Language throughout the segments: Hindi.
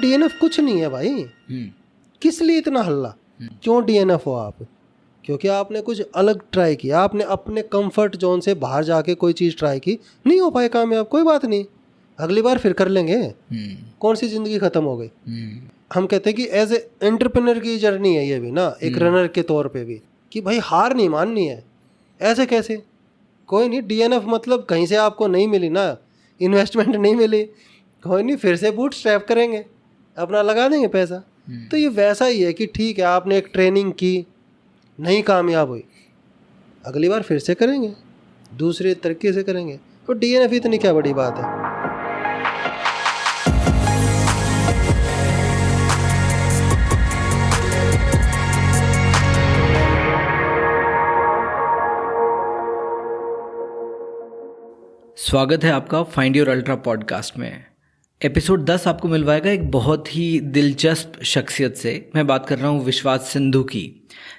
डीएनएफ कुछ नहीं है भाई। किस लिए इतना हल्ला? क्यों डीएनएफ हो आप? क्योंकि आपने कुछ अलग ट्राई किया, आपने अपने कंफर्ट जोन से बाहर जाके कोई चीज़ ट्राई की, नहीं हो पाए कामयाब, कोई बात नहीं, अगली बार फिर कर लेंगे। कौन सी ज़िंदगी ख़त्म हो गई? हम कहते हैं कि एज ए एंटरप्रेन्योर की जर्नी है ये भी ना, एक रनर के तौर पे भी, कि भाई हार नहीं माननी है। ऐसे कैसे? कोई नहीं, डीएनएफ मतलब कहीं से आपको नहीं मिली ना, इन्वेस्टमेंट नहीं मिली, कोई नहीं, फिर से बूट स्ट्रैप करेंगे, अपना लगा देंगे पैसा। तो ये वैसा ही है कि ठीक है, आपने एक ट्रेनिंग की, नहीं कामयाब हुई, अगली बार फिर से करेंगे, दूसरे तरीके से करेंगे। तो डीएनएफ इतनी क्या बड़ी बात है? स्वागत है आपका फाइंड योर अल्ट्रा पॉडकास्ट में। एपिसोड 10 आपको मिलवाएगा एक बहुत ही दिलचस्प शख्सियत से। मैं बात कर रहा हूँ विश्वास सिंधु की,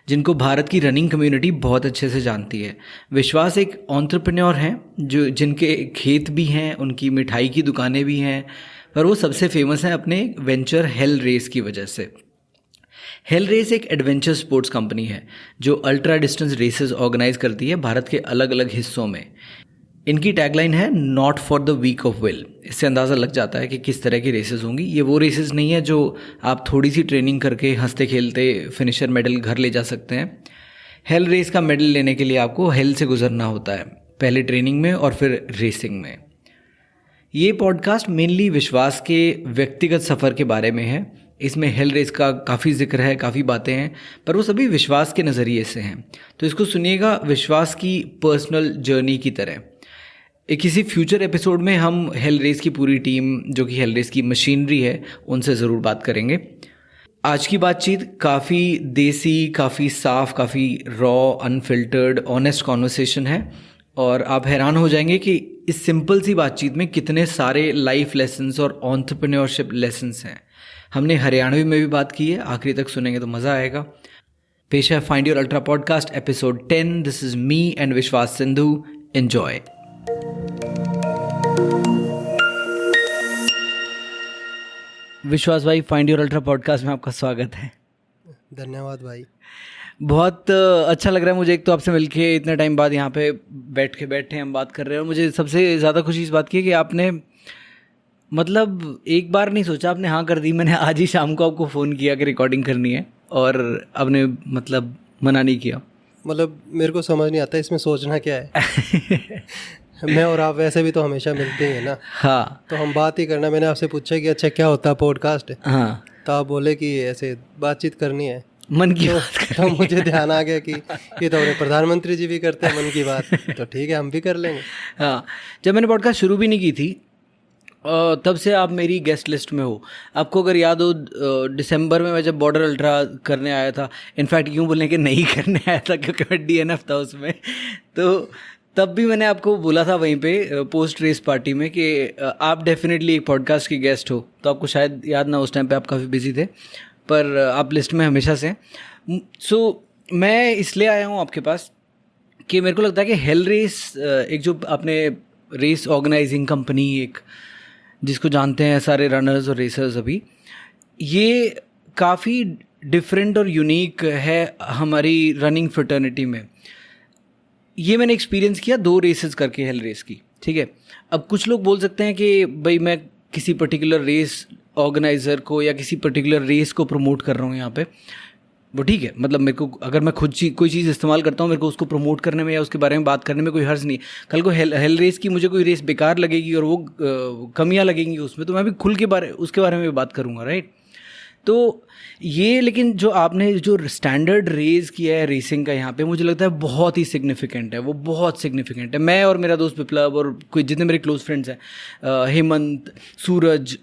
जिनको भारत की रनिंग कम्युनिटी बहुत अच्छे से जानती है। विश्वास एक एंटरप्रेन्योर हैं जिनके खेत भी हैं, उनकी मिठाई की दुकानें भी हैं, पर वो सबसे फेमस हैं अपने वेंचर हेल रेस की वजह से। हेल रेस एक एडवेंचर स्पोर्ट्स कंपनी है जो अल्ट्रा डिस्टेंस रेसेस ऑर्गेनाइज करती है भारत के अलग अलग हिस्सों में। इनकी टैगलाइन है not for the weak of will. इससे अंदाज़ा लग जाता है कि किस तरह की रेसेस होंगी। ये वो रेसेस नहीं है जो आप थोड़ी सी ट्रेनिंग करके हंसते खेलते फिनिशर मेडल घर ले जा सकते हैं। हेल रेस का मेडल लेने के लिए आपको हेल से गुजरना होता है, पहले ट्रेनिंग में और फिर रेसिंग में। ये पॉडकास्ट मेनली विश्वास के व्यक्तिगत सफ़र के बारे में है। इसमें हेल रेस का काफ़ी जिक्र है, काफ़ी बातें हैं, पर वो सभी विश्वास के नज़रिए से हैं। तो इसको सुनिएगा विश्वास की पर्सनल जर्नी की तरह। किसी फ्यूचर एपिसोड में हम हेल रेस की पूरी टीम, जो कि हेल रेस की मशीनरी है, उनसे ज़रूर बात करेंगे। आज की बातचीत काफ़ी देसी, काफ़ी साफ, काफ़ी रॉ, अनफिल्टर्ड, ऑनेस्ट कॉन्वर्सेशन है और आप हैरान हो जाएंगे कि इस सिंपल सी बातचीत में कितने सारे लाइफ लेसन्स और एंटरप्रेन्योरशिप लेसन्स हैं। हमने हरियाणवी में भी बात की है, आखिरी तक सुनेंगे तो मज़ा आएगा। पेश है find your ultra podcast episode 10। This is me and विश्वास सिंधु। एन्जॉय। विश्वास भाई, फाइंड योर अल्ट्रा पॉडकास्ट में आपका स्वागत है। धन्यवाद भाई। बहुत अच्छा लग रहा है मुझे, एक तो आपसे मिलके इतने टाइम बाद यहाँ पे बैठे हम बात कर रहे हैं। और मुझे सबसे ज़्यादा खुशी इस बात की है कि आपने मतलब एक बार नहीं सोचा, आपने हाँ कर दी। मैंने आज ही शाम को आपको फ़ोन किया कि रिकॉर्डिंग करनी है और आपने मतलब मना नहीं किया। मतलब मेरे को समझ नहीं आता इसमें सोचना क्या है। मैं और आप वैसे भी तो हमेशा मिलते ही हैं ना। हाँ, तो हम बात ही करना। मैंने आपसे पूछा कि अच्छा क्या होता है पॉडकास्ट? हाँ, तो आप बोले कि ऐसे बातचीत करनी है, मन की बात तो मुझे ध्यान आ गया कि ये तो अपने प्रधानमंत्री जी भी करते हैं मन की बात, तो ठीक है हम भी कर लेंगे। हाँ, जब मैंने पॉडकास्ट शुरू भी नहीं की थी तब से आप मेरी गेस्ट लिस्ट में हो। आपको अगर याद हो, दिसंबर में मैं जब बॉर्डर अल्ट्रा करने आया था, इनफैक्ट यूँ बोलने के नहीं करने आया था क्योंकि मैं डीएनएफ था उसमें, तो तब भी मैंने आपको बोला था वहीं पे पोस्ट रेस पार्टी में कि आप डेफिनेटली एक पॉडकास्ट की गेस्ट हो। तो आपको शायद याद ना, उस टाइम पे आप काफ़ी बिजी थे, पर आप लिस्ट में हमेशा से। सो मैं इसलिए आया हूँ आपके पास कि मेरे को लगता है कि हेल रेस एक जो आपने रेस ऑर्गेनाइजिंग कंपनी, एक जिसको जानते हैं सारे रनर्स और रेसर्स, अभी ये काफ़ी डिफरेंट और यूनिक है हमारी रनिंग फ्रेटर्निटी में। ये मैंने एक्सपीरियंस किया 2 रेसेस करके हेल रेस की, ठीक है। अब कुछ लोग बोल सकते हैं कि भाई मैं किसी पर्टिकुलर रेस ऑर्गेनाइज़र को या किसी पर्टिकुलर रेस को प्रमोट कर रहा हूँ यहाँ पे, वो ठीक है। मतलब मेरे को अगर मैं खुद कोई चीज़ इस्तेमाल करता हूँ, मेरे को उसको प्रमोट करने में या उसके बारे में बात करने में कोई हर्ज नहीं। कल को हेल रेस की मुझे कोई रेस बेकार लगेगी और वो कमियाँ लगेंगी उसमें, तो मैं भी खुल के उसके बारे में बात करूँगा, राइट। तो ये, लेकिन जो आपने जो स्टैंडर्ड रेस किया है रेसिंग का यहाँ पे, मुझे लगता है बहुत ही सिग्निफिकेंट है। वो बहुत सिग्निफिकेंट है। मैं और मेरा दोस्त विप्लव और कोई जितने मेरे क्लोज फ्रेंड्स हैं, हेमंत, सूरज,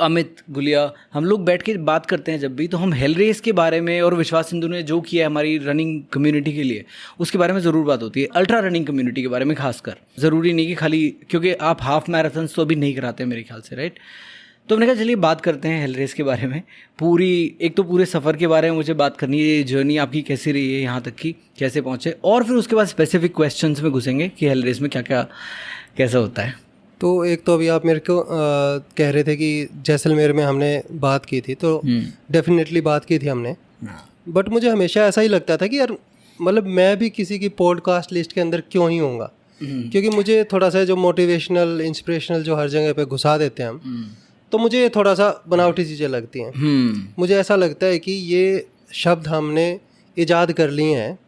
अमित गुलिया, हम लोग बैठ के बात करते हैं जब भी, तो हम हेल रेस के बारे में और विश्वास सिंधु ने जो किया है हमारी रनिंग कम्युनिटी के लिए, उसके बारे में ज़रूर बात होती है। अल्ट्रा रनिंग कम्युनिटी के बारे में खासकर। ज़रूरी नहीं कि खाली, क्योंकि आप हाफ मैराथन तो अभी नहीं कराते मेरे ख्याल से, राइट। तो मैंने कहा चलिए बात करते हैं हेल रेस के बारे में। एक तो पूरे सफ़र के बारे में मुझे बात करनी है, ये जर्नी आपकी कैसी रही है यहाँ तक की, कैसे पहुँचे, और फिर उसके बाद स्पेसिफिक क्वेश्चंस में घुसेंगे कि हेल रेस में क्या क्या कैसा होता है। तो एक तो अभी आप मेरे को कह रहे थे कि जैसलमेर में हमने बात की थी, तो डेफिनेटली बात की थी हमने, बट मुझे हमेशा ऐसा ही लगता था कि यार मतलब मैं भी किसी की पॉडकास्ट लिस्ट के अंदर क्यों ही होऊंगा, क्योंकि मुझे थोड़ा सा जो मोटिवेशनल इंस्पिरेशनल जो हर जगह पे घुसा देते हैं हम, तो मुझे थोड़ा सा बनावटी चीज़ें लगती हैं। मुझे ऐसा लगता है कि ये शब्द हमने ईजाद कर लिए हैं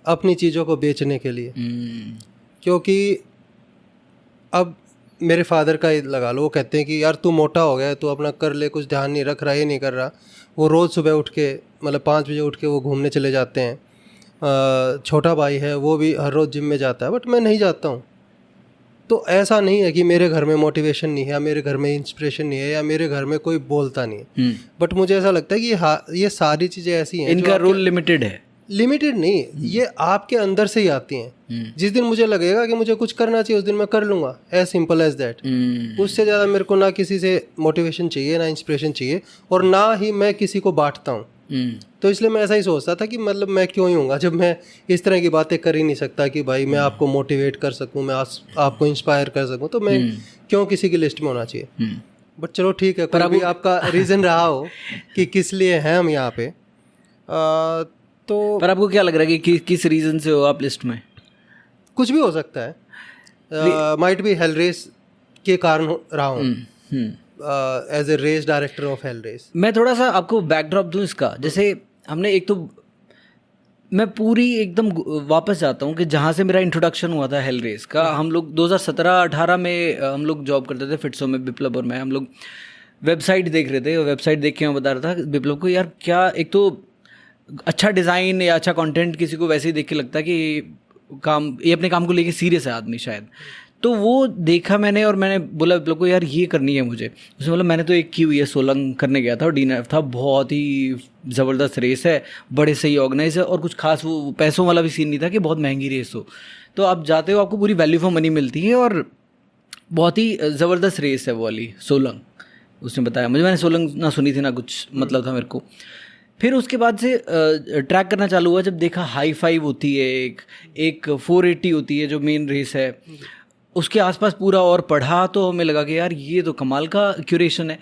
अपनी चीज़ों को बेचने के लिए, क्योंकि अब मेरे फादर का ही लगा लो, वो कहते हैं कि यार तू मोटा हो गया, तू अपना कर ले, कुछ ध्यान नहीं रख रहा, ये नहीं कर रहा। वो रोज़ सुबह उठ के मतलब 5 बजे उठ के वो घूमने चले जाते हैं। छोटा भाई है वो भी हर रोज़ जिम में जाता है, बट मैं नहीं जाता हूँ। तो ऐसा नहीं है कि मेरे घर में मोटिवेशन नहीं है या मेरे घर में इंस्पिरेशन नहीं है या मेरे घर में कोई बोलता नहीं है, बट मुझे ऐसा लगता है कि ये सारी चीज़ें ऐसी हैं, इनका रोल लिमिटेड है। लिमिटेड नहीं, ये आपके अंदर से ही आती हैं। जिस दिन मुझे लगेगा कि मुझे कुछ करना चाहिए उस दिन मैं कर लूँगा, एज सिंपल एज दैट। उससे ज़्यादा मेरे को ना किसी से मोटिवेशन चाहिए, ना इंस्पिरेशन चाहिए, और ना ही मैं किसी को बांटता हूँ। तो इसलिए मैं ऐसा ही सोचता था कि मतलब मैं क्यों ही हूँगा जब मैं इस तरह की बातें कर ही नहीं सकता कि भाई मैं आपको मोटिवेट कर सकूँ, मैं आपको इंस्पायर कर सकूँ, तो मैं क्यों किसी की लिस्ट में होना चाहिए। बट चलो ठीक है, पर अभी आपका रीज़न रहा हो कि किस लिए हैं हम यहाँ पे, तो पर आपको क्या लग रहा है कि किस रीज़न से हो आप लिस्ट में? कुछ भी हो सकता है, माइट बी हेल रेस के कारण रहा हूँ, as a race director of hell race. मैं थोड़ा सा आपको बैकड्रॉप दूं इसका। जैसे हमने एक तो मैं पूरी एकदम वापस जाता हूँ कि जहाँ से मेरा इंट्रोडक्शन हुआ था हेल रेस का। हम लोग 2017-18 में हम लोग जॉब करते थे फिट्सो में, विप्लव और मैं। हम लोग वेबसाइट देख रहे थे और वेबसाइट देख के मैं बता रहा था विप्लव को, यार क्या एक तो अच्छा डिज़ाइन या अच्छा कंटेंट किसी को वैसे ही देख के लगता है कि ये अपने काम को लेके सीरियस है आदमी शायद। तो वो देखा मैंने और मैंने बोला विप्लव को, यार ये करनी है मुझे। उसने बोला मैंने तो एक की हुई है, सोलंग करने गया था और DNF था, बहुत ही ज़बरदस्त रेस है, बड़े सही ऑर्गेनाइज है और कुछ खास वो पैसों वाला भी सीन नहीं था कि बहुत महंगी रेस हो। तो आप जाते हो, आपको पूरी वैल्यू फॉर मनी मिलती है और बहुत ही ज़बरदस्त रेस है वो वाली सोलंग। उसने बताया मुझे, मैंने सोलंग ना सुनी थी ना कुछ मतलब था मेरे को। फिर उसके बाद से ट्रैक करना चालू हुआ, जब देखा हाई 5 होती है, एक 480 होती है जो मेन रेस है, उसके आसपास पूरा और पढ़ा तो हमें लगा कि यार ये तो कमाल का क्यूरेशन है।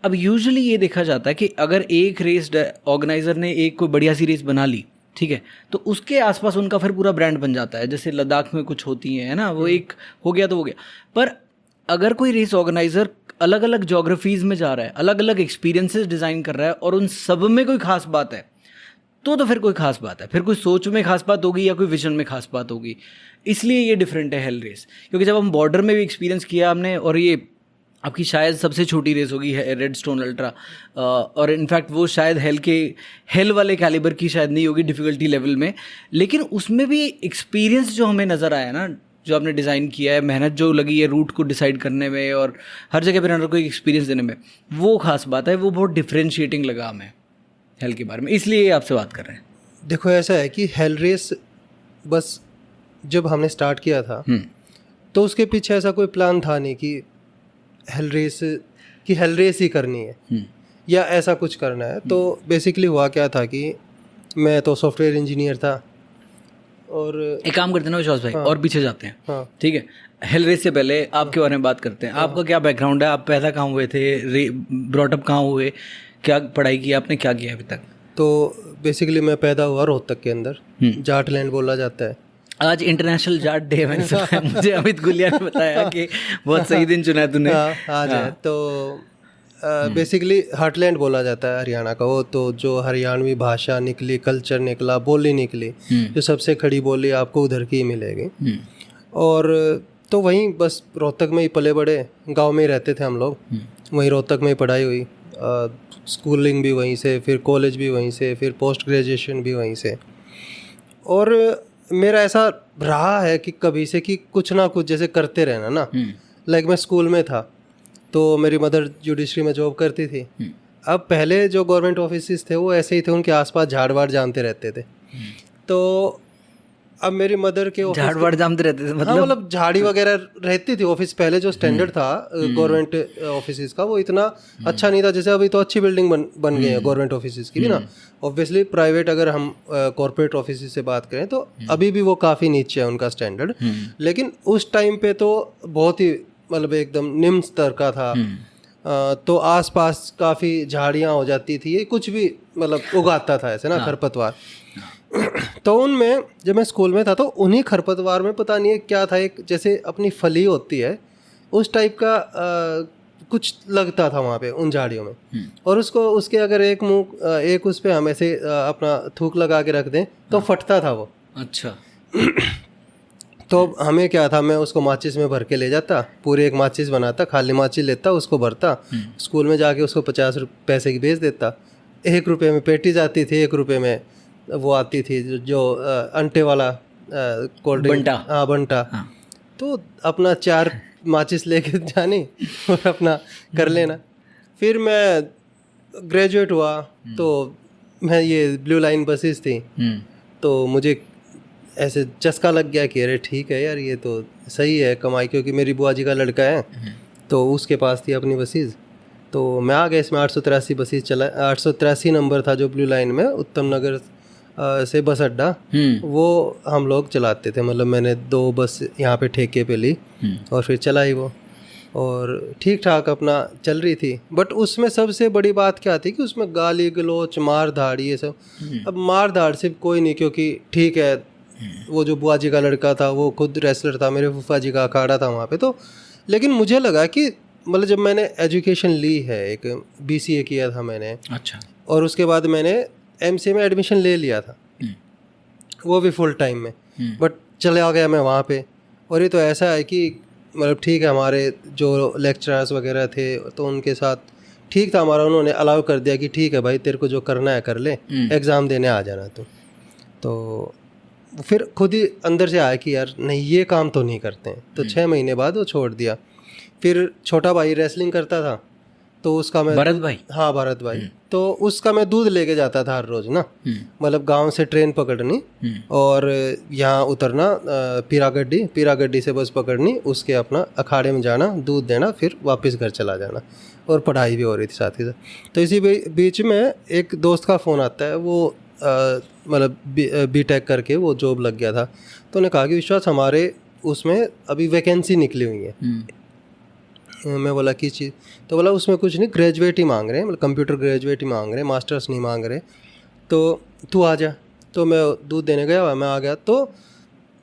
अब यूजुअली ये देखा जाता है कि अगर एक रेस ऑर्गेनाइज़र ने एक कोई बढ़िया सी रेस बना ली, ठीक है, तो उसके आसपास उनका फिर पूरा ब्रांड बन जाता है। जैसे लद्दाख में कुछ होती हैं, है ना, वो एक हो गया तो हो गया। पर अगर कोई रेस ऑर्गेनाइज़र अलग अलग जोग्राफीज़ में जा रहा है, अलग अलग एक्सपीरियंसेस डिज़ाइन कर रहा है और उन सब में कोई खास बात है, तो फिर कोई खास बात है, फिर कोई सोच में खास बात होगी या कोई विजन में खास बात होगी। इसलिए ये डिफरेंट है हेल रेस, क्योंकि जब हम बॉर्डर में भी एक्सपीरियंस किया हमने, और ये आपकी शायद सबसे छोटी रेस होगी रेडस्टोन अल्ट्रा, और इनफैक्ट वो शायद हेल वाले कैलिबर की शायद नहीं होगी डिफ़िकल्टी लेवल में, लेकिन उसमें भी एक्सपीरियंस जो हमें नज़र आया ना, जो आपने डिज़ाइन किया है, मेहनत जो लगी है रूट को डिसाइड करने में और हर जगह पर रनर को एक्सपीरियंस देने में, वो खास बात है। वो बहुत डिफ्रेंशिएटिंग लगा हमें हेल के बारे में, इसलिए आपसे बात कर रहे हैं। देखो ऐसा है कि हेल रेस बस जब हमने स्टार्ट किया था तो उसके पीछे ऐसा कोई प्लान था नहीं कि हेल रेस ही करनी है या ऐसा कुछ करना है। तो बेसिकली हुआ क्या था कि मैं तो सॉफ्टवेयर इंजीनियर था और एक काम करते हैं ना विश्वास भाई, और पीछे जाते हैं, ठीक है। हेल रेस से पहले आपके बारे में बात करते हैं। आपका क्या बैकग्राउंड है, आप पैदा कहाँ हुए थे, ब्रॉटअप कहाँ हुए, क्या पढ़ाई की आपने, क्या किया अभी तक? तो बेसिकली मैं पैदा हुआ रोहतक के अंदर, जाट लैंड बोला जाता है। आज इंटरनेशनल जाट डे मैंने सुना, मुझे अमित गुलिया ने बताया कि बहुत सही दिन चुना है तूने। आज है। तो बेसिकली हार्टलैंड बोला जाता है हरियाणा का वो, तो जो हरियाणवी भाषा निकली, कल्चर निकला, बोली निकली, जो सबसे खड़ी बोली आपको उधर की ही मिलेगी। और तो वहीं बस रोहतक में ही पले बड़े, गांव में ही रहते थे हम लोग, वहीं रोहतक में ही पढ़ाई हुई, स्कूलिंग भी वहीं से, फिर कॉलेज भी वहीं से, फिर पोस्ट ग्रेजुएशन भी वहीं से। और मेरा ऐसा रहा है कि कभी से कि कुछ ना कुछ जैसे करते रहना ना। लाइक मैं स्कूल में था तो मेरी मदर जुडिशरी में जॉब करती थी। अब पहले जो गवर्नमेंट ऑफिस थे वो ऐसे ही थे, उनके आसपास झाड़ वाड़ जानते रहते थे। तो अब मेरी मदर के झाड़ वाड़ जानते रहते थे मतलब झाड़ी वगैरह रहती थी ऑफिस। पहले जो स्टैंडर्ड था गवर्नमेंट ऑफिस का वो इतना अच्छा नहीं था, जैसे अभी तो अच्छी बिल्डिंग बन गई है गवर्नमेंट ऑफिस की भी ना। ऑब्वियसली प्राइवेट अगर हम कॉर्पोरेट ऑफिस से बात करें तो अभी भी वो काफ़ी नीचे है उनका स्टैंडर्ड, लेकिन उस टाइम पे तो बहुत ही मतलब एकदम निम्न स्तर का था। तो आसपास काफ़ी झाड़ियाँ हो जाती थी, ये कुछ भी मतलब उगाता था ऐसे ना खरपतवार। तो उनमें जब मैं स्कूल में था तो उन्हीं खरपतवार में पता नहीं है क्या था, एक जैसे अपनी फली होती है उस टाइप का कुछ लगता था वहाँ पे उन झाड़ियों में। और उसको उसके अगर एक उस पे हम ऐसे अपना थूक लगा के रख दें तो फटता था वो। अच्छा। तो हमें क्या था, मैं उसको माचिस में भर के ले जाता, पूरे एक माचिस बनाता, खाली माचिस लेता, उसको भरता, स्कूल में जाके उसको 50 पैसे की बेच देता। 1 रुपये में पेटीज आती थी, 1 रुपये में वो आती थी जो अंटे वाला कोल्ड ड्रिंक, बंटा। हाँ बंटा। तो अपना 4 माचिस लेके जानी और अपना कर लेना। फिर मैं ग्रेजुएट हुआ तो मैं ये ब्लू लाइन बसेस थी, तो मुझे ऐसे चस्का लग गया कि अरे ठीक है यार, ये तो सही है कमाई, क्योंकि मेरी बुआ जी का लड़का है तो उसके पास थी अपनी बसेस। तो मैं आ गया इसमें 883 बसेस चला, 883 नंबर था जो ब्लू लाइन में उत्तम नगर से बस अड्डा, वो हम लोग चलाते थे। मतलब मैंने 2 बस यहाँ पे ठेके पे ली और फिर चलाई वो, और ठीक ठाक अपना चल रही थी। बट उसमें सबसे बड़ी बात क्या थी कि उसमें गाली गलोच मार धाड़ ये सब। अब मार धाड़ सिर्फ कोई नहीं, क्योंकि ठीक है वो जो बुआ जी का लड़का था वो खुद रेसलर था, मेरे फूफा जी का अखाड़ा था वहाँ पे। तो लेकिन मुझे लगा कि मतलब जब मैंने एजुकेशन ली है, एक BCA किया था मैंने, अच्छा, और उसके बाद मैंने MCA में एडमिशन ले लिया था, वो भी फुल टाइम में, बट चले आ गया मैं वहाँ पे। और ये तो ऐसा है कि मतलब ठीक है, हमारे जो लेक्चरर्स वगैरह थे तो उनके साथ ठीक था हमारा, उन्होंने अलाउ कर दिया कि ठीक है भाई तेरे को जो करना है कर ले, एग्ज़ाम देने आ जाना तू। तो फिर खुद ही अंदर से आया कि यार नहीं ये काम तो नहीं करते हैं। तो 6 महीने बाद वो छोड़ दिया। फिर छोटा भाई रेसलिंग करता था तो उसका मैं, भरत भाई, हाँ भरत भाई, तो उसका मैं दूध लेके जाता था हर रोज़ ना। मतलब गांव से ट्रेन पकड़नी और यहाँ उतरना, पीरा गड्डी से बस पकड़नी, उसके अपना अखाड़े में जाना, दूध देना, फिर वापस घर चला जाना। और पढ़ाई भी हो रही थी साथ ही साथ। तो इसी बीच में एक दोस्त का फ़ोन आता है, वो मतलब B.Tech करके वो जॉब लग गया था। तो उन्होंने कहा कि विश्वास हमारे उसमें अभी वैकेंसी निकली हुई है। मैं बोला किस चीज़? तो बोला उसमें कुछ नहीं, ग्रेजुएट ही मांग रहे हैं, मतलब कंप्यूटर ग्रेजुएट ही मांग रहे हैं, मास्टर्स नहीं मांग रहे, तो तू आ जा। तो मैं दूध देने गया, मैं आ गया। तो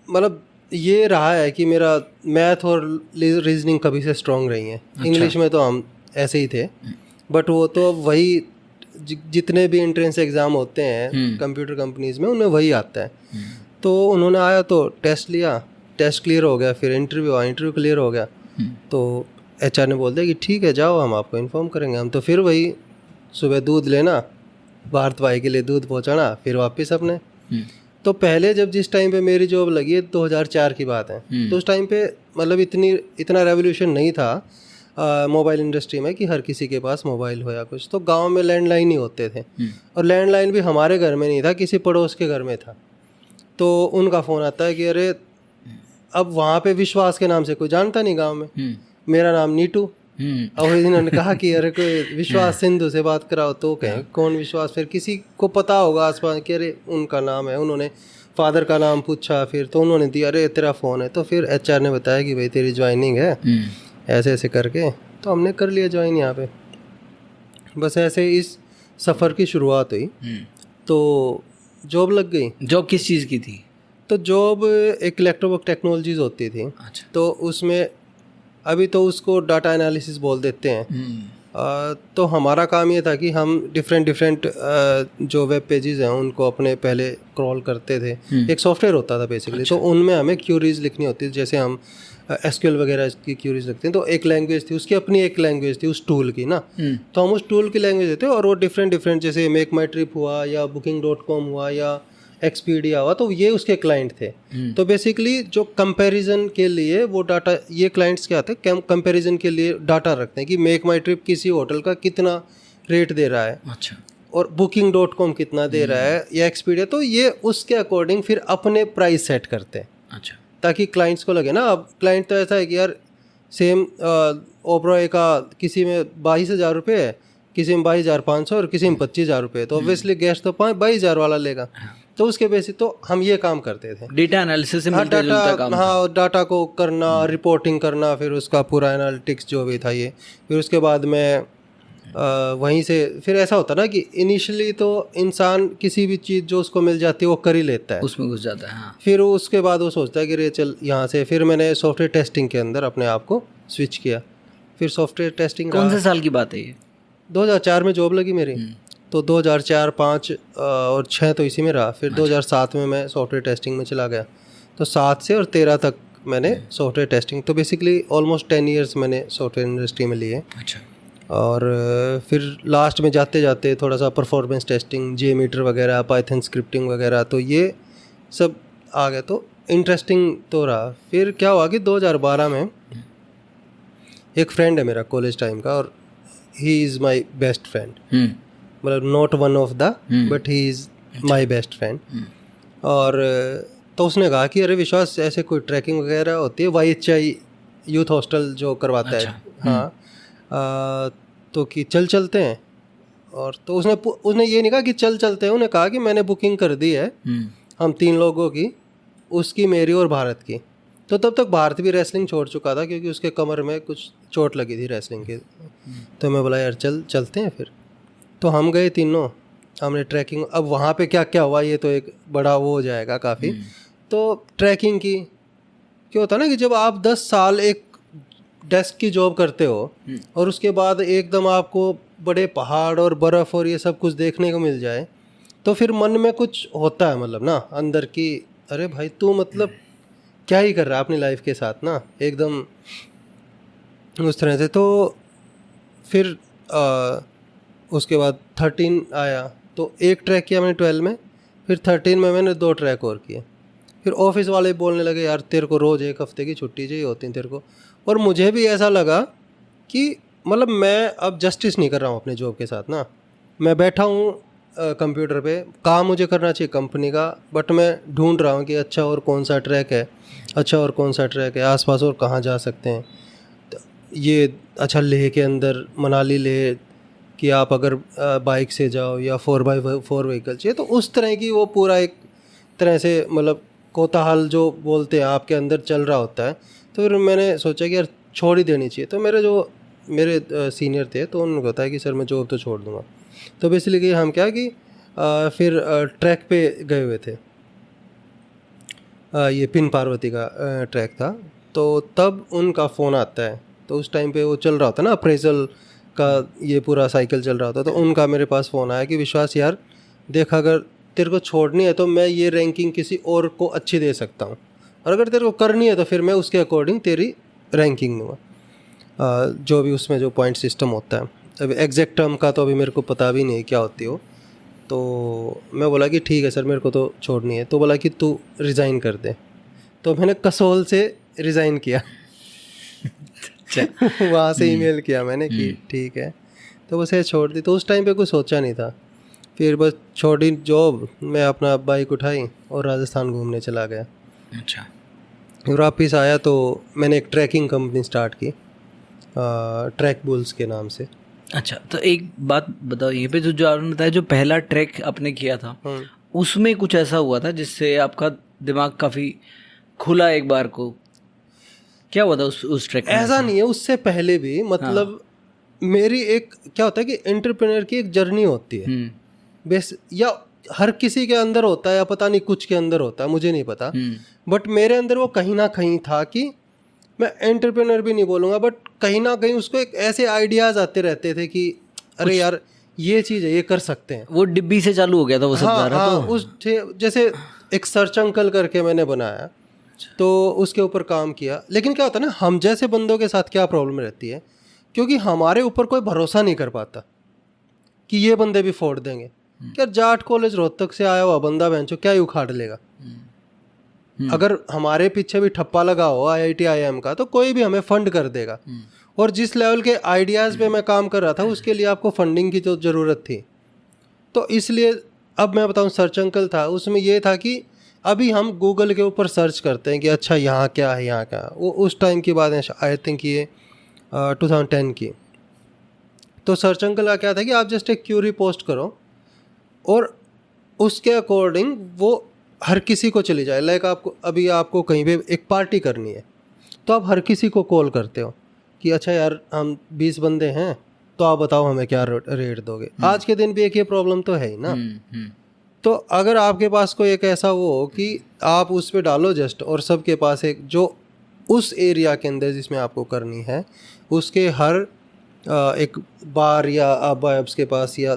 मतलब ये रहा है कि मेरा मैथ और रीजनिंग कभी से स्ट्रांग रही हैं। इंग्लिश में तो हम ऐसे ही थे, बट वो तो वही जितने भी एंट्रेंस एग्ज़ाम होते हैं कंप्यूटर कंपनीज़ में उनमें वही आता है। तो उन्होंने आया तो टेस्ट लिया, टेस्ट क्लियर हो गया, फिर इंटरव्यू आया, इंटरव्यू क्लियर हो गया। तो HR ने बोल दिया कि ठीक है जाओ, हम आपको इन्फॉर्म करेंगे। हम तो फिर वही सुबह दूध लेना, भारत भाई के लिए दूध पहुंचाना, फिर वापस अपने। तो पहले जब जिस टाइम पे मेरी जॉब लगी है 2004 की बात है, तो उस टाइम पे मतलब इतना रेवोल्यूशन नहीं था मोबाइल इंडस्ट्री में कि हर किसी के पास मोबाइल हो या कुछ। तो गांव में लैंडलाइन ही होते थे, और लैंडलाइन भी हमारे घर में नहीं था, किसी पड़ोस के घर में था। तो उनका फ़ोन आता है कि अरे अब वहाँ पे विश्वास के नाम से कोई जानता नहीं गांव में, मेरा नाम नीटू। अब इन्होंने कहा कि अरे कोई विश्वास सिंधु से बात कराओ, तो कहें कौन विश्वास? फिर किसी को पता होगा आसपास कि अरे उनका नाम है, उन्होंने फादर का नाम पूछा, फिर तो उन्होंने दिया, अरे तेरा फ़ोन है। तो फिर HR ने बताया कि भाई तेरी ज्वाइनिंग है, ऐसे ऐसे करके। तो हमने कर लिया ज्वाइन यहाँ पे। बस ऐसे इस सफ़र की शुरुआत हुई। तो जॉब लग गई। जॉब किस चीज़ की थी? तो जॉब एक इलेक्ट्रोवर्क टेक्नोलॉजीज होती थी। अच्छा। तो उसमें अभी तो उसको डाटा एनालिसिस बोल देते हैं। तो हमारा काम ये था कि हम डिफरेंट जो वेब पेजेस हैं उनको अपने पहले क्रॉल करते थे। एक सॉफ्टवेयर होता था बेसिकली। अच्छा। तो उनमें हमें क्यूरीज लिखनी होती थी, जैसे हम SQL वगैरह की क्यूरीज लिखते हैं। तो एक लैंग्वेज थी, उसकी अपनी एक लैंग्वेज थी उस टूल की ना। तो हम उस टूल की लैंग्वेज देते, और वो डिफरेंट जैसे मेक माई ट्रिप हुआ या booking.com हुआ या Expedia हुआ, तो ये उसके क्लाइंट थे। तो बेसिकली जो कंपैरिजन के लिए वो डाटा, ये क्लाइंट्स क्या आते हैं कंपैरिजन के लिए डाटा रखते हैं कि मेक माई ट्रिप किसी होटल का कितना रेट दे रहा है। अच्छा। और booking.com कितना दे रहा है या Expedia, तो ये उसके अकॉर्डिंग फिर अपने प्राइस सेट करते हैं। अच्छा। ताकि क्लाइंट्स को लगे ना, अब क्लाइंट तो ऐसा है कि यार सेम ओबरॉय का किसी में 22,000 रुपये है, किसी में 22,500 और किसी में 25,000 रुपये, तो ऑब्वियसली गेस्ट तो 22,000 वाला लेगा। तो उसके बेसिस तो हम ये काम करते थे, डेटा एनालिसिस से मिलता जुलता काम था। हाँ, डाटा को करना, रिपोर्टिंग करना, फिर उसका पूरा एनालिटिक्स जो भी था ये। फिर उसके बाद में वहीं से फिर ऐसा होता ना कि इनिशियली तो इंसान किसी भी चीज़ जो उसको मिल जाती है वो कर ही लेता है, उसमें घुस जाता है। हाँ। फिर उसके बाद वो सोचता है कि रे चल यहाँ से। फिर मैंने सॉफ्टवेयर टेस्टिंग के अंदर अपने आप को स्विच किया। फिर सॉफ्टवेयर टेस्टिंग कौन से साल की बात है ये? 2004 में जॉब लगी मेरी, तो 2004, 5 और 6 तो इसी में रहा। फिर 2007 में मैं सॉफ्टवेयर टेस्टिंग में चला गया। तो 7 से और 13 तक मैंने सॉफ्टवेयर टेस्टिंग, तो बेसिकली ऑलमोस्ट 10 ईयर्स मैंने सॉफ्टवेयर इंडस्ट्री में लिए। अच्छा। और फिर लास्ट में जाते जाते थोड़ा सा परफॉर्मेंस टेस्टिंग, JMeter वगैरह, पाइथन स्क्रिप्टिंग वगैरह, तो ये सब आ गया, तो इंटरेस्टिंग तो रहा। फिर क्या हुआ कि 2012 में एक फ्रेंड है मेरा कॉलेज टाइम का, और he is my best friend, मतलब not one of the but he is my best friend. और तो उसने कहा कि अरे विश्वास, ऐसे कोई ट्रैकिंग वगैरह होती है, YHI यूथ हॉस्टल जो करवाता है, हाँ, तो कि चल चलते हैं। और तो उसने ये नहीं कहा कि चल चलते हैं, उन्हें कहा कि मैंने बुकिंग कर दी है हम 3 लोगों की, उसकी, मेरी और भारत की। तो तब तक भारत भी रेसलिंग छोड़ चुका था क्योंकि उसके कमर में कुछ चोट लगी थी रेसलिंग की। तो मैं बोला यार चलते हैं फिर। तो हम गए तीनों, हमने ट्रैकिंग। अब वहाँ पे क्या क्या हुआ ये तो एक बड़ा वो हो जाएगा काफ़ी। तो ट्रैकिंग की क्या होता है ना कि जब आप 10 साल एक डेस्क की जॉब करते हो और उसके बाद एकदम आपको बड़े पहाड़ और बर्फ़ और ये सब कुछ देखने को मिल जाए, तो फिर मन में कुछ होता है, मतलब ना अंदर की, अरे भाई तू मतलब क्या ही कर रहा है अपनी लाइफ के साथ ना, एकदम उस तरह से। तो फिर उसके बाद 13 आया, तो एक ट्रैक किया मैंने 12 में, फिर 13 में मैंने 2 ट्रैक और किए। फिर ऑफिस वाले बोलने लगे यार तेरे को रोज़ 1 हफ्ते की छुट्टी चाहिए होती है तेरे को। और मुझे भी ऐसा लगा कि मतलब मैं अब जस्टिस नहीं कर रहा हूँ अपने जॉब के साथ ना। मैं बैठा हूँ कंप्यूटर पे, काम मुझे करना चाहिए कंपनी का, बट मैं ढूंढ रहा हूँ कि अच्छा और कौन सा ट्रैक है, अच्छा और कौन सा ट्रैक है, आसपास और कहाँ जा सकते हैं। तो ये अच्छा लेह के अंदर, मनाली लेह कि आप अगर बाइक से जाओ या 4x4 व्हीकल चाहिए, तो उस तरह की वो पूरा एक तरह से मतलब कोताहल जो बोलते हैं आपके अंदर चल रहा होता है। तो फिर मैंने सोचा कि यार छोड़ ही देनी चाहिए। तो मेरे सीनियर थे, तो उन्होंने बताया कि सर मैं जॉब तो छोड़ दूँगा। तो बेसिकली हम क्या कि फिर ट्रैक पे गए हुए थे, ये पिन पार्वती का ट्रैक था। तो तब उनका फ़ोन आता है, तो उस टाइम पे वो चल रहा होता ना अप्रेजल का, ये पूरा साइकिल चल रहा होता। तो उनका मेरे पास फ़ोन आया कि विश्वास यार देख, अगर तेरे को छोड़नी है तो मैं ये रैंकिंग किसी और को अच्छी दे सकता हूँ, और अगर तेरे को करनी है तो फिर मैं उसके अकॉर्डिंग तेरी रैंकिंग दूँगा, जो भी उसमें जो पॉइंट सिस्टम होता है। अभी एग्जैक्ट टर्म का तो अभी मेरे को पता भी नहीं क्या होती हो। तो मैं बोला कि ठीक है सर मेरे को तो छोड़नी है। तो बोला कि तू रिज़ाइन कर दे। तो मैंने कसोल से रिज़ाइन किया वहाँ से ईमेल किया मैंने कि ठीक है, तो बस ये छोड़ दी। तो उस टाइम पे कुछ सोचा नहीं था। फिर बस छोड़ी जॉब, मैं अपना बाइक उठाई और राजस्थान घूमने चला गया। अच्छा। फिर वापस आया तो मैंने एक ट्रैकिंग कंपनी स्टार्ट की, ट्रैक बुल्स के नाम से। अच्छा, तो एक बात बताओ, ये पे जो आपने बताया जो पहला ट्रैक आपने किया था, उसमें कुछ ऐसा हुआ था जिससे आपका दिमाग काफ़ी खुला एक बार को? क्या हुआ था उस ट्रैक में? ऐसा नहीं है, उससे पहले भी मतलब मेरी एक क्या होता है कि एंटरप्रेन्योर की एक जर्नी होती है बेस, या हर किसी के अंदर होता है या पता नहीं कुछ के अंदर होता है, मुझे नहीं पता। बट मेरे अंदर वो कहीं ना कहीं था कि मैं एंटरप्रेन्योर भी नहीं बोलूँगा, बट कहीं ना कहीं उसको एक ऐसे आइडियाज़ आते रहते थे कि अरे यार ये चीज़ है, ये कर सकते हैं। वो डिब्बी से चालू हो गया था वो सब? हाँ, तो उस जैसे एक सर्च अंकल करके मैंने बनाया, तो उसके ऊपर काम किया। लेकिन क्या होता है ना, हम जैसे बंदों के साथ क्या प्रॉब्लम रहती है, क्योंकि हमारे ऊपर कोई भरोसा नहीं कर पाता कि ये बंदे भी फोड़ देंगे। क्या जाट कॉलेज रोहतक से आया हुआ बंदा बेंचो क्या ही उखाड़ लेगा? अगर हमारे पीछे भी ठप्पा लगा हो IIT IIM का, तो कोई भी हमें फंड कर देगा। और जिस लेवल के आइडियाज़ पे मैं काम कर रहा था, उसके लिए आपको फंडिंग की तो ज़रूरत थी। तो इसलिए अब मैं बताऊं, सर्च अंकल था, उसमें ये था कि अभी हम गूगल के ऊपर सर्च करते हैं कि अच्छा यहाँ क्या है, यहाँ क्या है। वो उस टाइम की बात है, आई थिंक ये 2010 की। तो सर्च अंकल का क्या था कि आप जस्ट एक क्यूरी पोस्ट करो और उसके अकॉर्डिंग वो हर किसी को चली जाए। लाइक आपको कहीं पे एक पार्टी करनी है तो आप हर किसी को कॉल करते हो कि अच्छा यार हम 20 बंदे हैं तो आप बताओ हमें क्या रेट दोगे। आज के दिन भी एक ये प्रॉब्लम तो है ही ना। तो अगर आपके पास कोई एक ऐसा वो हो कि आप उस पर डालो जस्ट, और सबके पास एक जो उस एरिया के अंदर जिसमें आपको करनी है उसके हर एक बार या बायब्स के पास या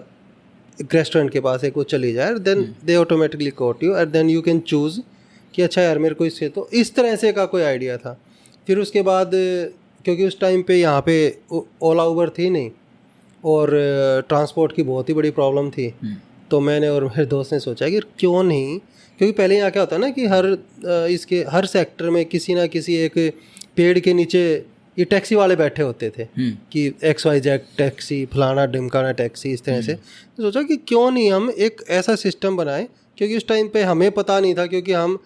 एक रेस्टोरेंट के पास एक वो चली जाए, then they automatically quote you and then you can choose कि अच्छा यार मेरे को इससे, तो इस तरह से का कोई आइडिया था। फिर उसके बाद क्योंकि उस टाइम पे यहाँ पे ओला उबर थी नहीं और ट्रांसपोर्ट की बहुत ही बड़ी प्रॉब्लम थी, तो मैंने और मेरे दोस्त ने सोचा कि क्यों नहीं, क्योंकि पहले यहाँ क्या होता है ना कि इसके हर सेक्टर में किसी ना किसी एक पेड़ के नीचे ये टैक्सी वाले बैठे होते थे कि XYZ टैक्सी, फलाना ढिमकाना टैक्सी, इस तरह से। तो सोचा कि क्यों नहीं हम एक ऐसा सिस्टम बनाएं, क्योंकि उस टाइम पे हमें पता नहीं था, क्योंकि हम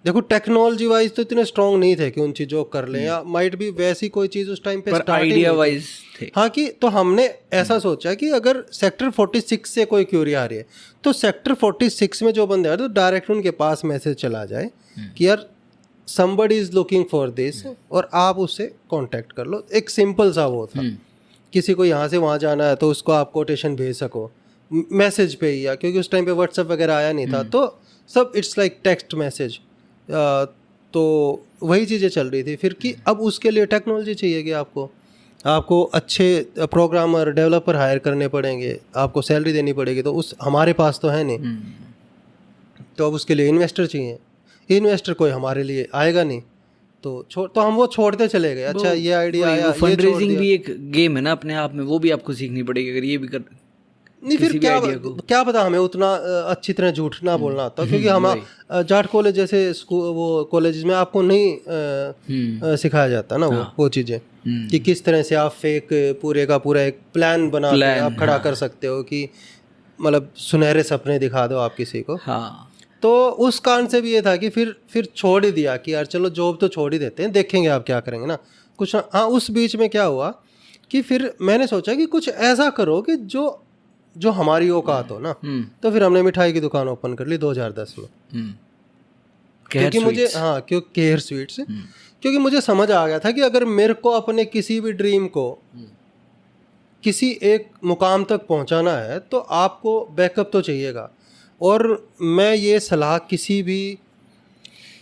देखो टेक्नोलॉजी वाइज तो इतने स्ट्रांग नहीं थे कि उन चीज़ों को कर लें, या माइट भी वैसी कोई चीज़ उस टाइम पे स्टार्टिंग आइडिया वाइज थे। हाँ कि तो हमने ऐसा सोचा कि अगर सेक्टर 46 से कोई क्यूरी आ रही है तो सेक्टर 46 में जो बंदे आ रहे हैं तो डायरेक्ट उनके पास मैसेज चला जाए कि यार somebody is looking for this, और आप उससे कांटेक्ट कर लो। एक सिंपल सा वो था, किसी को यहाँ से वहाँ जाना है तो उसको आप कोटेशन भेज सको मैसेज पे ही, या क्योंकि उस टाइम पे व्हाट्सएप वगैरह आया नहीं था, तो सब इट्स लाइक टेक्स्ट मैसेज। तो वही चीज़ें चल रही थी फिर कि अब उसके लिए टेक्नोलॉजी चाहिए कि आपको अच्छे प्रोग्रामर डेवलपर हायर करने पड़ेंगे, आपको सैलरी देनी पड़ेगी, तो हमारे पास तो है नहीं, तो अब उसके लिए इन्वेस्टर चाहिए। इन्वेस्टर कोई हमारे लिए आएगा नहीं, तो हम वो छोड़ते चले गए। अच्छा ये आइडिया आया, फंड रेजिंग भी एक गेम है ना अपने आप में, वो भी आपको सीखनी पड़ेगी अगर ये भी कर नहीं। फिर क्या पता हमें उतना अच्छी तरह झूठ ना बोलना आता, क्योंकि हम जाट कॉलेज जैसे वो कॉलेज में आपको नहीं सिखाया जाता ना वो चीज़ें कि किस तरह से आप फेक पूरे का पूरा एक प्लान बना के आप खड़ा कर सकते हो कि मतलब सुनहरे सपने दिखा दो आप किसी को। हाँ, तो उस कारण से भी ये था कि फिर छोड़ ही दिया कि यार चलो जॉब तो छोड़ ही देते हैं, देखेंगे आप क्या करेंगे ना कुछ। हाँ उस बीच में क्या हुआ कि फिर मैंने सोचा कि कुछ ऐसा करो कि जो हमारी औकात हो ना। तो फिर हमने मिठाई की दुकान ओपन कर ली 2010 में, क्योंकि मुझे केयर स्वीट्स, क्योंकि मुझे समझ आ गया था कि अगर मेरे को अपने किसी भी ड्रीम को किसी एक मुकाम तक पहुंचाना है तो आपको बैकअप तो चाहिएगा। और मैं ये सलाह किसी भी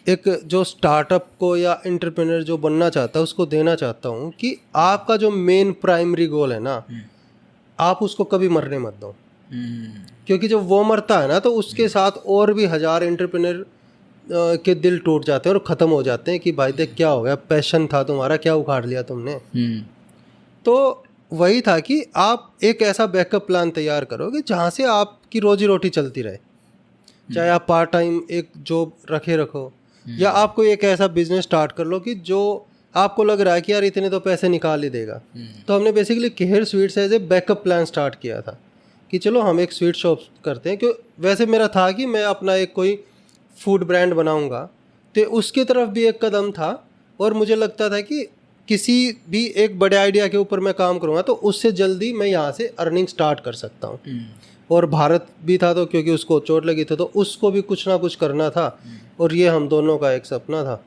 एक जो स्टार्टअप को या एंटरप्रेन्योर जो बनना चाहता है उसको देना चाहता हूँ कि आपका जो मेन प्राइमरी गोल है ना, आप उसको कभी मरने मत दो, क्योंकि जब वो मरता है ना तो उसके साथ और भी 1000 एंटरप्रेन्योर के दिल टूट जाते हैं और ख़त्म हो जाते हैं कि भाई देख क्या हो गया, पैशन था तुम्हारा, क्या उखाड़ लिया तुमने। तो वही था कि आप एक ऐसा बैकअप प्लान तैयार करो कि जहाँ से आपकी रोजी रोटी चलती रहे, चाहे आप पार्ट टाइम एक जॉब रखो या आप कोई एक ऐसा बिजनेस स्टार्ट कर लो कि जो आपको लग रहा है कि यार इतने तो पैसे निकाल ही देगा। तो हमने basically care sweets as a backup plan start किया था कि चलो हम एक स्वीट शॉप करते हैं, क्योंकि वैसे मेरा था कि मैं अपना एक कोई फूड ब्रांड बनाऊंगा, तो उसकी तरफ भी एक कदम था। और मुझे लगता था कि किसी भी एक बड़े आइडिया के ऊपर मैं काम करूँगा तो उससे जल्दी मैं यहाँ से अर्निंग स्टार्ट कर सकता हूँ। और भारत भी था तो क्योंकि उसको चोट लगी थी तो उसको भी कुछ ना कुछ करना था, और ये हम दोनों का एक सपना था।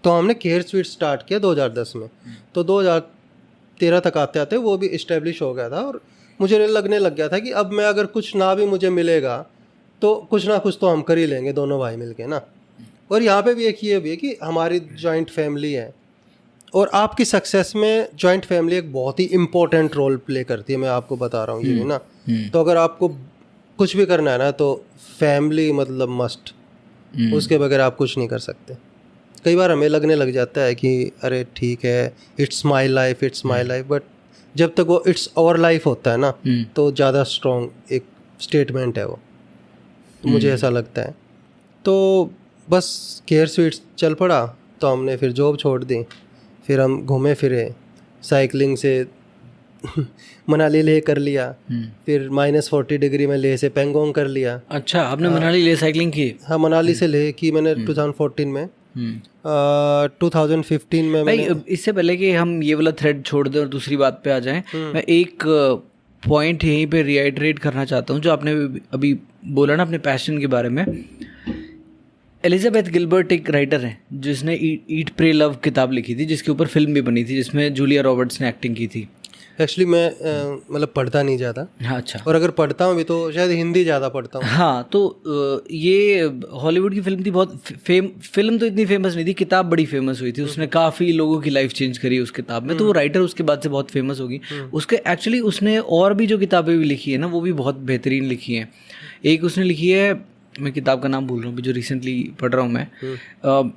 तो हमने केयर स्वीट स्टार्ट किया 2010 में, तो 2013 तक आते आते वो भी इस्टेब्लिश हो गया था। और मुझे लगने लग गया था कि अब मैं अगर कुछ ना भी मुझे मिलेगा तो कुछ ना कुछ तो हम कर ही लेंगे दोनों भाई मिलके ना। और यहाँ पे भी एक ये भी है कि हमारी जॉइंट फैमिली है, और आपकी सक्सेस में जॉइंट फैमिली एक बहुत ही इम्पोर्टेंट रोल प्ले करती है, मैं आपको बता रहा हूँ ये भी ना। तो अगर आपको कुछ भी करना है ना तो फैमिली मतलब मस्ट, उसके बगैर आप कुछ नहीं कर सकते। कई बार हमें लगने लग जाता है कि अरे ठीक है इट्स माई लाइफ, बट जब तक वो इट्स आवर लाइफ होता है ना तो ज़्यादा स्ट्रॉन्ग एक स्टेटमेंट है वो, तो मुझे ऐसा लगता है। तो बस केयर स्वीट्स चल पड़ा, तो हमने फिर जॉब छोड़ दी, फिर हम घूमे फिरे, साइकिलिंग से मनाली ले कर लिया, फिर -40 डिग्री में ले से पेंगोंग कर लिया। अच्छा, आपने मनाली ले साइकिलिंग की? हाँ, मनाली से ले की मैंने 2014 में। 2015 में भाई इससे पहले कि हम ये वाला थ्रेड छोड़ दें और दूसरी बात पे आ जाएं, मैं एक पॉइंट यहीं पे रिआइटरेट करना चाहता हूँ जो आपने अभी बोला ना अपने पैशन के बारे में। एलिजाबेथ गिलबर्ट एक राइटर है जिसने ईट प्रे लव किताब लिखी थी, जिसके ऊपर फिल्म भी बनी थी, जिसमें जूलिया रॉबर्ट्स ने एक्टिंग की थी। एक्चुअली मैं मतलब पढ़ता नहीं ज़्यादा। हाँ, अच्छा। और अगर पढ़ता हूँ भी तो शायद हिंदी ज़्यादा पढ़ता हूँ। हाँ, तो ये हॉलीवुड की फिल्म थी, बहुत फिल्म तो इतनी फेमस नहीं थी, किताब बड़ी फेमस हुई थी, उसने काफ़ी लोगों की लाइफ चेंज करी उस किताब में, तो वो राइटर उसके बाद से बहुत फेमस होगी। उसके एक्चुअली उसने और भी जो किताबें भी लिखी है ना, वो भी बहुत बेहतरीन लिखी हैं। एक उसने लिखी है, मैं किताब का नाम भूल रहा हूँ, जो रिसेंटली पढ़ रहा हूँ मैं,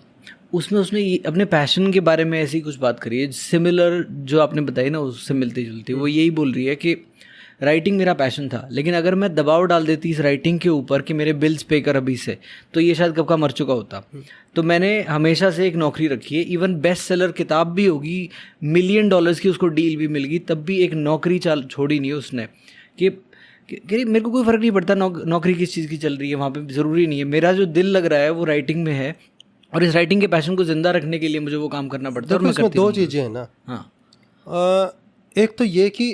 उसमें उसने अपने पैशन के बारे में ऐसी कुछ बात करी है सिमिलर जो आपने बताई ना, उससे मिलती जुलती। वो यही बोल रही है कि राइटिंग मेरा पैशन था, लेकिन अगर मैं दबाव डाल देती इस राइटिंग के ऊपर कि मेरे बिल्स पे कर अभी से, तो ये शायद कब का मर चुका होता। तो मैंने हमेशा से एक नौकरी रखी है, इवन बेस्ट सेलर किताब भी होगी, $1 मिलियन की उसको डील भी मिल गई, तब भी एक नौकरी छोड़ी नहीं है उसने कि मेरे को कोई फ़र्क नहीं पड़ता नौकरी किस चीज़ की चल रही है, वहाँ पे ज़रूरी नहीं है, मेरा जो दिल लग रहा है वो राइटिंग में है, और इस राइटिंग के पैशन को ज़िंदा रखने के लिए मुझे वो काम करना पड़ता है। और इसमें दो चीज़ें हैं ना। हाँ, एक तो ये कि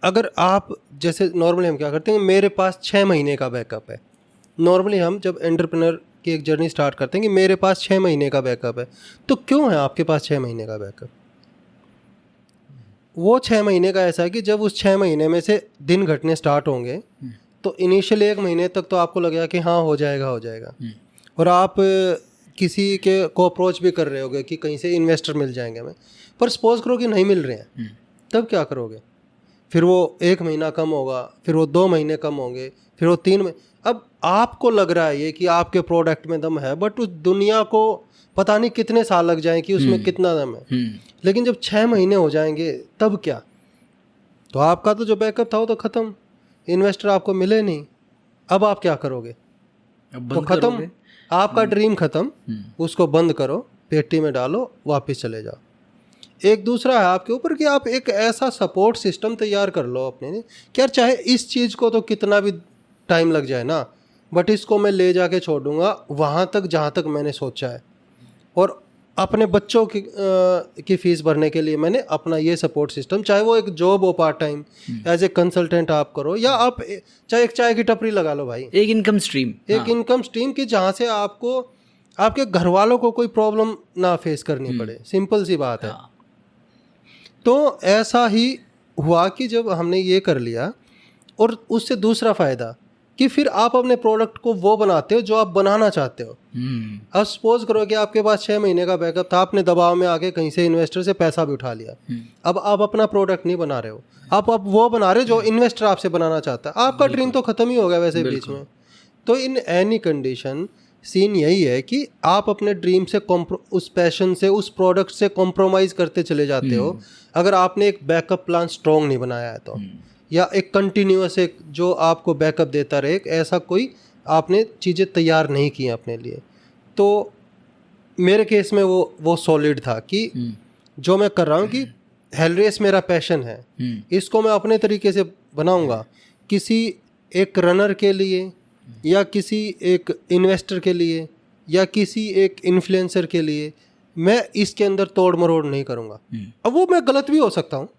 अगर आप जैसे नॉर्मली हम क्या करते हैं, मेरे पास 6 महीने का बैकअप है। नॉर्मली हम जब एंटरप्रेन्योर की एक जर्नी स्टार्ट करते हैं कि मेरे पास 6 महीने का बैकअप है, तो क्यों है आपके पास 6 महीने का बैकअप? वो 6 महीने का ऐसा है कि जब उस 6 महीने में से दिन घटने स्टार्ट होंगे तो इनिशियल 1 महीने तक तो आपको लगेगा कि हाँ हो जाएगा, और आप किसी के को अप्रोच भी कर रहे होगे कि कहीं से इन्वेस्टर मिल जाएंगे हमें, पर सपोज करो कि नहीं मिल रहे हैं, तब क्या करोगे? फिर वो 1 महीना कम होगा, फिर वो 2 महीने कम होंगे, फिर वो 3 महीने। अब आपको लग रहा है ये कि आपके प्रोडक्ट में दम है, बट उस दुनिया को पता नहीं कितने साल लग जाएं कि उसमें कितना दम है। लेकिन जब 6 महीने हो जाएंगे तब क्या? तो आपका तो जो बैकअप था वो तो ख़त्म, इन्वेस्टर आपको मिले नहीं, अब आप क्या करोगे? तो ख़त्म, आपका ड्रीम ख़त्म, उसको बंद करो, पेटी में डालो, वापस चले जाओ। एक दूसरा है आपके ऊपर कि आप एक ऐसा सपोर्ट सिस्टम तैयार कर लो अपने लिए कि यार चाहे इस चीज़ को तो कितना भी टाइम लग जाए ना, बट इसको मैं ले जाके छोड़ दूँगा वहाँ तक जहाँ तक मैंने सोचा है। और अपने बच्चों की फ़ीस भरने के लिए मैंने अपना ये सपोर्ट सिस्टम, चाहे वो एक जॉब हो part time as a consultant आप करो, या आप चाहे एक चाय की टपरी लगा लो भाई, एक इनकम स्ट्रीम की जहाँ से आपको आपके घर वालों को कोई प्रॉब्लम ना फेस करनी पड़े। सिंपल सी बात है। तो ऐसा ही हुआ कि जब हमने ये कर लिया, और उससे दूसरा फ़ायदा कि फिर आप अपने प्रोडक्ट को वो बनाते हो जो आप बनाना चाहते हो। अब सपोज करो कि आपके पास 6 महीने का बैकअप था, आपने दबाव में आके कहीं से इन्वेस्टर से पैसा भी उठा लिया, अब आप अपना प्रोडक्ट नहीं बना रहे हो, आप वो बना रहे हो जो इन्वेस्टर आपसे बनाना चाहता है। आपका ड्रीम तो ख़त्म ही हो गया वैसे बीच में। तो इन एनी कंडीशन सीन यही है कि आप अपने ड्रीम से उस पैशन से, उस प्रोडक्ट से कॉम्प्रोमाइज़ करते चले जाते हो अगर आपने एक बैकअप प्लान स्ट्रॉन्ग नहीं बनाया है तो, या एक कंटिन्यूअस एक जो आपको बैकअप देता रहे, एक ऐसा कोई आपने चीज़ें तैयार नहीं की अपने लिए। तो मेरे केस में वो सॉलिड था कि जो मैं कर रहा हूँ कि हेल रेस मेरा पैशन है, इसको मैं अपने तरीके से बनाऊँगा। किसी एक रनर के लिए, या किसी एक इन्वेस्टर के लिए, या किसी एक इन्फ्लुएंसर के लिए मैं इसके अंदर तोड़ मरोड़ नहीं करूँगा। अब वो मैं गलत भी हो सकता हूँ,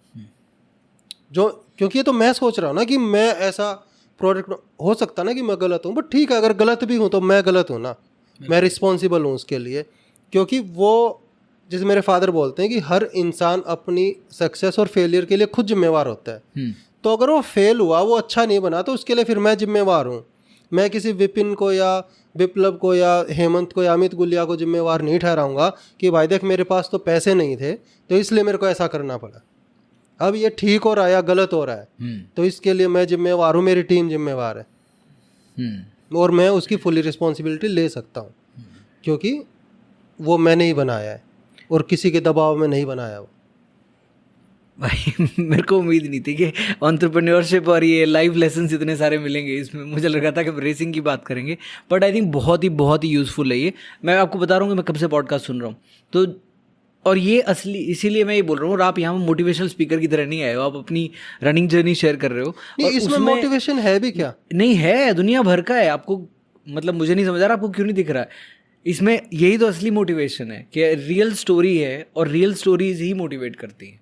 जो क्योंकि ये तो मैं सोच रहा हूँ ना कि मैं ऐसा प्रोडक्ट, हो सकता ना कि मैं गलत हूँ, बट ठीक है, अगर गलत भी हूँ तो मैं गलत हूँ ना, मैं रिस्पॉन्सिबल हूँ उसके लिए। क्योंकि वो जैसे मेरे फादर बोलते हैं कि हर इंसान अपनी सक्सेस और फेलियर के लिए खुद जिम्मेवार होता है। तो अगर वो फेल हुआ, वो अच्छा नहीं बना, तो उसके लिए फिर मैं जिम्मेवार हूँ। मैं किसी विपिन को या विप्लव को या हेमंत को या अमित गुलिया को जिम्मेवार नहीं ठहराऊँगा कि भाई देख मेरे पास तो पैसे नहीं थे तो इसलिए मेरे को ऐसा करना पड़ा। अब ये ठीक हो रहा है या गलत हो रहा है, तो इसके लिए मैं जिम्मेवार हूँ, मेरी टीम जिम्मेवार है, और मैं उसकी फुली रिस्पॉन्सिबिलिटी ले सकता हूँ, क्योंकि वो मैंने ही बनाया है और किसी के दबाव में नहीं बनाया वो। भाई मेरे को उम्मीद नहीं थी कि एंटरप्रेन्योरशिप और ये लाइफ लेसन्स इतने सारे मिलेंगे इसमें। मुझे लगा था कि रेसिंग की बात करेंगे, बट आई थिंक बहुत ही यूज़फुल है ये। मैं आपको बता रहा हूँ कि मैं कब से पॉडकास्ट सुन रहा हूँ, तो और ये असली इसीलिए मैं ये बोल रहा हूँ, और आप यहाँ मोटिवेशनल स्पीकर की तरह नहीं आए हो, आप अपनी रनिंग जर्नी शेयर कर रहे हो। नहीं, इसमें मोटिवेशन है भी क्या? नहीं है, दुनिया भर का है। आपको मतलब मुझे नहीं समझ आ रहा आपको क्यों नहीं दिख रहा है। इसमें यही तो असली मोटिवेशन है कि रियल स्टोरी है, और रियल स्टोरीज ही मोटिवेट करती हैं।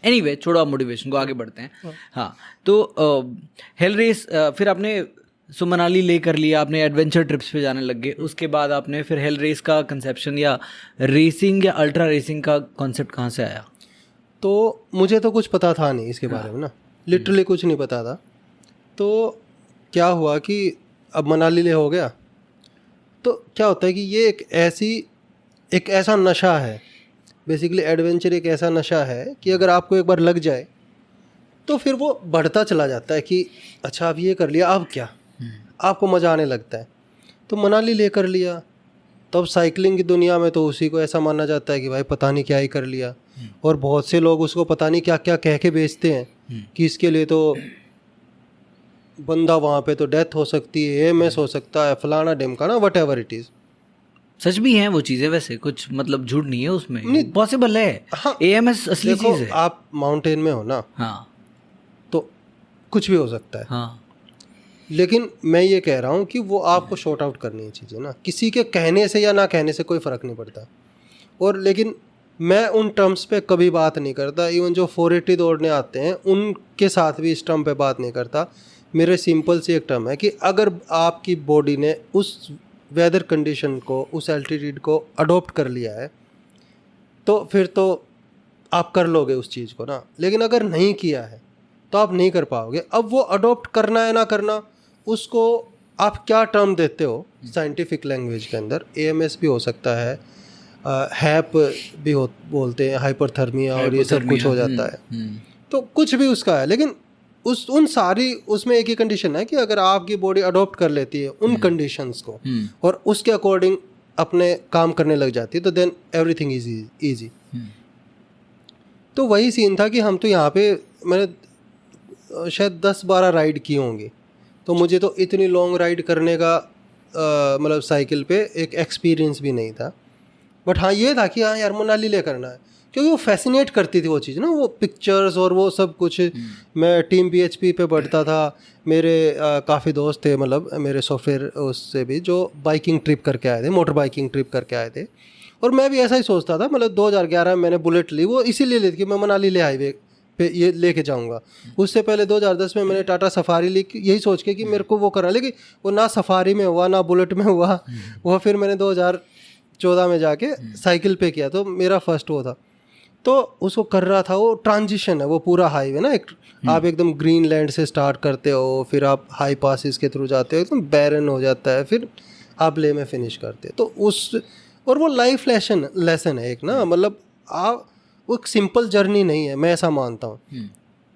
एनीवे छोड़ो आप मोटिवेशन को, आगे बढ़ते हैं। हाँ, तो हेल रेस फिर आपने सो मनाली ले कर लिया, आपने एडवेंचर ट्रिप्स पे जाने लग गए, उसके बाद आपने फिर हेल रेस का कंसेप्शन या रेसिंग या अल्ट्रा रेसिंग का कॉन्सेप्ट कहाँ से आया? तो मुझे तो कुछ पता था नहीं इसके बारे में ना, लिटरली कुछ नहीं पता था। तो क्या हुआ कि अब मनाली ले हो गया, तो क्या होता है कि ये एक ऐसा नशा है, बेसिकली एडवेंचर एक ऐसा नशा है कि अगर आपको एक बार लग जाए तो फिर वो बढ़ता चला जाता है कि अच्छा अब ये कर लिया, अब क्या, आपको मज़ा आने लगता है। तो मनाली ले कर लिया, तो अब साइकिलिंग की दुनिया में तो उसी को ऐसा माना जाता है कि भाई पता नहीं क्या ही कर लिया, और बहुत से लोग उसको पता नहीं क्या क्या कह के बेचते हैं कि इसके लिए तो बंदा वहाँ पे तो डेथ हो सकती है, एमएस हो सकता है, फलाना ढिमकाना, वट एवर इट इज़। सच भी हैं वो चीज़ें, वैसे कुछ मतलब झूठ नहीं है उसमें, पॉसिबल है। हाँ, AMS असली चीज़ है। आप माउंटेन में हो ना, हाँ, तो कुछ भी हो सकता है। हाँ, लेकिन मैं ये कह रहा हूँ कि वो आपको शॉर्ट आउट करनी है चीज़ें ना, किसी के कहने से या ना कहने से कोई फ़र्क नहीं पड़ता। और लेकिन मैं उन टर्म्स पे कभी बात नहीं करता, इवन जो 480 दौड़ने आते हैं उनके साथ भी इस टर्म पे बात नहीं करता। मेरे सिंपल सी एक टर्म है कि अगर आपकी बॉडी ने उस वेदर कंडीशन को, उस एल्टीट्यूड को अडॉप्ट कर लिया है, तो फिर तो आप कर लोगे उस चीज़ को ना। लेकिन अगर नहीं किया है तो आप नहीं कर पाओगे। अब वो अडॉप्ट करना है ना करना, उसको आप क्या टर्म देते हो साइंटिफिक लैंग्वेज के अंदर, AMS भी हो सकता है, हैप भी बोलते हैं, हाइपरथर्मिया, और ये सब कुछ हो जाता है। तो कुछ भी उसका है, लेकिन उसमें एक ही कंडीशन है कि अगर आपकी बॉडी अडॉप्ट कर लेती है उन कंडीशंस को और उसके अकॉर्डिंग अपने काम करने लग जाती है, तो देन एवरीथिंग इज ईजी। तो वही सीन था कि हम तो यहाँ पे, मैंने शायद 10-12 राइड की होंगी, तो मुझे तो इतनी लॉन्ग राइड करने का मतलब साइकिल पे एक एक्सपीरियंस भी नहीं था। बट हाँ, ये था कि हाँ यार मनाली ले करना है, क्योंकि वो फैसिनेट करती थी वो चीज़ ना, वो पिक्चर्स और वो सब कुछ। मैं टीम PHP पे पढ़ता था, मेरे काफ़ी दोस्त थे, मतलब मेरे सॉफ्टवेयर उससे भी, जो बाइकिंग ट्रिप करके आए थे, मोटर बाइकिंग ट्रिप करके आए थे। और मैं भी ऐसा ही सोचता था, मतलब 2011 में मैंने बुलेट ली, वो इसीलिए ली थी कि मैं मनाली ले हाईवे पे ये लेके जाऊंगा। उससे पहले 2010 में मैंने टाटा सफारी ली, यही सोच के कि मेरे को वो करना, लेकिन वो ना सफारी में हुआ ना बुलेट में हुआ। वो फिर मैंने 2014 में जाके साइकिल पे किया, तो मेरा फर्स्ट वो था। तो उसको कर रहा था, वो ट्रांजिशन है, वो पूरा हाईवे ना, एक आप एकदम ग्रीन लैंड से स्टार्ट करते हो, फिर आप हाई पासिस के थ्रू जाते हो, एकदम बैरन हो जाता है, फिर आप ले में फिनिश करते हो। तो और वो लाइफ लेसन है एक ना, मतलब आप, वो एक सिंपल जर्नी नहीं है, मैं ऐसा मानता हूँ।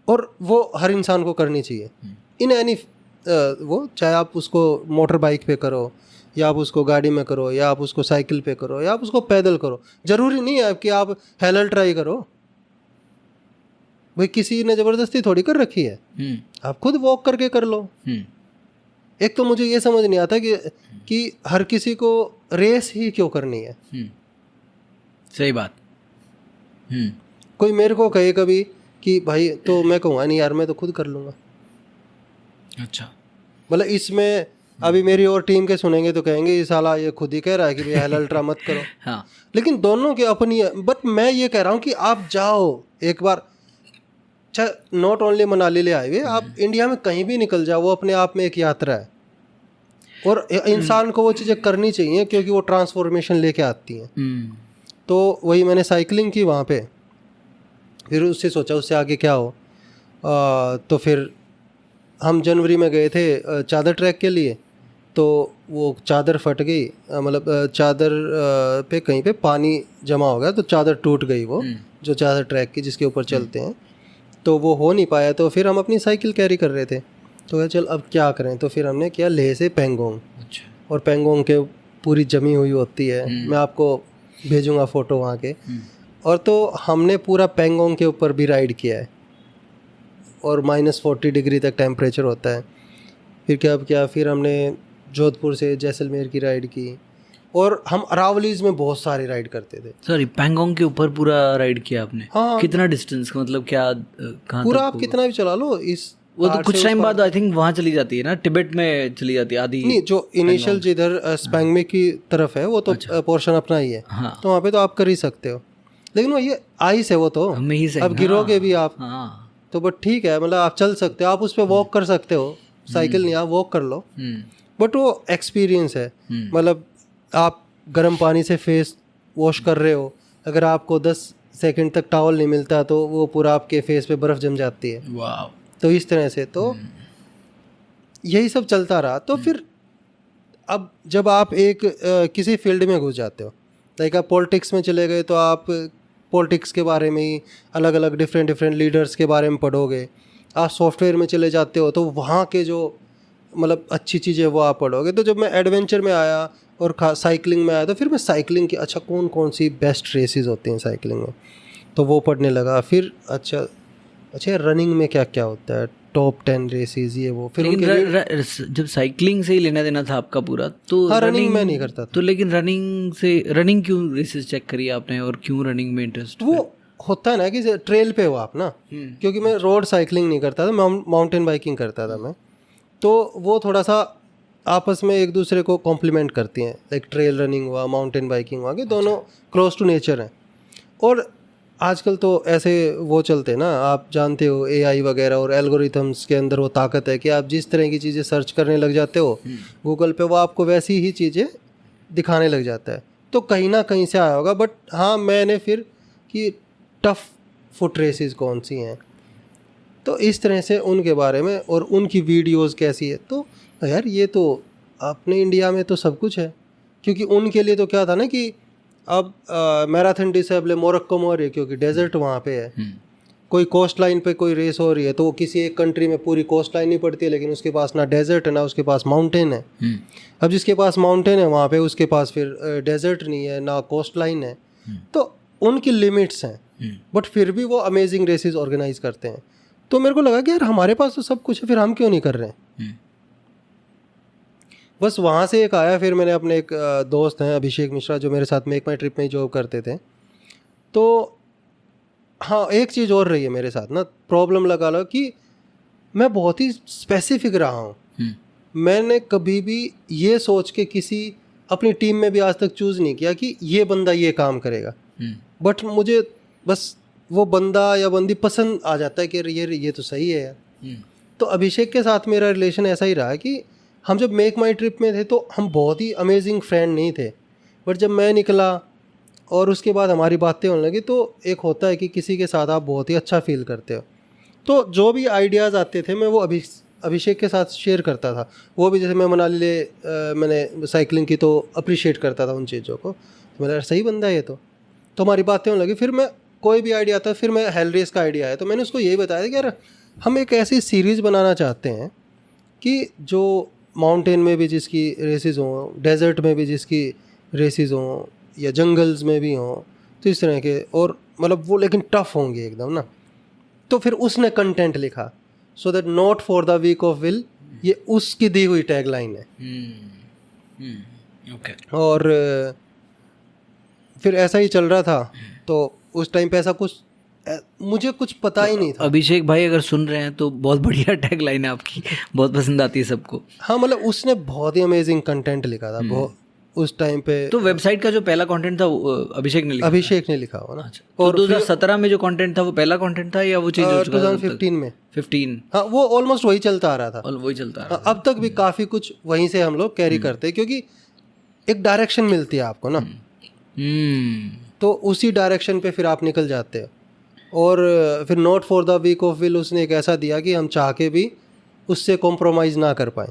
और वो हर इंसान को करनी चाहिए इन एनी वो, चाहे आप उसको मोटर बाइक पे करो, या आप उसको गाड़ी में करो, या आप उसको साइकिल पे करो, या आप उसको पैदल करो। ज़रूरी नहीं है कि आप हेलल ट्राई करो, भाई किसी ने ज़बरदस्ती थोड़ी कर रखी है, आप खुद वॉक करके कर लो। एक तो मुझे ये समझ नहीं आता कि हर किसी को रेस ही क्यों करनी है। सही बात। कोई मेरे को कहे कभी कि भाई, तो मैं कहूँगा नहीं यार, मैं तो खुद कर लूँगा। अच्छा, मतलब इसमें अभी मेरी और टीम के सुनेंगे तो कहेंगे ये साला ये खुद ही कह रहा है कि भैया अल्ट्रा मत करो। हाँ, लेकिन दोनों की अपनी, बट मैं ये कह रहा हूँ कि आप जाओ एक बार, चाहे नॉट ओनली मनाली ले हाईवे, आप इंडिया में कहीं भी निकल जाओ, वो अपने आप में एक यात्रा है। और इंसान को वो चीज़ें करनी चाहिए, क्योंकि वो ट्रांसफॉर्मेशन लेके आती हैं। तो वही मैंने साइकिलिंग की वहाँ पे, फिर उससे सोचा उससे आगे क्या हो। तो फिर हम जनवरी में गए थे चादर ट्रैक के लिए, तो वो चादर फट गई, मतलब चादर पे कहीं पे पानी जमा हो गया, तो चादर टूट गई, वो जो चादर ट्रैक की जिसके ऊपर चलते हैं, तो वो हो नहीं पाया। तो फिर हम अपनी साइकिल कैरी कर रहे थे, तो चल अब क्या करें, तो फिर हमने किया लेह से पेंगोंग। अच्छा, और पेंगोंग के पूरी जमी हुई होती है, मैं आपको भेजूंगा फ़ोटो वहाँ के। और तो हमने पूरा पेंगोंग के ऊपर भी राइड किया है, और -40 डिग्री तक टेम्परेचर होता है। फिर हमने जोधपुर से जैसलमेर की राइड की, और हम अरावलीज में बहुत सारी राइड करते थे। सॉरी, पेंगोंग के ऊपर पूरा राइड किया आपने? हाँ। कितना डिस्टेंस, मतलब क्या, कहाँ पूरा तक आप कितना भी चला लो, इस वो तो कुछ टाइम बाद आई थिंक वहाँ चली जाती है ना, तिब्बत में चली जाती है आधी। नहीं, जो इनिशियल जिधर स्पैंगमे की तरफ है, वो तो पोर्शन अपना ही है। हाँ। तो वहाँ पे तो आप कर ही सकते हो। लेकिन वो ये आइस है वो तो, हमें ही से अब गिरोगे भी आप हाँ तो बट ठीक है, मतलब आप चल सकते हो, आप उस पर वॉक कर सकते हो, साइकिल नहीं आप वॉक कर लो, बट वो एक्सपीरियंस है। मतलब आप गर्म पानी से फेस वॉश कर रहे हो, अगर आपको 10 सेकंड तक टॉवल नहीं मिलता तो वो पूरा आपके फेस पे बर्फ़ जम जाती है। वाह। तो इस तरह से तो यही सब चलता रहा। तो फिर अब जब आप एक किसी फील्ड में घुस जाते हो, लाइक आप पॉलिटिक्स में चले गए तो आप पॉलिटिक्स के बारे में ही अलग अलग डिफरेंट लीडर्स के बारे में पढ़ोगे। आप सॉफ्टवेयर में चले जाते हो तो वहाँ के जो मतलब अच्छी चीज़ें वो आप पढ़ोगे। तो जब मैं एडवेंचर में आया और साइकिलिंग में आया तो फिर मैं साइकिलिंग की अच्छा कौन कौन सी बेस्ट रेसेस होती हैं साइकिलिंग में, तो वो पढ़ने लगा। फिर अच्छा रनिंग में क्या क्या होता है, टॉप 10 रेसेस ये वो। फिर लेकिन जब साइकिलिंग से ही लेना देना था आपका पूरा, तो हाँ रनिंग में नहीं करता था। तो लेकिन रनिंग क्यों रेसेस चेक करी आपने और क्यों रनिंग में इंटरेस्ट? वो होता है ना कि ट्रेल पे हो आप ना, क्योंकि मैं रोड साइकिलिंग नहीं करता था, माउंटेन बाइकिंग करता था मैं, तो वो थोड़ा सा आपस में एक दूसरे को कॉम्प्लीमेंट करती हैं। लाइक ट्रेल रनिंग हुआ, माउंटेन बाइकिंग हुआ, कि दोनों क्लोज टू नेचर हैं। और आजकल तो ऐसे वो चलते हैं ना, आप जानते हो AI वगैरह और एल्गोरिथम्स के अंदर वो ताकत है कि आप जिस तरह की चीज़ें सर्च करने लग जाते हो गूगल पे, वो आपको वैसी ही चीज़ें दिखाने लग जाता है। तो कहीं ना कहीं से आया होगा। बट हाँ, मैंने फिर कि टफ़ फुट रेसेस कौन सी हैं, तो इस तरह से उनके बारे में और उनकी वीडियोस कैसी है। तो यार ये तो अपने इंडिया में तो सब कुछ है, क्योंकि उनके लिए तो क्या था ना कि अब मैराथन डिसेबल मोरक्को में हो रही है क्योंकि डेजर्ट वहाँ पे है। कोई कोस्ट लाइन पे कोई रेस हो रही है तो वो किसी एक कंट्री में पूरी कोस्ट लाइन नहीं पड़ती है, लेकिन उसके पास ना डेजर्ट है ना उसके पास माउंटेन है। अब जिसके पास माउंटेन है वहाँ पे उसके पास फिर डेजर्ट नहीं है ना कोस्ट लाइन है, तो उनकी लिमिट्स हैं। बट फिर भी वो अमेजिंग रेसेस ऑर्गेनाइज करते हैं। तो मेरे को लगा कि यार हमारे पास तो सब कुछ है, फिर हम क्यों नहीं कर रहे हैं। बस वहाँ से एक आया। फिर मैंने अपने एक दोस्त हैं अभिषेक मिश्रा, जो मेरे साथ मेक माई ट्रिप में जॉब करते थे। तो हाँ, एक चीज़ और रही है मेरे साथ ना, प्रॉब्लम लगा लो कि मैं बहुत ही स्पेसिफिक रहा हूँ। मैंने कभी भी ये सोच के किसी अपनी टीम में भी आज तक चूज़ नहीं किया कि ये बंदा ये काम करेगा। बट मुझे बस वो बंदा या बंदी पसंद आ जाता है कि ये तो सही है यार। तो अभिषेक के साथ मेरा रिलेशन ऐसा ही रहा कि हम जब मेक माई ट्रिप में थे तो हम बहुत ही अमेजिंग फ्रेंड नहीं थे, बट जब मैं निकला और उसके बाद हमारी बातें होने लगी तो एक होता है कि किसी के साथ आप बहुत ही अच्छा फील करते हो। तो जो भी आइडियाज़ आते थे मैं वो अभिषेक के साथ शेयर करता था। वो भी जैसे मैं मनाली मैंने साइकिलिंग की तो अप्रिशिएट करता था उन चीज़ों को। तो मेरा सही बंदा है ये तो हमारी बातें होने लगी। फिर मैं कोई भी आइडिया आता, फिर मैं हेल रेस का आइडिया आया तो मैंने उसको यही बताया कि यार हम एक ऐसी सीरीज़ बनाना चाहते हैं कि जो माउंटेन में भी जिसकी रेसेस हों, डेजर्ट में भी जिसकी रेसेस हों, या जंगल्स में भी हों, तो इस तरह के, और मतलब वो लेकिन टफ़ होंगे एकदम ना। तो फिर उसने कंटेंट लिखा, so that not for the weak of will, ये उसकी दी हुई टैगलाइन है। ओके। और फिर ऐसा ही चल रहा था। तो उस टाइम पे ऐसा कुछ मुझे कुछ पता ही नहीं था। अभिषेक भाई अगर सुन रहे हैं तो बहुत बढ़िया टैगलाइन है आपकी, बहुत पसंद आती है सबको। हाँ, मतलब उसने बहुत ही अमेजिंग कंटेंट लिखा था बहुत उस टाइम पे। तो वेबसाइट का जो पहला कंटेंट था वो अभिषेक ने लिखा हुआ ना। अच्छा। और 2017 में जो कंटेंट था वो पहला कंटेंट था या वो चेंज हो चुका था? 2015 में 15। हाँ, वो ऑलमोस्ट वही चलता आ रहा था। वही चलता आ रहा था। अब तक भी काफ़ी कुछ वहीं से हम लोग कैरी करते हैं, क्योंकि एक डायरेक्शन मिलती है आपको ना, तो उसी डायरेक्शन पे फिर आप निकल जाते हो। और फिर not for the weak of will उसने एक ऐसा दिया कि हम चाह के भी उससे कॉम्प्रोमाइज़ ना कर पाए।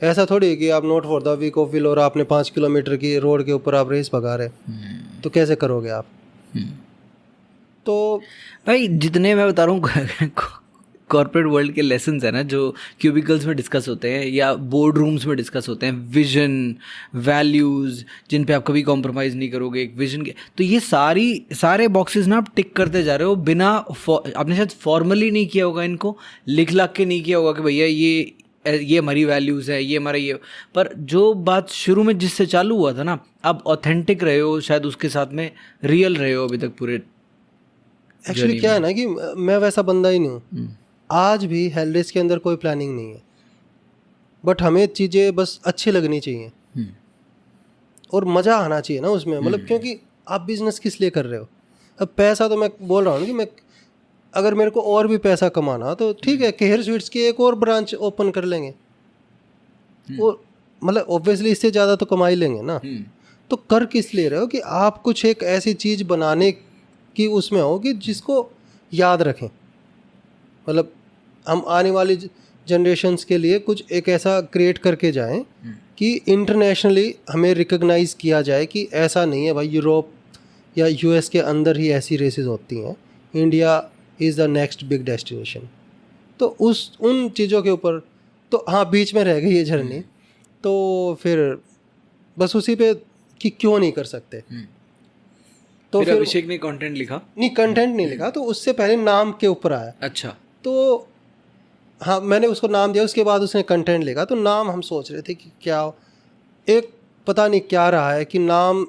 ऐसा थोड़ी है कि आप not for the weak of will और आपने 5 किलोमीटर की रोड के ऊपर आप रेस भगा रहे, तो कैसे करोगे आप। तो भाई जितने मैं बता रहा हूँ कॉर्पोरेट वर्ल्ड के लेसन्स है ना, जो क्यूबिकल्स में डिस्कस होते हैं या बोर्ड रूम्स में डिस्कस होते हैं, विजन, वैल्यूज़ जिन पे आप कभी कॉम्प्रोमाइज़ नहीं करोगे, एक विजन के, तो ये सारे बॉक्सेस ना आप टिक करते जा रहे हो बिना आपने शायद फॉर्मली नहीं किया होगा, इनको लिख के नहीं किया होगा कि भैया ये हमारी वैल्यूज़ है, ये हमारा ये। पर जो बात शुरू में जिससे चालू हुआ था ना, आप ऑथेंटिक रहे हो, शायद उसके साथ में रियल रहे हो अभी तक पूरे। एक्चुअली क्या है ना कि मैं वैसा बंदा ही नहीं हूँ। आज भी हेल रेस के अंदर कोई प्लानिंग नहीं है, बट हमें चीज़ें बस अच्छी लगनी चाहिए और मज़ा आना चाहिए ना उसमें। मतलब क्योंकि आप बिजनेस किस लिए कर रहे हो, अब पैसा तो मैं बोल रहा हूँ कि मैं अगर मेरे को और भी पैसा कमाना तो ठीक है, केहर स्वीट्स की एक और ब्रांच ओपन कर लेंगे, वो मतलब ऑब्वियसली इससे ज़्यादा तो कमा ही लेंगे ना। तो कर किस लिए रहे हो कि आप कुछ एक ऐसी चीज़ बनाने की उसमें हो कि जिसको याद रखें, मतलब हम आने वाली जनरेशन्स के लिए कुछ एक ऐसा क्रिएट करके जाएं कि इंटरनेशनली हमें रिकग्नाइज़ किया जाए कि ऐसा नहीं है भाई यूरोप या यूएस के अंदर ही ऐसी रेसेस होती हैं, India is the next big destination. तो उन चीज़ों के ऊपर तो हाँ बीच में रह गई ये जर्नी, तो फिर बस उसी पे कि क्यों नहीं कर सकते। तो फिर अभिषेक ने कंटेंट लिखा? नहीं, कंटेंट नहीं लिखा, तो उससे पहले नाम के ऊपर आया। अच्छा। तो हाँ मैंने उसको नाम दिया, उसके बाद उसने कंटेंट लिखा। तो नाम हम सोच रहे थे कि क्या एक पता नहीं क्या रहा है कि नाम